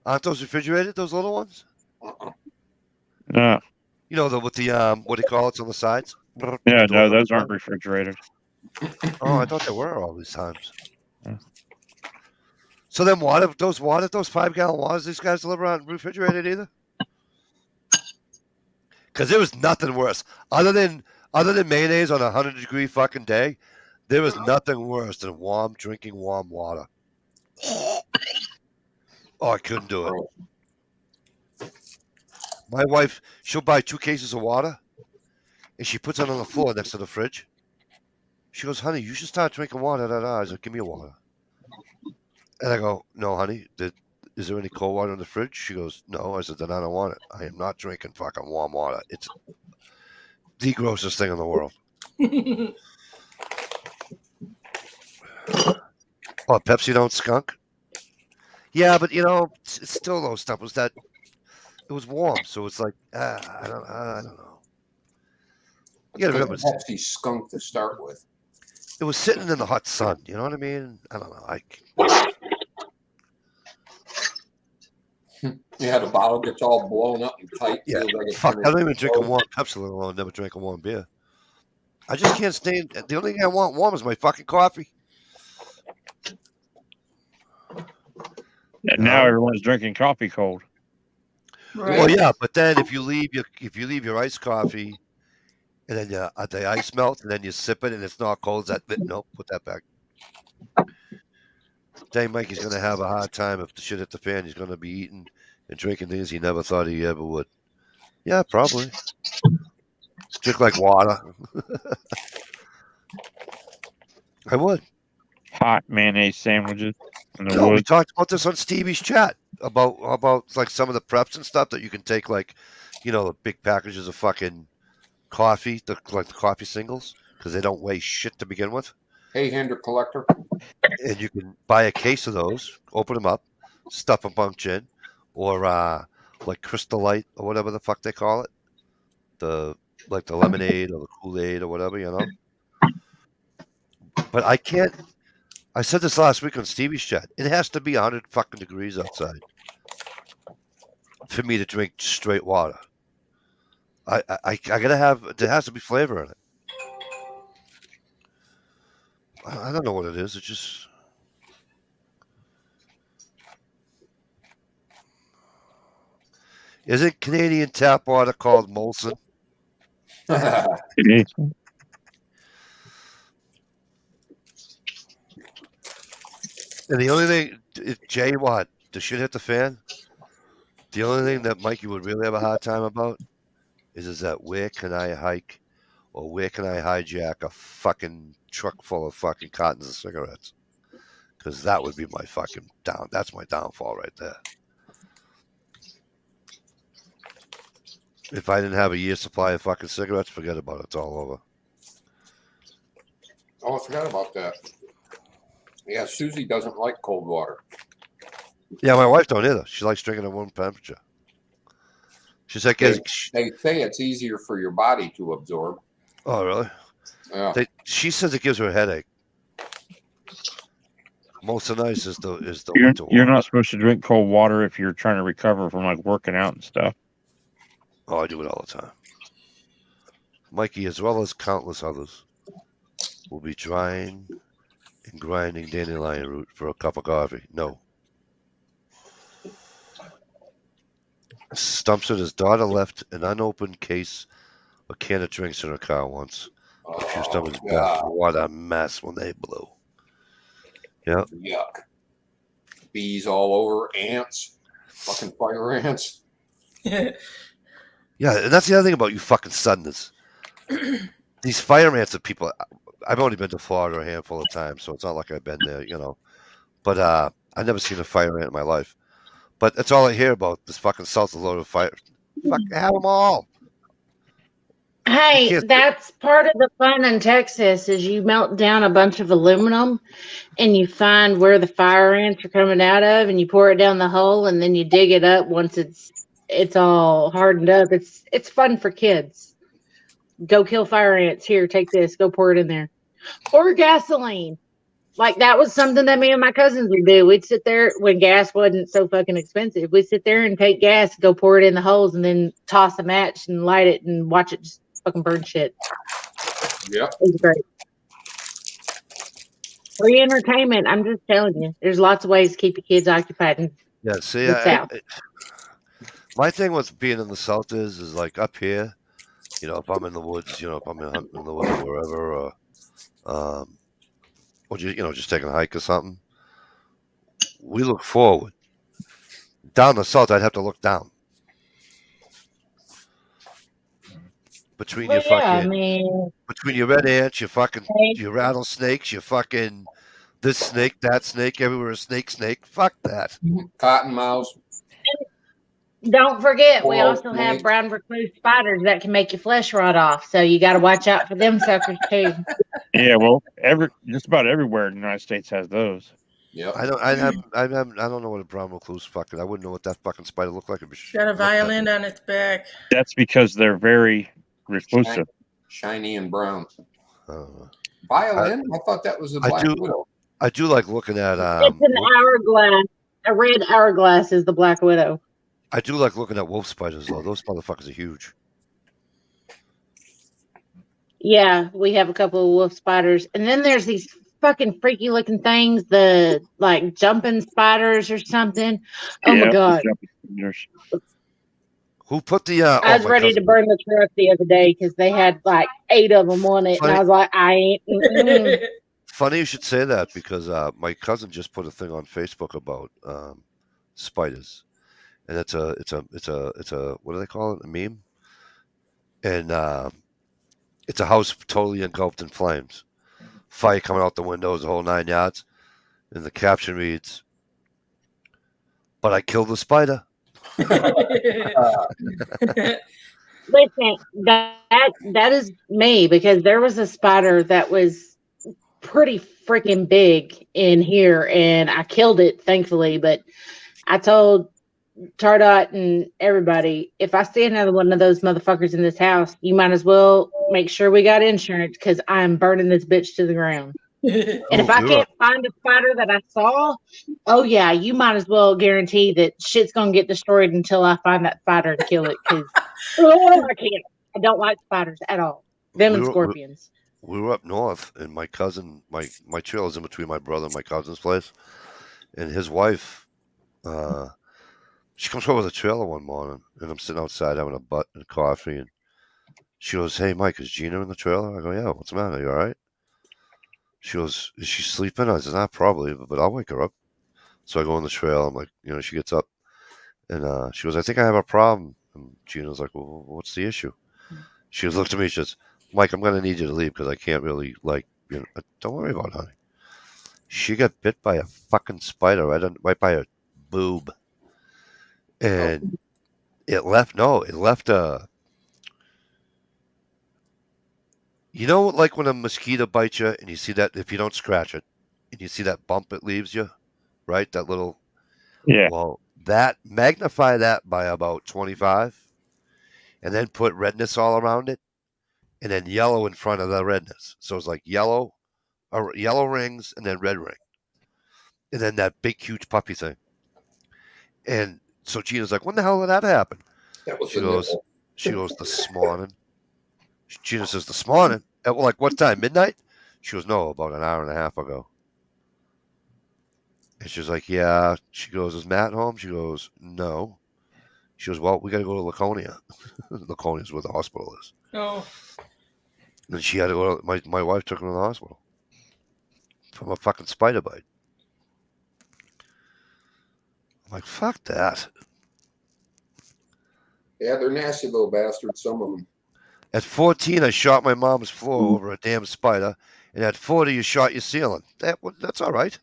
Speaker 1: Aren't those refrigerated? Those little ones?
Speaker 9: No.
Speaker 1: You know with the what do you call it on the sides?
Speaker 9: Yeah, no, those aren't refrigerated.
Speaker 1: Oh, I thought they were all these times. So then, those 5-gallon waters these guys deliver aren't refrigerated either? Because there was nothing worse other than mayonnaise on a 100-degree fucking day. There was nothing worse than drinking warm water. Oh, I couldn't do it. My wife, she'll buy 2 cases of water, and she puts it on the floor next to the fridge. She goes, honey, you should start drinking water. I said, give me a water. And I go, no, honey, is there any cold water in the fridge? She goes, no. I said, then I don't want it. I am not drinking fucking warm water. It's the grossest thing in the world. Oh, Pepsi don't skunk? Yeah, but it's still those stuff was that it was warm, so it's like I don't know. You gotta remember,
Speaker 2: Pepsi skunk to start with.
Speaker 1: it was sitting in the hot sun. You know what I mean? I don't know.
Speaker 2: Yeah, the bottle gets all blown up and tight.
Speaker 1: Yeah,
Speaker 2: Feels like it's
Speaker 1: fuck. I
Speaker 2: gonna
Speaker 1: don't even drink a
Speaker 2: explode.
Speaker 1: warm Pepsi, let alone never drink a warm beer. I just can't stand. The only thing I want warm is my fucking coffee.
Speaker 9: And now everyone's drinking coffee cold.
Speaker 3: Right.
Speaker 1: Well, yeah, but then if you leave your iced coffee, and then the ice melts, and then you sip it, and it's not cold, no, put that back. Dang, Mikey's gonna have a hard time if the shit hit the fan. He's gonna be eating and drinking things he never thought he ever would. Yeah, probably. Drink like water. I would.
Speaker 9: Hot mayonnaise sandwiches in the
Speaker 1: No, we
Speaker 9: woods.
Speaker 1: talked about this on Stevie's chat about like some of the preps and stuff that you can take, like, the big packages of fucking coffee, like the coffee singles, because they don't weigh shit to begin with.
Speaker 2: Hey, Hinder Collector.
Speaker 1: And you can buy a case of those, open them up, stuff a bunch in, or like Crystal Light or whatever the fuck they call it, the lemonade or the Kool-Aid or whatever. But I can't. I said this last week on Stevie's chat. It has to be 100 fucking degrees outside for me to drink straight water. I gotta have. There has to be flavor in it. I don't know what it is. It just. Isn't Canadian tap water called Molson?
Speaker 9: It is.
Speaker 1: And the only thing, Jay, what? The shit hit the fan? The only thing that Mikey would really have a hard time about is that where can I hike or where can I hijack a fucking truck full of fucking cartons of cigarettes? Because that would be my fucking that's my downfall right there. If I didn't have a year's supply of fucking cigarettes, forget about it. It's all over.
Speaker 2: Oh, I forgot about that. Yeah, Susie doesn't like cold water.
Speaker 1: Yeah, my wife don't either. She likes drinking at room temperature. She's like,
Speaker 2: They say it's easier for your body to absorb.
Speaker 1: oh, really?
Speaker 2: Yeah.
Speaker 1: She says it gives her a headache. Most of the night is the
Speaker 9: You're,
Speaker 1: winter
Speaker 9: you're
Speaker 1: water.
Speaker 9: not supposed to drink cold water if you're trying to recover from like working out and stuff.
Speaker 1: Oh, I do it all the time. Mikey, as well as countless others, will be drying and grinding dandelion root for a cup of coffee. No. Stump said his daughter left an unopened case of can of drinks in her car once. A few stumbles back. What a mess when they blew. Yeah.
Speaker 2: Yuck. Bees all over, ants, fucking fire ants.
Speaker 1: Yeah, and that's the other thing about you fucking Southerners. These fire ants are people. I've only been to Florida a handful of times, so it's not like I've been there, But I've never seen a fire ant in my life. But that's all I hear about. This fucking South is loaded of fire. Fuck, have them all.
Speaker 4: Hey, that's part of the fun in Texas is you melt down a bunch of aluminum and you find where the fire ants are coming out of and you pour it down the hole and then you dig it up once it's all hardened up. It's fun for kids. Go kill fire ants. Here, take this. Go pour it in there. Or gasoline. Like that was something that me and my cousins would do. We'd sit there when gas wasn't so fucking expensive. We'd sit there and take gas, go pour it in the holes, and then toss a match and light it and watch it just fucking burn shit.
Speaker 2: Yeah.
Speaker 4: It was great. Free entertainment. I'm just telling you. There's lots of ways to keep your kids occupied.
Speaker 1: Yeah, see, my thing with being in the South is like up here, if I'm in the woods, if I'm hunting in the woods or wherever, or just taking a hike or something, we look forward. Down the South, I'd have to look down. Between your fucking, between your red ants, your rattlesnakes, your fucking this snake, that snake, everywhere a snake. Fuck that.
Speaker 2: Cottonmouths.
Speaker 4: Don't forget, we also have brown recluse spiders that can make your flesh rot off. So you got to watch out for them suckers too.
Speaker 9: Yeah, well, just about everywhere in the United States has those.
Speaker 2: Yep.
Speaker 1: I don't know what a brown recluse fucking. I wouldn't know what that fucking spider looked like.
Speaker 3: Got a violin on its back.
Speaker 9: That's because they're very reclusive.
Speaker 2: Shiny and brown.
Speaker 1: Uh,
Speaker 2: Violin? I thought that was a black widow.
Speaker 1: I do like looking at.
Speaker 4: It's an hourglass. A red hourglass is the black widow.
Speaker 1: I do like looking at wolf spiders though. Those motherfuckers are huge.
Speaker 4: Yeah, we have a couple of wolf spiders, and then there's these fucking freaky looking things, the like jumping spiders or something. Oh my god!
Speaker 1: Who put the?
Speaker 4: I was ready to burn the truck the other day because they had like 8 of them on it, and I was like, I ain't.
Speaker 1: Funny you should say that because my cousin just put a thing on Facebook about spiders, and it's a what do they call it? A meme, and it's a house totally engulfed in flames, fire coming out the windows, the whole 9 yards, and the caption reads, "But I killed the spider."
Speaker 4: Listen, that is me because there was a spider that was pretty freaking big in here, and I killed it, thankfully. But I told Tardot and everybody, if I see another one of those motherfuckers in this house, you might as well make sure we got insurance because I'm burning this bitch to the ground. And if I can't find a spider that I saw, oh yeah, you might as well guarantee that shit's gonna get destroyed until I find that spider and kill it. Because I can't. I don't like spiders at all. Them and scorpions.
Speaker 1: We were up north, and my cousin, my trailer's in between my brother and my cousin's place, and his wife, she comes over the trailer one morning, and I'm sitting outside having a butt and coffee, and she goes, "Hey, Mike, is Gina in the trailer?" I go, "Yeah, what's the matter? You all right?" She goes, "Is she sleeping?" I said, "Not probably, but I'll wake her up." So I go in the trail. I'm like, she gets up, and she goes, "I think I have a problem." And Gina's like, "Well, what's the issue?" She looked at me. She says, "Mike, I'm going to need you to leave because I can't really, don't worry about it, honey." She got bit by a fucking spider right by her boob. And it left a, like when a mosquito bites you and you see that, if you don't scratch it, and you see that bump it leaves you, right? That little, well, magnify that by about 25 and then put redness all around it and then yellow in front of the redness. So it's like yellow rings and then red ring. And then that big, huge puppy thing. And so Gina's like, "When the hell did that happen?" She goes, "This morning." Gina says, "This morning?" At like what time? Midnight? She goes, "No, about an hour and a half ago." And she's like, "Yeah." She goes, "Is Matt home?" She goes, "No." She goes, "Well, we got to go to Laconia." Laconia's where the hospital is.
Speaker 3: Oh.
Speaker 1: And she had to go. My wife took her to the hospital from a fucking spider bite. I'm like, fuck that.
Speaker 2: Yeah, they're nasty little bastards, some of them.
Speaker 1: At 14, I shot my mom's floor over a damn spider, and at 40, you shot your ceiling. That's all right.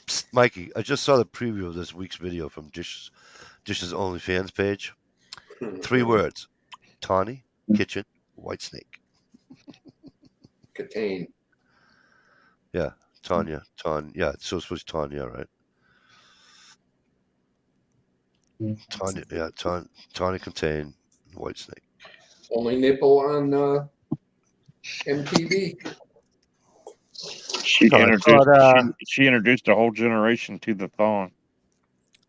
Speaker 1: Psst, Mikey, I just saw the preview of this week's video from Dish's OnlyFans page. 3 words: Tawny, kitchen, white snake.
Speaker 2: Catane.
Speaker 1: Yeah, Tanya. Yeah, it's supposed to be Tanya, right? Tanya, yeah, Tawny contain white snake.
Speaker 2: Only nipple on MTV.
Speaker 9: She introduced a whole generation to the thong.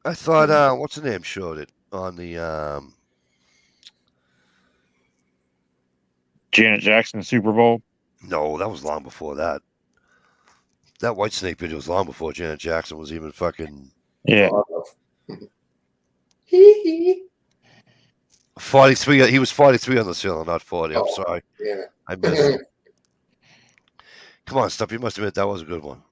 Speaker 1: I thought, what's the name showed it on the
Speaker 9: Janet Jackson Super Bowl?
Speaker 1: No, that was long before that. That white snake video was long before Janet Jackson was even fucking.
Speaker 9: Yeah.
Speaker 1: 43. He was 43 on the ceiling, not 40. I'm sorry.
Speaker 2: Yeah.
Speaker 1: I missed it. Come on, Stuff. You must admit that was a good one.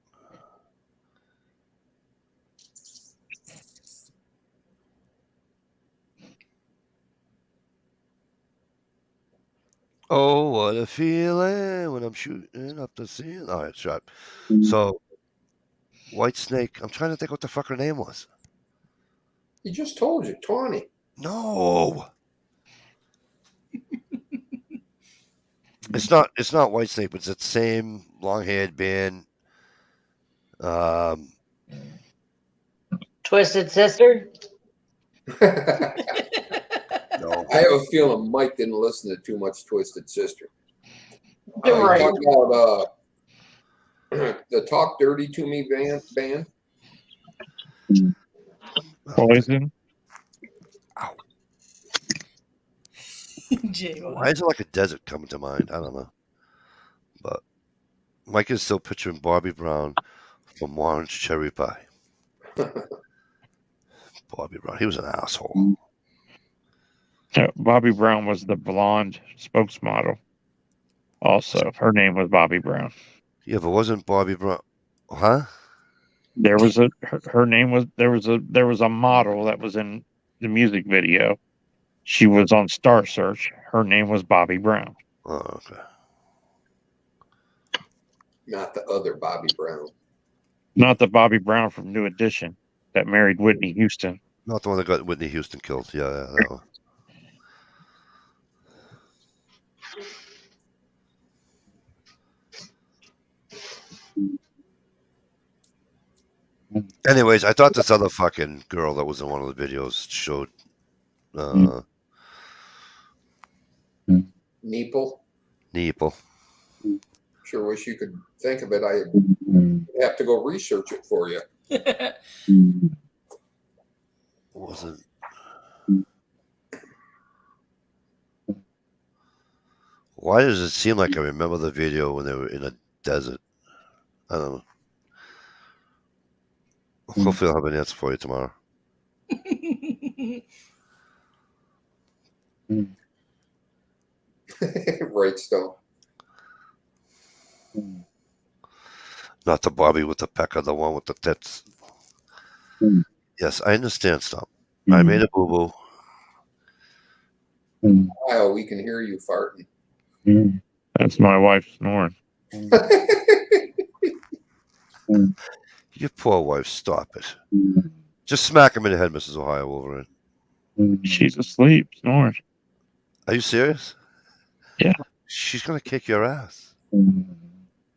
Speaker 1: Oh, what a feeling when I'm shooting up the ceiling. All right, shot. So, white snake. I'm trying to think what the fuck her name was.
Speaker 2: He just told you, Tawny.
Speaker 1: No. It's not White Snake, but it's that same long-haired band.
Speaker 4: Twisted Sister.
Speaker 1: No,
Speaker 2: I have a feeling Mike didn't listen to too much Twisted Sister.
Speaker 4: Right.
Speaker 2: Talk about the Talk Dirty to Me band.
Speaker 9: Poison.
Speaker 3: Jay,
Speaker 1: Why is it like a desert coming to mind? I don't know. But Mike is still picturing Bobby Brown from Orange Cherry Pie. Bobby Brown, he was an asshole.
Speaker 9: Bobby Brown was the blonde spokesmodel. Also, her name was Bobby Brown.
Speaker 1: Yeah, but wasn't Bobby Brown? Huh?
Speaker 9: There was her name was there was a model that was in the music video. She was on Star Search. Her name was Bobby Brown.
Speaker 1: Oh, okay.
Speaker 2: Not the other Bobby Brown.
Speaker 9: Not the Bobby Brown from New Edition that married Whitney Houston.
Speaker 1: Not the one that got Whitney Houston killed. Yeah, that one. Anyways, I thought this other fucking girl that was in one of the videos showed
Speaker 2: Neeple.
Speaker 1: Neeple.
Speaker 2: Sure wish you could think of it. I have to go research it for you.
Speaker 1: Wasn't. Why does it seem like I remember the video when they were in a desert? I don't know. Hopefully, I'll have an answer for you tomorrow.
Speaker 2: Right, Stone.
Speaker 1: Not the Bobby with the pecker, the one with the tits. Yes, I understand, Stump. I made a boo boo.
Speaker 2: Kyle, we can hear you farting.
Speaker 9: That's my wife snoring.
Speaker 1: Your poor wife, stop it. Just smack him in the head, Mrs. Ohio Wolverine.
Speaker 9: She's asleep, snoring.
Speaker 1: Are you serious?
Speaker 9: Yeah.
Speaker 1: She's gonna kick your ass.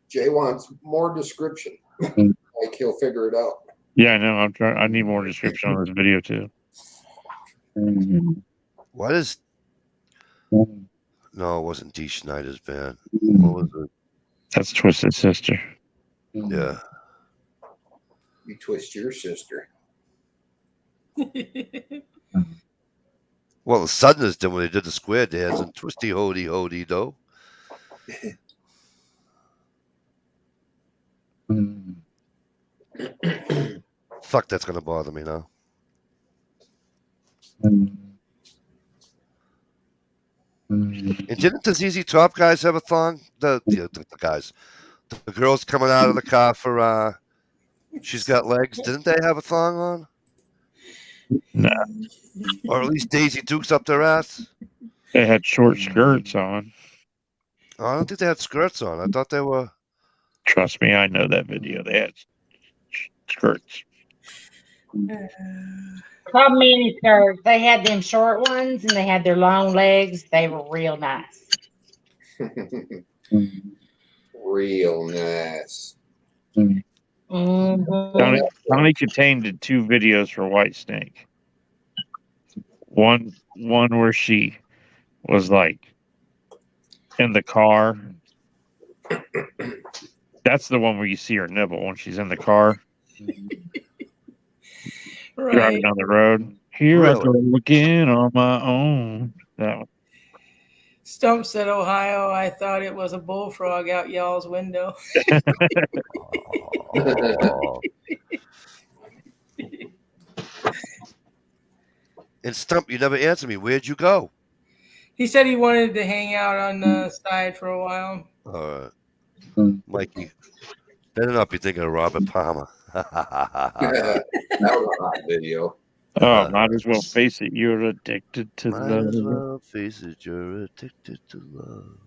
Speaker 2: Jay wants more description. Like he'll figure it out.
Speaker 9: Yeah, I know. I'm trying. I need more description on this video too.
Speaker 1: What is? No, it wasn't Dee Schneider's band. What was it?
Speaker 9: That's Twisted Sister.
Speaker 1: Yeah.
Speaker 2: You twist your sister.
Speaker 1: Well, the Southerners did when they did the square dance and twisty hody hody do. Fuck, that's gonna bother me now. And didn't the ZZ Top guys have a thong? The guys, the girls coming out of the car for She's Got Legs. Didn't they have a thong on?
Speaker 9: No,
Speaker 1: Or at least Daisy Dukes up their ass?
Speaker 9: they had short skirts on.
Speaker 1: Oh, I don't think they had skirts on. I thought they were.
Speaker 9: Trust me, I know that video. They had skirts.
Speaker 4: Called mini skirts. They had them short ones and they had their long legs. They were real nice.
Speaker 2: Real nice.
Speaker 4: Mm-hmm.
Speaker 9: Tony Katane did 2 videos for White Snake. One where she was like in the car. That's the one where you see her nibble when she's in the car driving down the road. Here I go again on my own. That one.
Speaker 3: Stump said, Ohio, I thought it was a bullfrog out y'all's window.
Speaker 1: Oh. And Stump, you never answered me. Where'd you go?
Speaker 3: He said he wanted to hang out on the side for a while.
Speaker 1: All right. Mikey, better not be thinking of Robert Palmer.
Speaker 2: That was a hot video.
Speaker 9: Oh, might as well face it. You're addicted to
Speaker 1: Might
Speaker 9: love.
Speaker 1: as well face it, you're addicted to love.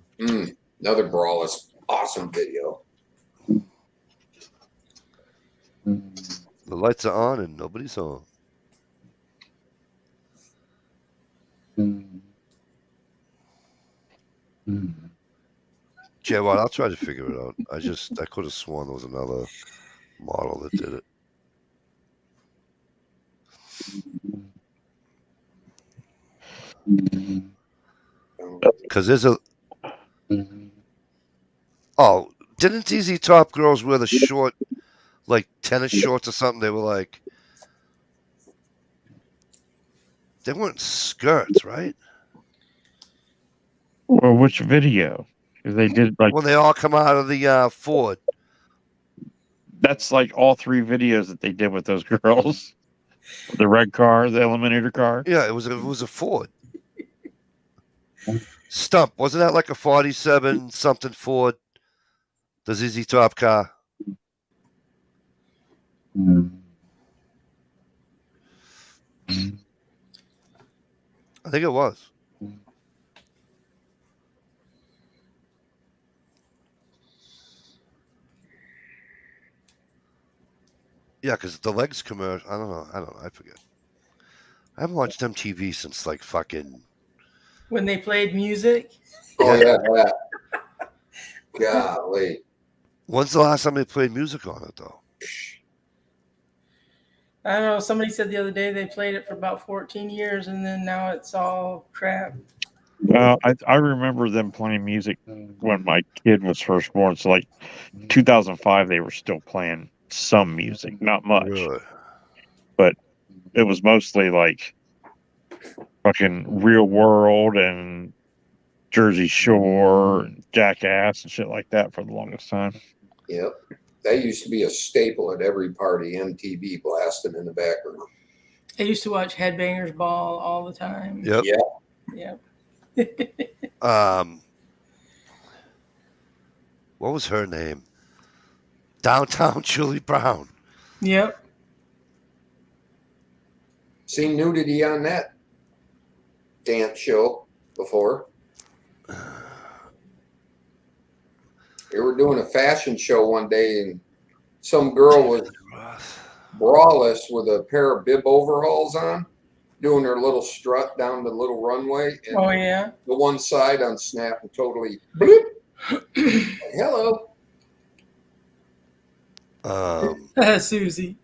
Speaker 2: Another Brawless awesome video.
Speaker 1: The lights are on and nobody's home. J-Rod, I'll try to figure it out. I could have sworn there was another model that did it. Because there's a. Oh, didn't ZZ Top girls wear the short, like tennis shorts or something? They were like. They weren't skirts, right?
Speaker 9: Well, which video? 'Cause they did like
Speaker 1: When they all come out of the Ford.
Speaker 9: that's like all three videos that they did with those girls. The red car, the Eliminator car.
Speaker 1: Yeah, it was a Ford. Stump, wasn't that like a 47 something Ford? The ZZ Top car. I think it was. Yeah, because the legs commercial. I don't know. I forget. I haven't watched MTV since like fucking.
Speaker 3: When they played music.
Speaker 2: Oh yeah, that. Golly.
Speaker 1: When's the last time they played music on it though?
Speaker 3: I don't know. Somebody said the other day they played it for about 14 years, and then now it's all crap.
Speaker 9: Well, I remember them playing music when my kid was first born. So like 2005, they were still playing some music, not much,
Speaker 1: Really?
Speaker 9: but it was mostly like fucking Real World and Jersey Shore and Jackass and shit like that for the longest time.
Speaker 2: Yep. That used to be a staple at every party, MTV blasting in the background.
Speaker 3: I used to watch Headbangers Ball all the time.
Speaker 1: Yep.
Speaker 3: Yep.
Speaker 1: What was her name? Downtown Julie Brown.
Speaker 3: Yep.
Speaker 2: Seen nudity on that dance show before. They were doing a fashion show one day, and some girl was braless with a pair of bib overalls on, doing her little strut down the little runway. And
Speaker 3: Oh yeah.
Speaker 2: the one side on snap and totally bloop. Hello.
Speaker 3: Susie.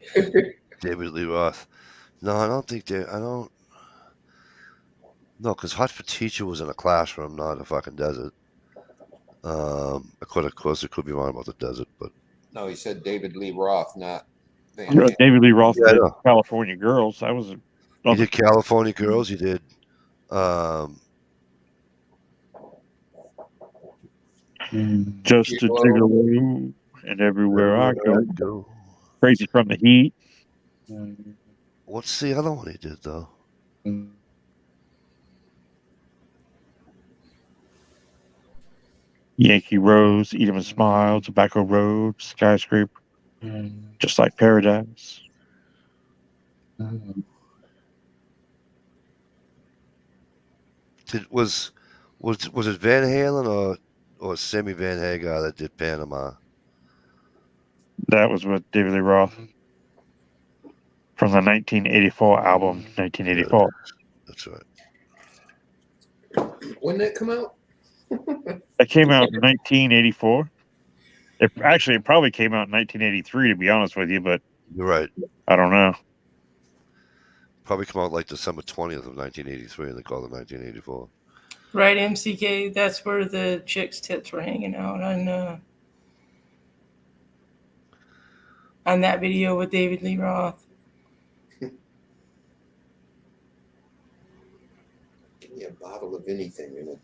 Speaker 1: David Lee Roth. No, I don't think they. I don't. No, because Hot for Teacher was in a classroom, not a fucking desert. Of course, it could be wrong about the desert, but
Speaker 2: No, he said David Lee Roth, not Van
Speaker 9: You know,
Speaker 2: Halen.
Speaker 9: David Lee Roth
Speaker 1: Yeah, I
Speaker 9: did
Speaker 1: know.
Speaker 9: California Girls. I was
Speaker 1: he did California Girls. He did.
Speaker 9: Just a Gigolo and Everywhere I Go. Crazy from the Heat.
Speaker 1: What's the other one he did though?
Speaker 9: Yankee Rose, Eat 'em and Smile, Tobacco Road, Skyscraper, Just Like Paradise.
Speaker 1: Was it Van Halen or Sammy Van Hagar that did Panama?
Speaker 9: That was with David Lee Roth from the 1984 album, 1984.
Speaker 1: That's right.
Speaker 2: When did that come out?
Speaker 9: It came out in 1984. It probably came out in 1983, to be honest with you, but
Speaker 1: You're right.
Speaker 9: I don't know.
Speaker 1: Probably come out like December 20th of 1983, and they called it 1984.
Speaker 3: Right, MCK. That's where the chick's tits were hanging out on that video with David Lee Roth.
Speaker 2: Give me a bottle of anything and a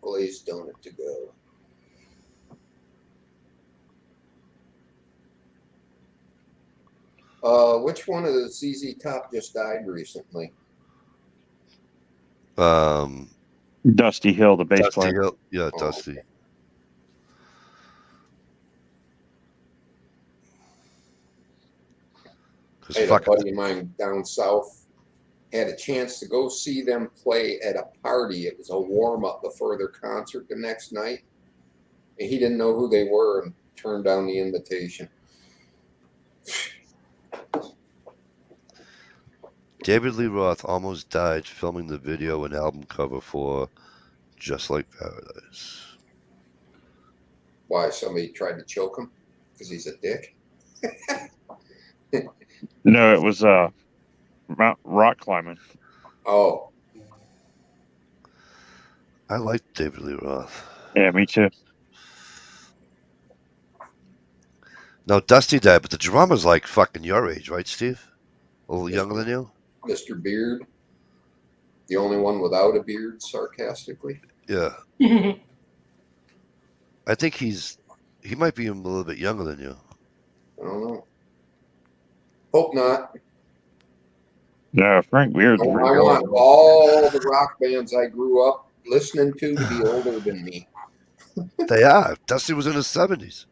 Speaker 2: glazed donut to go. Which one of the ZZ Top just died recently?
Speaker 9: Dusty Hill, the bass
Speaker 1: Dusty
Speaker 9: player.
Speaker 1: Hill. Yeah, Dusty.
Speaker 2: Okay. I had a buddy of mine down south had a chance to go see them play at a party. It was a warm-up before their concert the next night. And he didn't know who they were and turned down the invitation.
Speaker 1: David Lee Roth almost died filming the video and album cover for Just Like Paradise.
Speaker 2: Why, somebody tried to choke him because he's a dick?
Speaker 9: No, it was rock climbing.
Speaker 2: Oh,
Speaker 1: I like David Lee Roth.
Speaker 9: Yeah, me too.
Speaker 1: No, Dusty died, but the drummer's like fucking your age, right, Steve? A little younger than you?
Speaker 2: Mr. Beard. The only one without a beard, sarcastically.
Speaker 1: Yeah. I think he might be even a little bit younger than you.
Speaker 2: I don't know. Hope not.
Speaker 9: No, Frank Beard's
Speaker 2: I
Speaker 9: pretty
Speaker 2: want
Speaker 9: old.
Speaker 2: all the rock bands I grew up listening to be older than me.
Speaker 1: They are. Dusty was in his 70s.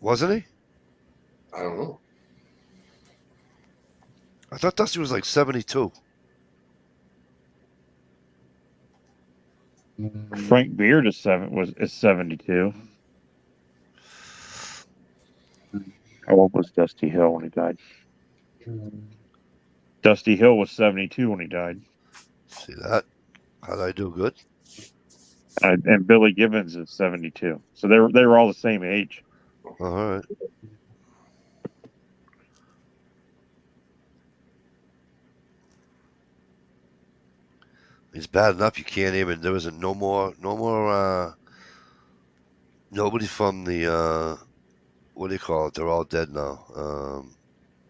Speaker 1: Wasn't he?
Speaker 2: I don't know.
Speaker 1: I thought Dusty was like 72.
Speaker 9: Frank Beard is 72. How old was Dusty Hill when he died? Dusty Hill was 72 when he died.
Speaker 1: See that? How'd I do? Good?
Speaker 9: And Billy Gibbons is 72. So they were all the same age.
Speaker 1: All right. It's bad enough you can't even. There isn't no more. Nobody from the what do you call it? They're all dead now.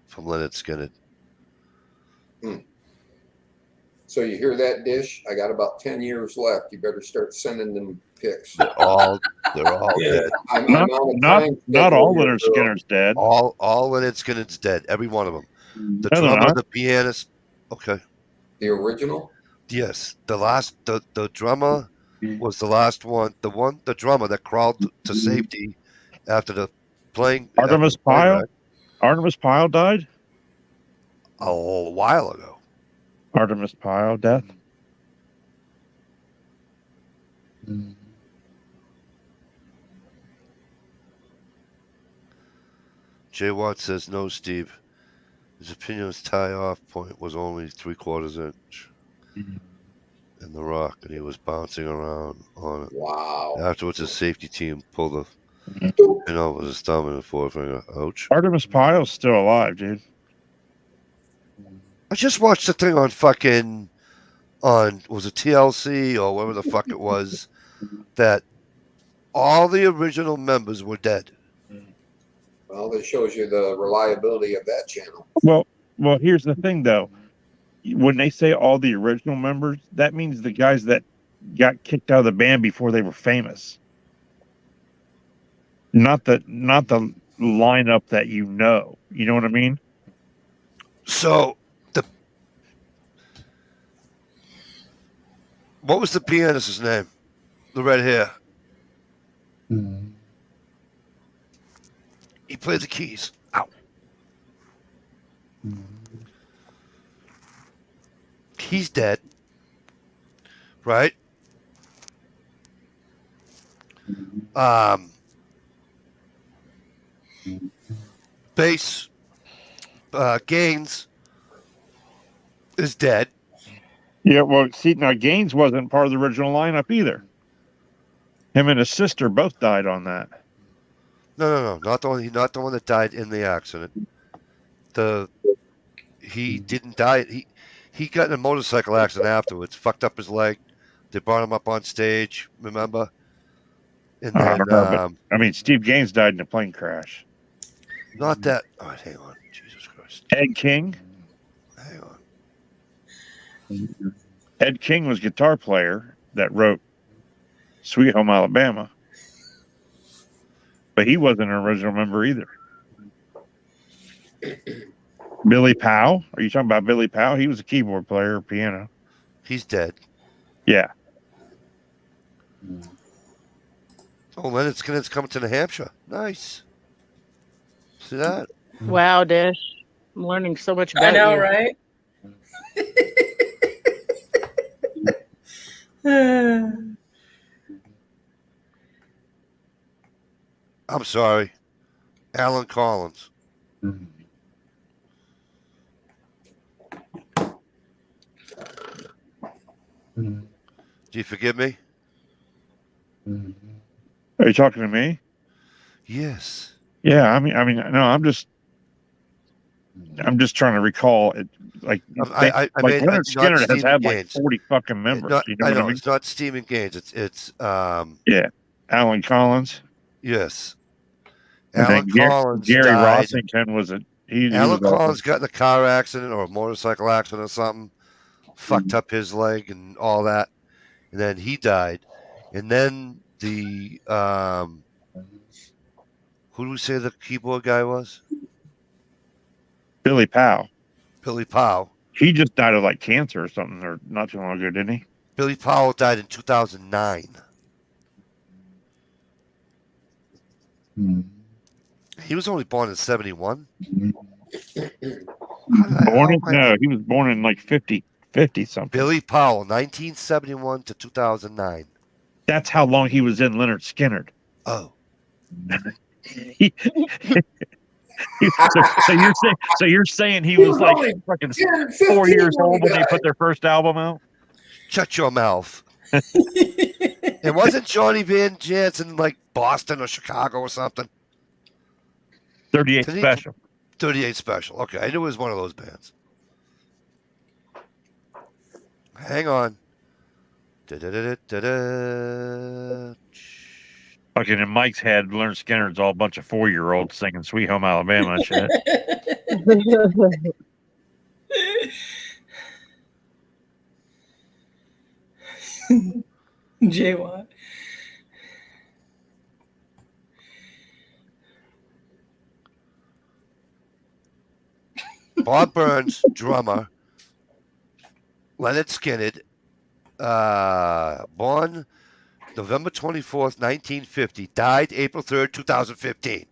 Speaker 1: From Leonard Skinner.
Speaker 2: So you hear that, Dish? I got about 10 years left. You better start sending them pics.
Speaker 1: They're all
Speaker 2: Yeah.
Speaker 1: dead.
Speaker 2: I'm on a time
Speaker 9: Not
Speaker 2: schedule
Speaker 9: all
Speaker 2: here,
Speaker 9: Leonard
Speaker 2: girl.
Speaker 9: Skinner's dead.
Speaker 1: All Leonard Skinner's dead. Every one of them. The
Speaker 9: No, they're
Speaker 1: drummer,
Speaker 9: not.
Speaker 1: the pianist. Okay.
Speaker 2: The original?
Speaker 1: Yes. The drummer was the last one. The drummer that crawled to safety after the playing.
Speaker 9: Artemis Pyle. Artemis Pyle died.
Speaker 1: A while ago.
Speaker 9: Artemis Pyle death.
Speaker 1: Jay Watt says no, Steve. His opinion was tie-off point was only 3/4 inch in the rock, and he was bouncing around on it.
Speaker 2: Wow.
Speaker 1: Afterwards, his safety team pulled the pin over his thumb and forefinger. Ouch.
Speaker 9: Artemis Pyle's still alive, dude.
Speaker 1: I just watched the thing on was it TLC or whatever the fuck it was, that all the original members were dead.
Speaker 2: Well, that shows you the reliability of that channel.
Speaker 9: Well, here's the thing, though. When they say all the original members, that means the guys that got kicked out of the band before they were famous. Not the lineup that you know. You know what I mean?
Speaker 1: So what was the pianist's name? The red hair. He played the keys. Ow. He's dead. Right? Bass Gaines is dead.
Speaker 9: Yeah, well, see, now Gaines wasn't part of the original lineup either. Him and his sister both died on that.
Speaker 1: No, not the one that died in the accident. He didn't die. He got in a motorcycle accident afterwards. Fucked up his leg. They brought him up on stage. Remember? And
Speaker 9: I
Speaker 1: then,
Speaker 9: don't know, but, I mean, Steve Gaines died in a plane crash.
Speaker 1: not that. Oh, hang on, Jesus Christ.
Speaker 9: Ed King.
Speaker 1: Hang on.
Speaker 9: Ed King was guitar player that wrote "Sweet Home Alabama," but he wasn't an original member either. Billy Powell? Are you talking about Billy Powell? He was a keyboard player, piano.
Speaker 1: He's dead.
Speaker 9: Yeah.
Speaker 1: Oh, Leonard Skinner's coming to New Hampshire. Nice. See that?
Speaker 10: Wow, Dish. I'm learning so much about
Speaker 3: I know,
Speaker 10: you.
Speaker 3: right?
Speaker 1: I'm sorry. Alan Collins. Do you forgive me?
Speaker 9: Are you talking to me?
Speaker 1: Yes.
Speaker 9: Yeah, I mean, no, I'm just trying to recall it. Like,
Speaker 1: I
Speaker 9: like
Speaker 1: mean,
Speaker 9: Leonard
Speaker 1: not
Speaker 9: Skinner has
Speaker 1: Stephen
Speaker 9: had like
Speaker 1: Gaines.
Speaker 9: 40 fucking members. You know
Speaker 1: I
Speaker 9: what I
Speaker 1: know
Speaker 9: mean?
Speaker 1: it's not Stephen Gaines. It's
Speaker 9: Yeah, Alan Collins,
Speaker 1: yes.
Speaker 9: and then
Speaker 1: Alan Collins
Speaker 9: Gary
Speaker 1: died.
Speaker 9: Rossington was it? He
Speaker 1: Alan
Speaker 9: was also
Speaker 1: Collins got in a car accident or a motorcycle accident or something, fucked up his leg and all that, and then he died. And then the who do we say the keyboard guy was?
Speaker 9: Billy Powell.
Speaker 1: Billy Powell.
Speaker 9: He just died of like cancer or something, or not too long ago, didn't he?
Speaker 1: Billy Powell died in 2009. He was only born in 71.
Speaker 9: No, he was born in like 50 something.
Speaker 1: Billy Powell, 1971 to 2009.
Speaker 9: That's how long he was in Leonard Skinner.
Speaker 1: Oh.
Speaker 9: So you're saying he was like fucking 4 years old when they put their first album out?
Speaker 1: Shut your mouth. It wasn't Johnny Van Jansen like Boston or Chicago or something.
Speaker 9: 38 Special.
Speaker 1: 38 Special. Okay, I knew it was one of those bands. Hang on. Da-da-da-da-da-da.
Speaker 9: Fucking in Mike's head, Leonard Skinner's all a bunch of 4-year-olds singing Sweet Home Alabama and shit.
Speaker 3: Jay Watt.
Speaker 1: Bob Burns, drummer. Leonard Skinner, born November 24th, 1950, died April 3rd, 2015.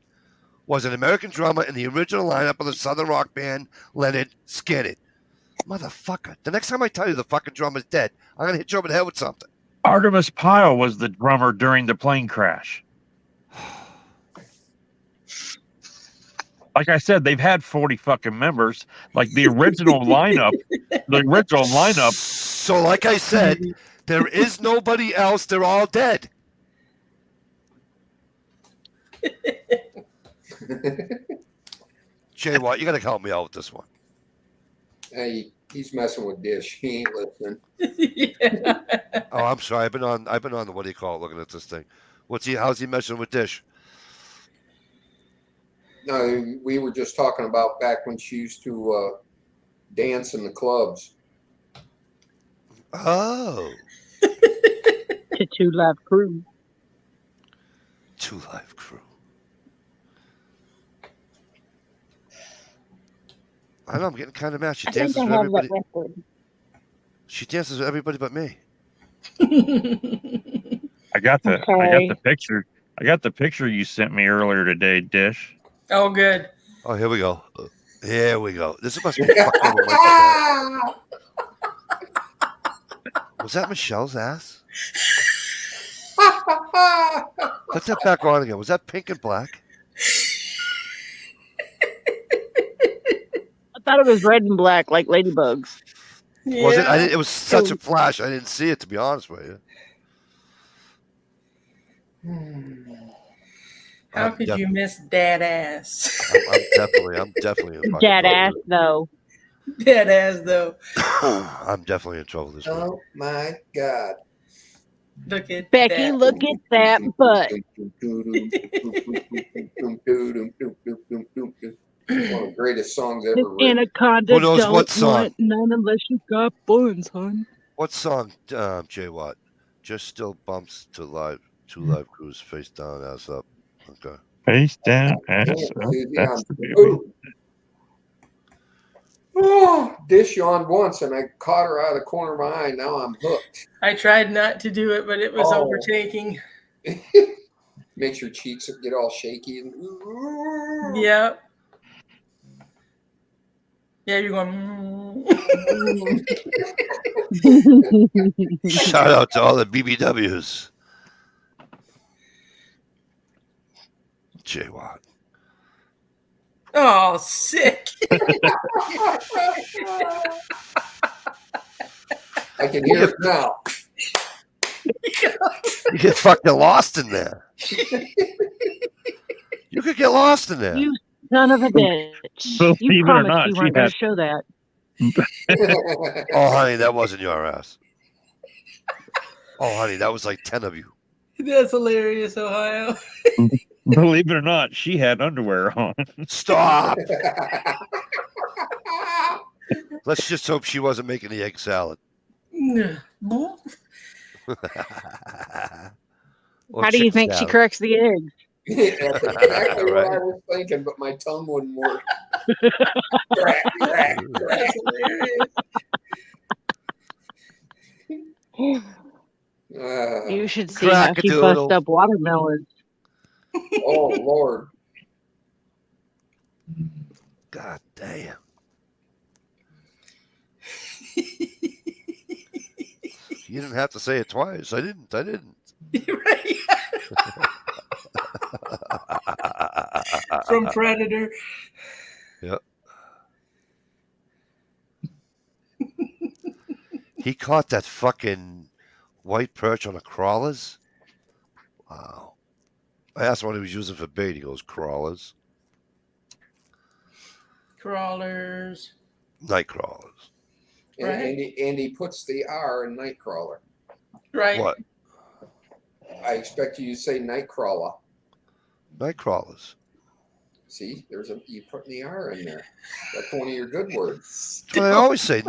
Speaker 1: Was an American drummer in the original lineup of the Southern rock band Leonard Skinner. Motherfucker. The next time I tell you the fucking drummer's dead, I'm going to hit you over the head with something.
Speaker 9: Artemis Pyle was the drummer during the plane crash. Like I said, they've had 40 fucking members. Like the original lineup.
Speaker 1: So like I said, there is nobody else. They're all dead. Jay Watt, you got to help me out with this one.
Speaker 2: Hey, he's messing with Dish. He ain't listening.
Speaker 3: Yeah.
Speaker 1: Oh, I'm sorry. I've been on the what do you call it? Looking at this thing. How's he messing with Dish?
Speaker 2: No, we were just talking about back when she used to dance in the clubs.
Speaker 1: Oh.
Speaker 10: To Two Live Crew.
Speaker 1: Two Live Crew. I know I'm getting kind of mad. She dances with everybody. She dances with everybody but me.
Speaker 9: I got the picture. I got the picture you sent me earlier today, Dish.
Speaker 3: Oh, good.
Speaker 1: Oh, here we go. Here we go. This must be fucked over my Was that Michelle's ass? Put that back on again. Was that pink and black?
Speaker 10: I thought it was red and black, like ladybugs.
Speaker 3: Yeah.
Speaker 1: Was it? It was such a flash. I didn't see it, to be honest with you.
Speaker 3: How could you miss Dad Ass?
Speaker 1: I'm definitely in
Speaker 10: Dad ass though.
Speaker 3: Dad Ass though.
Speaker 1: I'm definitely in trouble this week.
Speaker 2: Oh my God.
Speaker 3: Look at
Speaker 10: Becky,
Speaker 3: that.
Speaker 10: look at that butt.
Speaker 2: One of the greatest songs ever
Speaker 10: This
Speaker 2: written.
Speaker 10: anaconda
Speaker 1: Who knows
Speaker 10: don't
Speaker 1: what song?
Speaker 10: want none unless you got buns, hon.
Speaker 1: What song, Jay Watt? Just still bumps to live. Two Live Crews, face down, ass up. Okay.
Speaker 9: Face down, ass up.
Speaker 2: Susie,
Speaker 9: That's the
Speaker 2: Ooh. Oh, Dish yawned once and I caught her out of the corner of my eye. Now I'm hooked.
Speaker 3: I tried not to do it, but it was overtaking.
Speaker 2: Makes your cheeks get all shaky. And,
Speaker 3: Yeah. Yeah, you're going.
Speaker 1: Shout out to all the BBWs. Jay Watt.
Speaker 3: Oh, sick.
Speaker 2: I can hear it now.
Speaker 1: You get fucking lost in there. You could get lost in there.
Speaker 10: You son of a bitch.
Speaker 9: Believe
Speaker 10: You
Speaker 9: it or
Speaker 10: promised
Speaker 9: not,
Speaker 10: you
Speaker 9: she
Speaker 10: weren't going
Speaker 9: had-
Speaker 10: to show that.
Speaker 1: Oh, honey, that wasn't your ass. Oh, honey, that was like 10 of you.
Speaker 3: That's hilarious, Ohio.
Speaker 9: Believe it or not, she had underwear on.
Speaker 1: Stop. Let's just hope she wasn't making the egg salad.
Speaker 10: How
Speaker 1: Or
Speaker 10: do you
Speaker 1: chicken
Speaker 10: think she
Speaker 1: salad.
Speaker 10: corrects the eggs?
Speaker 2: That's exactly what I
Speaker 1: Right.
Speaker 2: was thinking, but my tongue wouldn't work. Crack, crack, crack.
Speaker 3: That's hilarious.
Speaker 10: You should see how she
Speaker 1: Crack-a-doodle.
Speaker 10: bust up watermelons.
Speaker 2: Oh, Lord.
Speaker 1: God damn. You didn't have to say it twice. I didn't.
Speaker 3: Right. From Predator.
Speaker 1: Yep. He caught that fucking white perch on a crawlers. Wow. I asked him what he was using for bait. He goes, crawlers.
Speaker 3: Crawlers.
Speaker 1: Night crawlers.
Speaker 2: And,
Speaker 3: Right.
Speaker 2: and he puts the R in Nightcrawler.
Speaker 3: Right.
Speaker 1: What?
Speaker 2: I expect you to say Nightcrawler.
Speaker 1: Night crawlers.
Speaker 2: See, you putting the R in there. That's one of your good words.
Speaker 1: That's what I always say.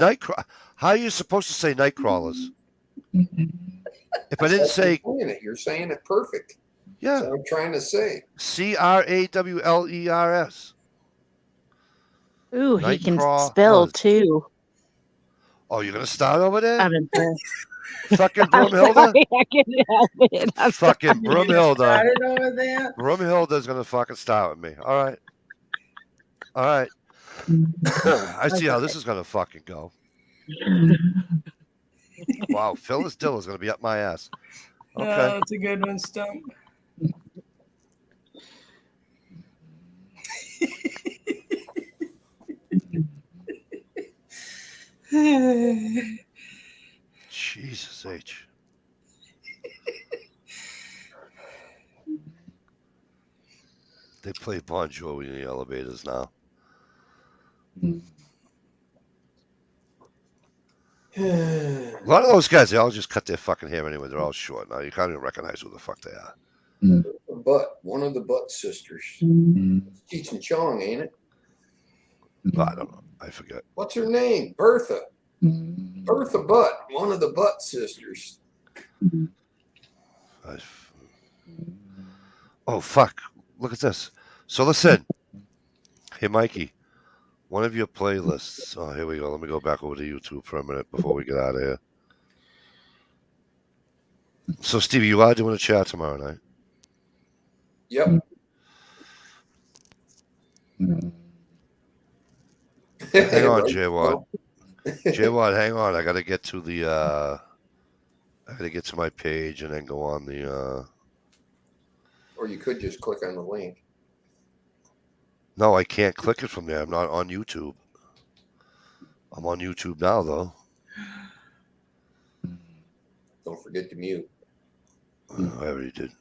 Speaker 1: How are you supposed to say night crawlers? If I didn't say,
Speaker 2: You're saying it perfect.
Speaker 1: yeah,
Speaker 2: That's what I'm trying to say.
Speaker 1: Crawlers.
Speaker 10: Ooh, he can
Speaker 1: Nightcrawlers.
Speaker 10: spell too.
Speaker 1: Oh, you're gonna start over there?
Speaker 10: I'm impressed.
Speaker 1: Fucking
Speaker 10: I'm
Speaker 1: Broomhilda.
Speaker 10: sorry, I can't help it. I'm
Speaker 1: Fucking
Speaker 10: sorry.
Speaker 1: Broomhilda.
Speaker 3: Started over there.
Speaker 1: Broomhilda's gonna fucking start with me. All right. All right. I see how this is gonna fucking go. Wow, Phyllis Dill is gonna be up my ass. Okay.
Speaker 3: Oh, that's a good one, Stump.
Speaker 1: Jesus H. They play Bon Jovi in the elevators now. A lot of those guys, they all just cut their fucking hair anyway. They're all short now. You can't even recognize who the fuck they are.
Speaker 2: But one of the Butt sisters. Cheech and Chong, ain't it?
Speaker 1: Oh, I don't know. I forget.
Speaker 2: What's her name? Bertha. Bertha Butt, one of the Butt sisters.
Speaker 1: Oh, fuck. Look at this. So listen. Hey, Mikey. One of your playlists. Oh, here we go. Let me go back over to YouTube for a minute before we get out of here. So, Stevie, you are doing a chat tomorrow night?
Speaker 2: Yep.
Speaker 1: Hang on,
Speaker 2: Right.
Speaker 1: J-Wad. J-Wad, hang on. I got to get to the... I got to get to my page and then go on the...
Speaker 2: Or you could just click on the link.
Speaker 1: No, I can't click it from there. I'm not on YouTube. I'm on YouTube now, though.
Speaker 2: Don't forget to mute.
Speaker 1: I already did.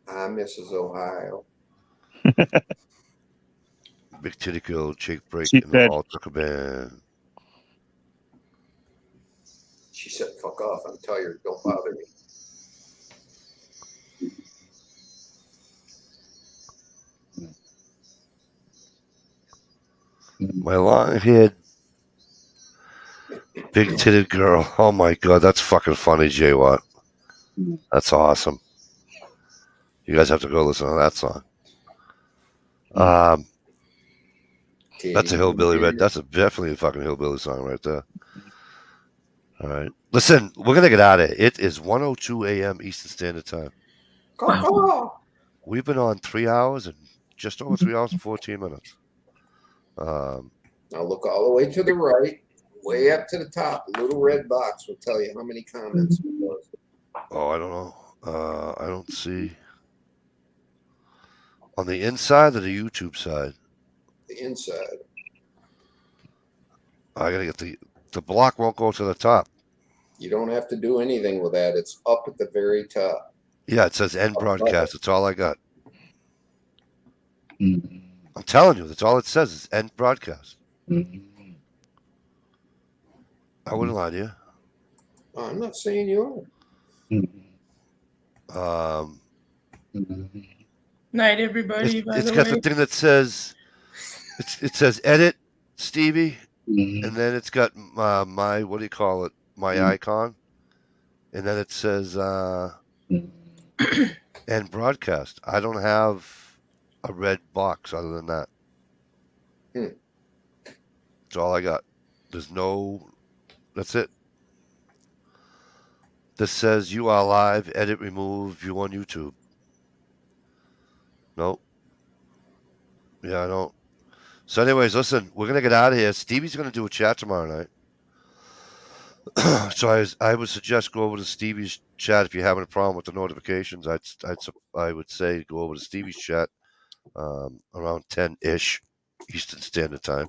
Speaker 2: Mrs. Ohio.
Speaker 1: Big titty girl, Jake break,
Speaker 9: She
Speaker 1: and they
Speaker 9: said-
Speaker 1: all took a band.
Speaker 2: She said, fuck off. I'm tired. Don't bother me.
Speaker 1: My long-haired, big-titted girl. Oh my god, that's fucking funny, Jay Watt. That's awesome. You guys have to go listen to that song. That's a hillbilly red. That's definitely a fucking hillbilly song right there. All right, listen, we're gonna get out of here. It is 1:02 a.m. Eastern Standard Time. We've been on 3 hours and just over 3 hours and 14 minutes.
Speaker 2: Now look all the way to the right, way up to the top. The little red box will tell you how many comments it was.
Speaker 1: Oh, I don't know. I don't see on the inside or the YouTube side.
Speaker 2: The inside.
Speaker 1: I gotta get the block won't go to the top.
Speaker 2: You don't have to do anything with that. It's up at the very top.
Speaker 1: Yeah, it says end broadcast. That's all I got.
Speaker 6: Mhm.
Speaker 1: I'm telling you, that's all it says. Is end broadcast.
Speaker 6: Mhm.
Speaker 1: I wouldn't lie to you.
Speaker 2: I'm not saying you
Speaker 6: Mhm.
Speaker 1: Um,
Speaker 6: Mhm.
Speaker 3: Night, everybody. By
Speaker 1: it's
Speaker 3: the
Speaker 1: got
Speaker 3: way,
Speaker 1: the thing that says it says edit Stevie,
Speaker 6: Mhm.
Speaker 1: and then it's got my what do you call it? My
Speaker 6: Mhm.
Speaker 1: icon, and then it says
Speaker 6: Mhm.
Speaker 1: end broadcast. I don't have a red box other than that.
Speaker 2: Hmm.
Speaker 1: That's all I got. There's no. That's it. This says you are live. Edit, remove, view on YouTube. Nope. Yeah, I don't. So, anyways, listen, we're gonna get out of here. Stevie's gonna do a chat tomorrow night. So I would suggest go over to Stevie's chat if you're having a problem with the notifications. I would say go over to Stevie's chat around 10-ish Eastern Standard Time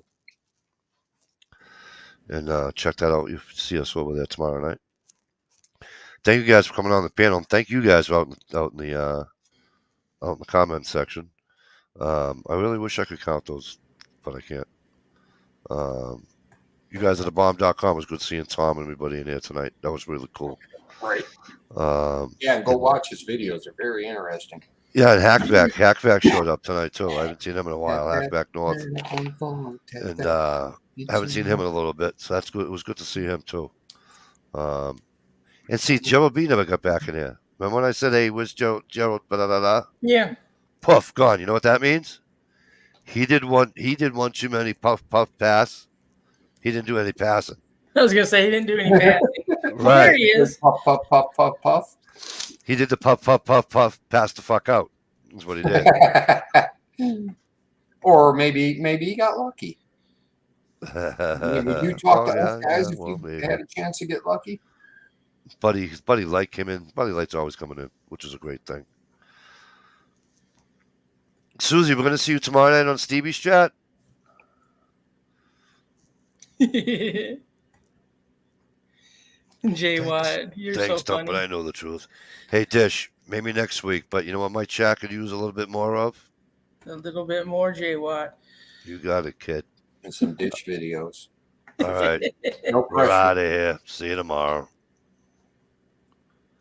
Speaker 1: and check that out. You see us over there tomorrow night. Thank you guys for coming on the panel. And thank you guys out in the comment section. I really wish I could count those, but I can't. You guys at thebomb.com, it was good seeing Tom and everybody in here tonight. That was really cool.
Speaker 2: Right.
Speaker 1: Um,
Speaker 2: Yeah, and go
Speaker 1: and-
Speaker 2: watch his videos. They're very interesting.
Speaker 1: Yeah, and Hackback showed up tonight too. I haven't seen him in a while. Hackback North, and I haven't seen him in a little bit. So that's good. It was good to see him too. And see, Gerald B never got back in here. Remember when I said, "Hey, where's Gerald?" Blah, blah, blah, blah?
Speaker 3: yeah.
Speaker 1: Puff gone. You know what that means? He did one too many puff pass. He didn't do any passing.
Speaker 3: I was gonna say he didn't do any passing. Well, there
Speaker 1: Right.
Speaker 3: he is.
Speaker 2: Puff, puff, puff, puff, puff.
Speaker 1: He did the puff pass the fuck out. That's what he did.
Speaker 2: Or maybe he got lucky. Would you talk to us guys if you
Speaker 1: maybe.
Speaker 2: had a chance to get lucky?
Speaker 1: His buddy Light came in. Buddy Light's always coming in, which is a great thing. Susie, we're going to see you tomorrow night on Stevie's chat.
Speaker 3: Jay Watt, you're
Speaker 1: Thanks,
Speaker 3: so
Speaker 1: Dump,
Speaker 3: funny.
Speaker 1: but I know the truth. Hey, Dish, maybe next week, but you know what my chat could use a little bit more of?
Speaker 3: A little bit more Jay Watt.
Speaker 1: You got it, kid.
Speaker 2: And some ditch videos.
Speaker 1: All right.
Speaker 2: No
Speaker 1: We're
Speaker 2: pressure.
Speaker 1: out of here. See you tomorrow.